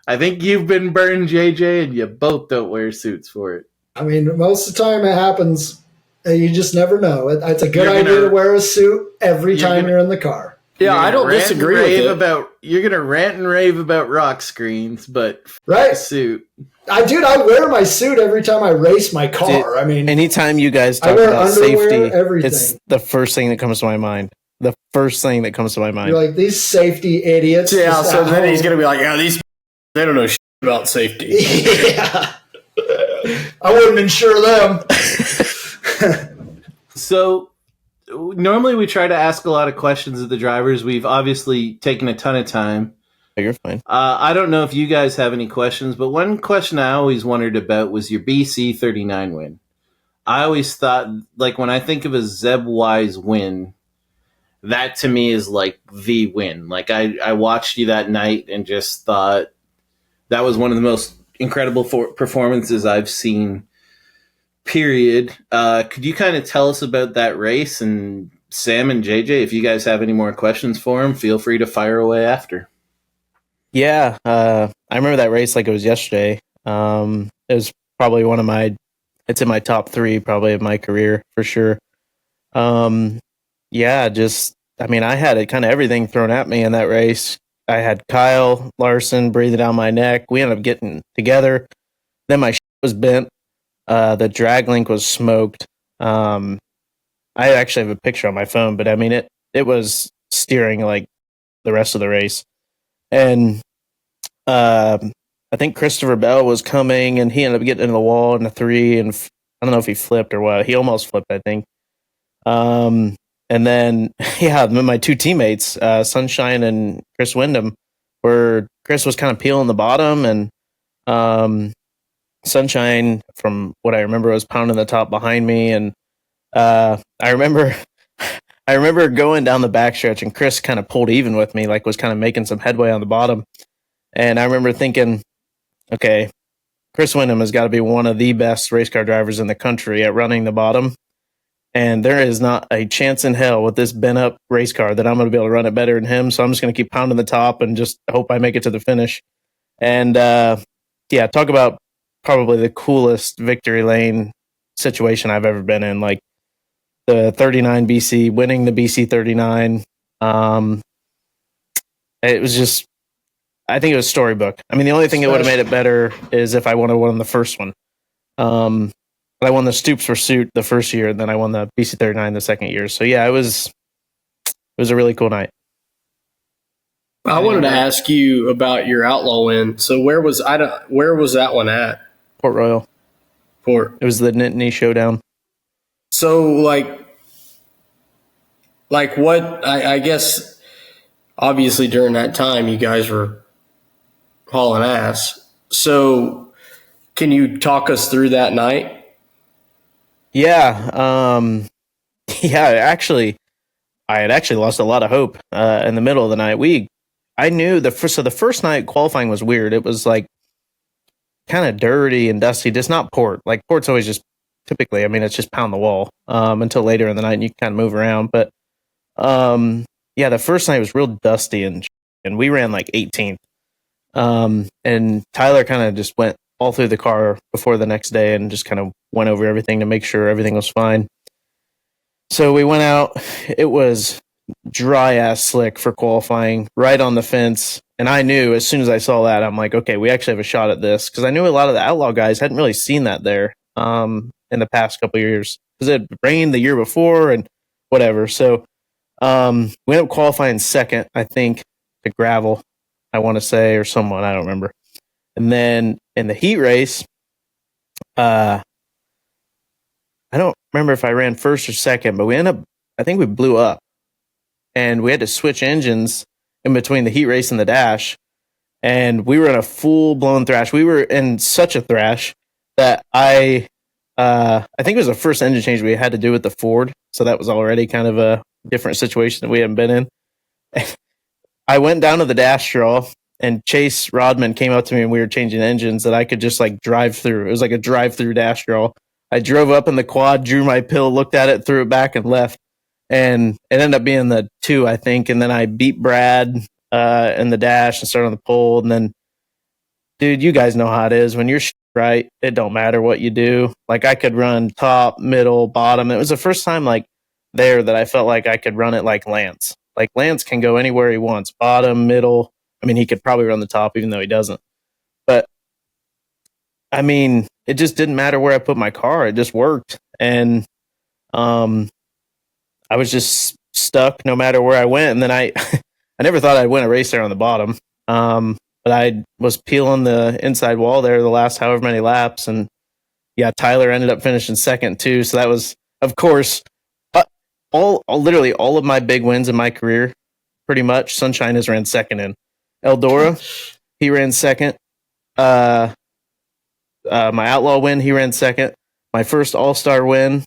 I think you've been burned, JJ, and you both don't wear suits for it. Most of the time it happens. You just never know. It's a good idea to wear a suit every time you're in the car. Yeah, I don't disagree with it. You're going to rant and rave about rock screens, but right. Suit. I wear my suit every time I race my car. Anytime you guys talk about safety, it's the first thing that comes to my mind. The first thing that comes to my mind. You're like, these safety idiots. Yeah, so then he's going to be like, they don't know shit about safety. Yeah. I wouldn't insure them. So, normally we try to ask a lot of questions of the drivers. We've obviously taken a ton of time. You're fine. I don't know if you guys have any questions, but one question I always wondered about was your BC 39 win. I always thought, when I think of a Zeb Wise win, that to me is the win. I watched you that night and just thought that was one of the most incredible performances I've seen, period. Could you kind of tell us about that race? And Sam and JJ, if you guys have any more questions for him, feel free to fire away after. Yeah, I remember that race like it was yesterday. It was probably it's in my top 3 probably of my career for sure. Yeah, I had it kind of everything thrown at me in that race. I had Kyle Larson breathing down my neck. We ended up getting together. Then my was bent. The drag link was smoked. I actually have a picture on my phone, but it was steering the rest of the race. And I think Christopher Bell was coming, and he ended up getting into the wall in the 3, and I don't know if he flipped or what. He almost flipped, I think. And then, my 2 teammates, Sunshine and Chris Wyndham, Chris was kind of peeling the bottom, and Sunshine, from what I remember, was pounding the top behind me. And I remember going down the backstretch, and Chris kind of pulled even with me, was kind of making some headway on the bottom. And I remember thinking, okay, Chris Wyndham has got to be one of the best race car drivers in the country at running the bottom. And there is not a chance in hell with this bent up race car that I'm going to be able to run it better than him. So I'm just going to keep pounding the top and just hope I make it to the finish. And talk about probably the coolest victory lane situation I've ever been in. Like the 39 BC, winning the BC 39. It was just, I think it was storybook. I mean, the only thing that would have made it better is if I would have won the first one. But I won the Stoops Pursuit the first year, and then I won the BC 39 the second year. So yeah, it was a really cool night. I wanted to ask you about your outlaw win. So where was that one at? Port Royal. It was the Nittany Showdown. So like what? I guess obviously during that time you guys were hauling ass. So can you talk us through that night? Yeah. Actually, I had actually lost a lot of hope in the middle of the night. I knew the first night qualifying was weird. It was like kind of dirty and dusty. Just not Port. Like Port's always just typically, I mean, it's just pound the wall until later in the night and you can kind of move around. But the first night was real dusty and we ran like 18th. And Tyler kind of just went all through the car before the next day and just kind of went over everything to make sure everything was fine. So we went out. It was dry ass slick for qualifying, right on the fence. And I knew as soon as I saw that, I'm like, okay, we actually have a shot at this. Because I knew a lot of the outlaw guys hadn't really seen that there in the past couple of years. Because it rained the year before and whatever. So we ended up qualifying second, I think, to gravel, I want to say, or someone, I don't remember. And then in the heat race, I don't remember if I ran first or second, but I think we blew up. And we had to switch engines in between the heat race and the dash. And we were in a full-blown thrash. We were in such a thrash that I think it was the first engine change we had to do with the Ford. So that was already kind of a different situation that we hadn't been in. I went down to the dash draw, and Chase Rodman came up to me and we were changing engines that I could just like drive through. It was like a drive-through dash draw. I drove up in the quad, drew my pill, looked at it, threw it back, and left. And it ended up being the 2, I think. And then I beat Brad in the dash and started on the pole. And then, dude, you guys know how it is. When you're right, it don't matter what you do. Like, I could run top, middle, bottom. It was the first time, like, there that I felt like I could run it like Lance. Like, Lance can go anywhere he wants. Bottom, middle. I mean, he could probably run the top, even though he doesn't. But, I mean, it just didn't matter where I put my car. It just worked. And I was just stuck no matter where I went. And then I never thought I'd win a race there on the bottom. But I was peeling the inside wall there the last however many laps. And yeah, Tyler ended up finishing second too. So that was, of course, literally all of my big wins in my career, pretty much. Sunshine has ran second in. Eldora, he ran second. My outlaw win, he ran second. My first All-Star win,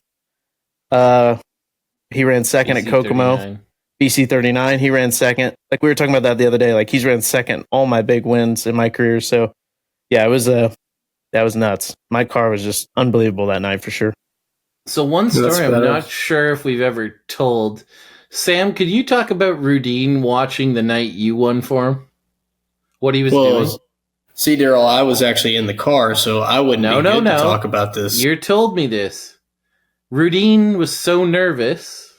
he ran second at Kokomo. 39. BC 39, he ran second. Like, we were talking about that the other day. Like, he's ran second all my big wins in my career. So, yeah, that was nuts. My car was just unbelievable that night for sure. So one story I'm not sure if we've ever told. Sam, could you talk about Roodine watching the night you won for him? What he was doing? See, Daryl, I was actually in the car, so I wouldn't to talk about this. You told me this. Roodine was so nervous,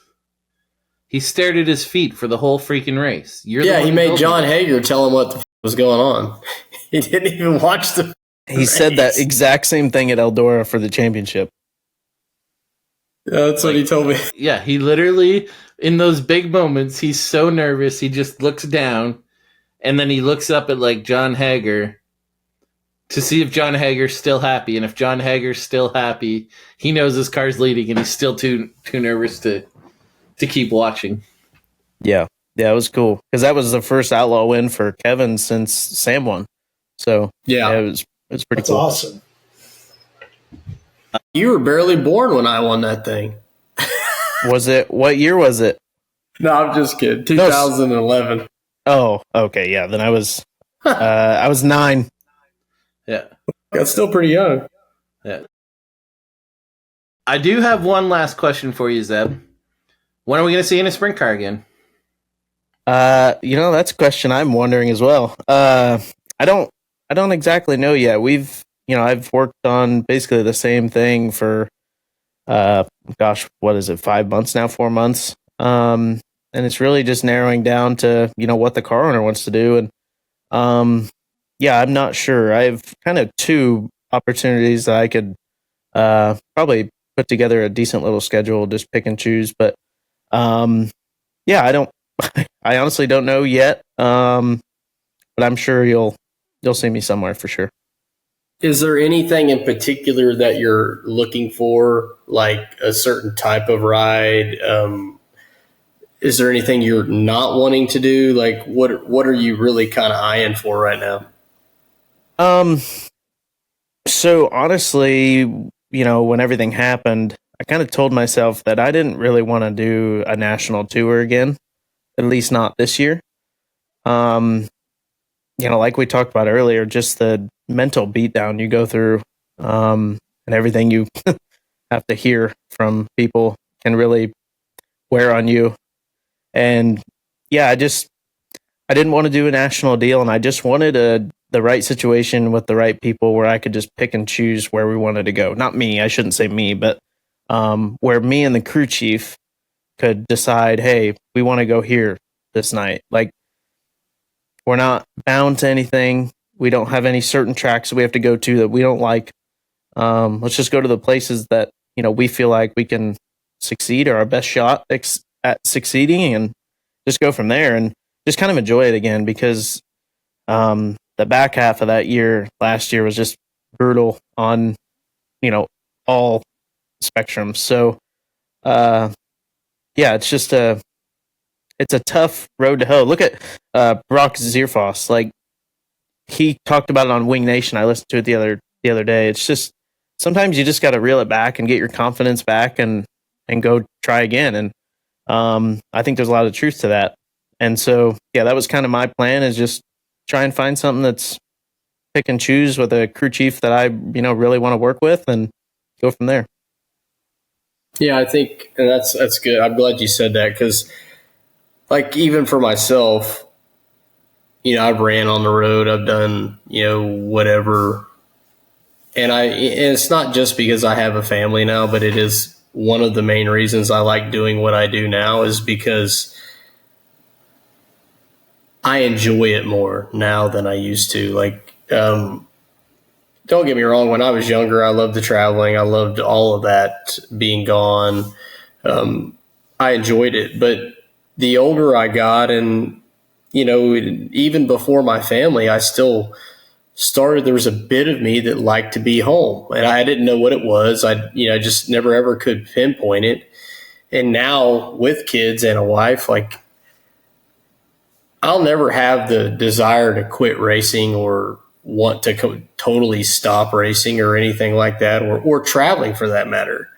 he stared at his feet for the whole freaking race. He made John Hager tell him what was going on. He didn't even watch the He race. said that exact same thing at Eldora for the championship. Yeah, that's what he told me. Yeah, he literally, in those big moments, he's so nervous, he just looks down, and then he looks up at, like, John Hager to see if John Hager's still happy. And if John Hager's still happy, he knows his car's leading, and he's still too nervous to keep watching. Yeah, it was cool. Because that was the first outlaw win for Kevin since Sam won. So, yeah it was pretty That's cool. Awesome. You were barely born when I won that thing. Was it? What year was it? No, I'm just kidding. 2011. Oh, okay. Yeah, then I was 9. Yeah. That's still pretty young. Yeah. I do have one last question for you, Zeb. When are we going to see you in a sprint car again? That's a question I'm wondering as well. I don't exactly know yet. I've worked on basically the same thing for, what is it, 5 months now, 4 months. And it's really just narrowing down to, what the car owner wants to do. And, I'm not sure. I have kind of two opportunities that I could, probably put together a decent little schedule, just pick and choose. But, I don't, I honestly don't know yet. But I'm sure you'll see me somewhere for sure. Is there anything in particular that you're looking for, like a certain type of ride? Is there anything you're not wanting to do? Like, what are you really kind of eyeing for right now? So honestly, when everything happened, I kind of told myself that I didn't really want to do a national tour again, at least not this year. Like we talked about earlier, just the mental beatdown you go through, and everything you have to hear from people can really wear on you. And I didn't want to do a national deal, and I just wanted the right situation with the right people where I could just pick and choose where we wanted to go. Not me, I shouldn't say me, but where me and the crew chief could decide, hey, we want to go here this night. Like, we're not bound to anything. We don't have any certain tracks we have to go to that we don't like. Let's just go to the places that, we feel like we can succeed, or our best shot at succeeding, and just go from there and just kind of enjoy it again, because the back half of that year, last year, was just brutal on, all spectrums. So, it's just it's a tough road to hoe. Look at Brock Zierfoss. Like, he talked about it on Wing Nation. I listened to it the other day. It's just sometimes you just got to reel it back and get your confidence back and go try again. And I think there's a lot of truth to that. And so, that was kind of my plan, is just try and find something that's pick and choose with a crew chief that I, really want to work with, and go from there. Yeah, I think, and that's good. I'm glad you said that, because, like, even for myself, I've ran on the road, I've done, whatever. And it's not just because I have a family now, but it is one of the main reasons I like doing what I do now, is because I enjoy it more now than I used to. Like, don't get me wrong. When I was younger, I loved the traveling. I loved all of that being gone. I enjoyed it. But the older I got, and, even before my family, I still there was a bit of me that liked to be home, and I didn't know what it was. I just never ever could pinpoint it. And now with kids and a wife, like, I'll never have the desire to quit racing or want to totally stop racing or anything like that, or traveling for that matter.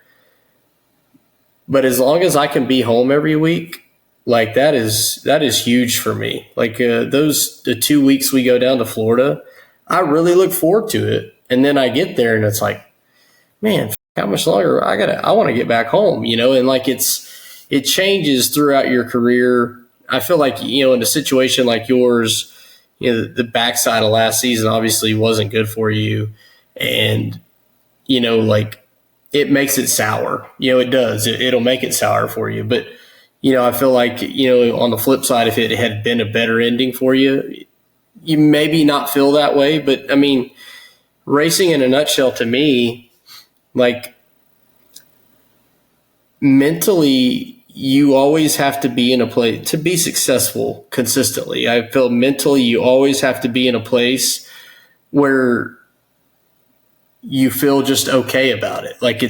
But as long as I can be home every week, like, that is huge for me. Like, the 2 weeks we go down to Florida, I really look forward to it. And then I get there and it's like, man, how much longer I want to get back home, and like, it changes throughout your career. I feel like, in a situation like yours, the backside of last season obviously wasn't good for you. And, like, it makes it sour. It does. It'll make it sour for you. But, I feel like, on the flip side, if it had been a better ending for you, you maybe not feel that way. But, I mean, racing in a nutshell, to me, like, mentally, you always have to be in a place to be successful consistently. I feel mentally you always have to be in a place where you feel just okay about it. Like,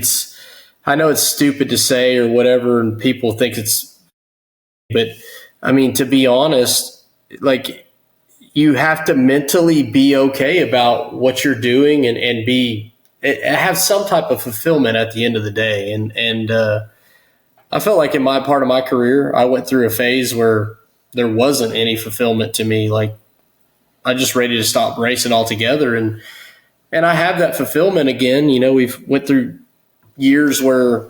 I know it's stupid to say or whatever, and people think but I mean, to be honest, like, you have to mentally be okay about what you're doing and have some type of fulfillment at the end of the day. And I felt like in my part of my career, I went through a phase where there wasn't any fulfillment to me. Like, I just ready to stop racing altogether. And I have that fulfillment again. We've went through years where,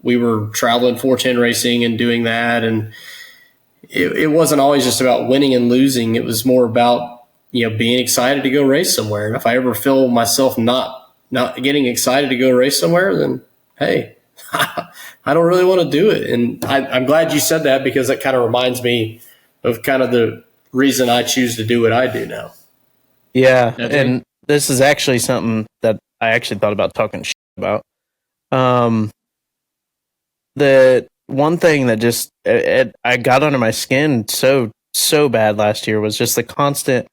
we were traveling 410 racing and doing that. And it wasn't always just about winning and losing. It was more about, being excited to go race somewhere. And if I ever feel myself not getting excited to go race somewhere, then, hey, I don't really want to do it. And I'm glad you said that, because that kind of reminds me of kind of the reason I choose to do what I do now. Yeah. And this is actually something that I actually thought about talking about. The one thing that just I got under my skin so bad last year was just the constant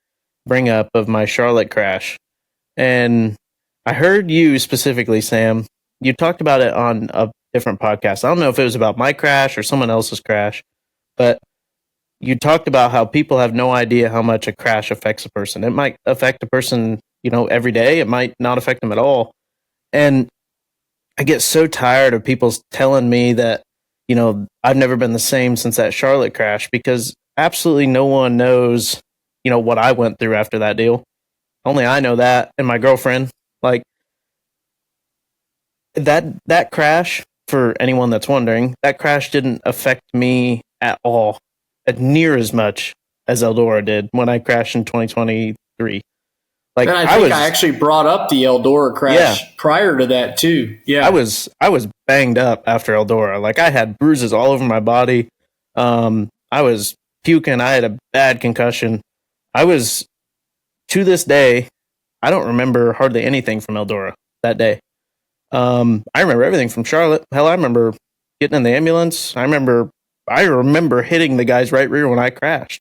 bring up of my Charlotte crash. And I heard you specifically, Sam, you talked about it on a different podcast. I don't know if it was about my crash or someone else's crash, but you talked about how people have no idea how much a crash affects a person. It might affect a person, every day. It might not affect them at all. And I get so tired of people telling me that, I've never been the same since that Charlotte crash, because absolutely no one knows, what I went through after that deal. Only I know that, and my girlfriend. Like, that crash, for anyone that's wondering, that crash didn't affect me at all, near as much as Eldora did when I crashed in 2023. Like, and I actually brought up the Eldora crash prior to that too. Yeah, I was banged up after Eldora. Like, I had bruises all over my body. I was puking. I had a bad concussion. To this day, I don't remember hardly anything from Eldora that day. I remember everything from Charlotte. Hell, I remember getting in the ambulance. I remember hitting the guy's right rear when I crashed.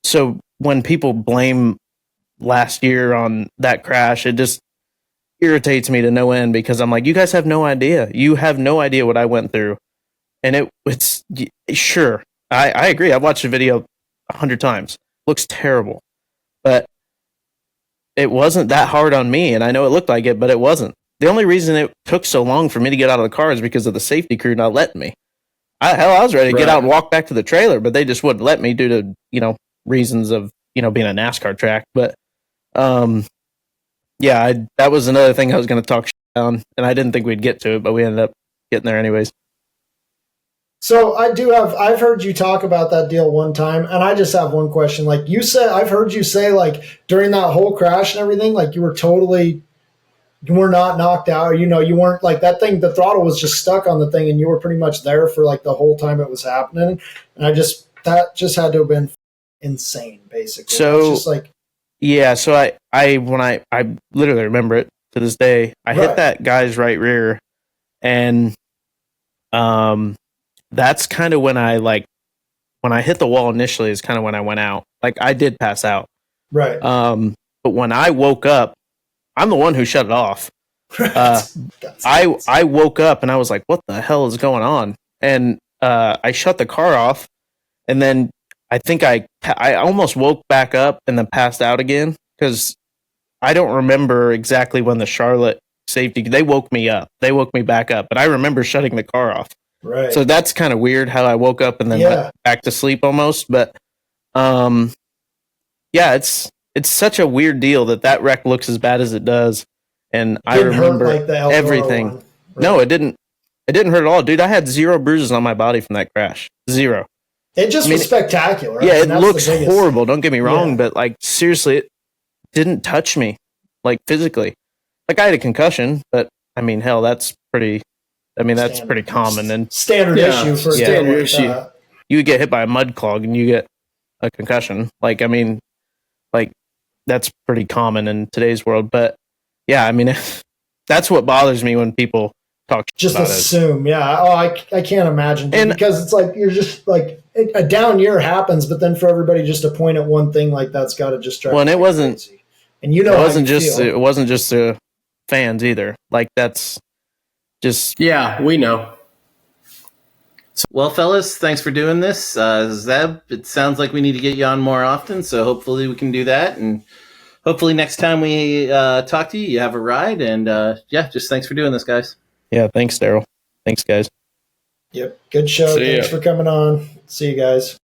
So when people blame last year on that crash, it just irritates me to no end, because I'm like, you guys have no idea. You have no idea what I went through. And it's sure. I agree. I've watched the video 100 times. Looks terrible. But it wasn't that hard on me, and I know it looked like it, but it wasn't. The only reason it took so long for me to get out of the car is because of the safety crew not letting me. I was ready to get out and walk back to the trailer, but they just wouldn't let me due to, reasons of, being a NASCAR track. But, that was another thing I was going to talk on, and I didn't think we'd get to it, but we ended up getting there anyways. So I've heard you talk about that deal one time, and I just have one question. Like you said, I've heard you say, like, during that whole crash and everything, like, you were not knocked out. You weren't, like, that thing, the throttle was just stuck on the thing, and you were pretty much there for, like, the whole time it was happening. And that just had to have been insane, basically. So, just like, yeah, so I literally remember it to this day. I hit that guy's right rear, and that's kind of when when I hit the wall initially is kind of when I went out. Like, I did pass out. Right. But when I woke up, I'm the one who shut it off. I woke up and I was like, what the hell is going on? And I shut the car off, and then I think I almost woke back up and then passed out again, because I don't remember exactly when the Charlotte safety, they woke me up. They woke me back up, but I remember shutting the car off. Right. So that's kind of weird how I woke up and then went back to sleep almost. But it's such a weird deal that wreck looks as bad as it does. And I remember hurt like the everything. One, right? No, it didn't. It didn't hurt at all, dude. I had 0 bruises on my body from that crash. 0. It just was spectacular. Yeah, it looks horrible. Don't get me wrong, but, like, seriously, it didn't touch me, like, physically. Like, I had a concussion, but I mean, hell, that's pretty. I mean, that's pretty common and standard issue for standard issue. You get hit by a mud clog and you get a concussion. Like, I mean, like, that's pretty common in today's world. But yeah, I mean, that's what bothers me when people talk just about assume. It. Yeah. Oh, I can't imagine, because it's like, you're just like, a down year happens, but then for everybody just to point at one thing like that's got to just drive. Well, and it wasn't. Crazy. And it wasn't just the fans either. Like, that's just. Yeah, we know. Well, fellas, thanks for doing this. Zeb, it sounds like we need to get you on more often, so hopefully we can do that. And hopefully next time we talk to you, you have a ride. And just thanks for doing this, guys. Yeah, thanks, Daryl. Thanks, guys. Yep, good show. Thanks for coming on. See you guys.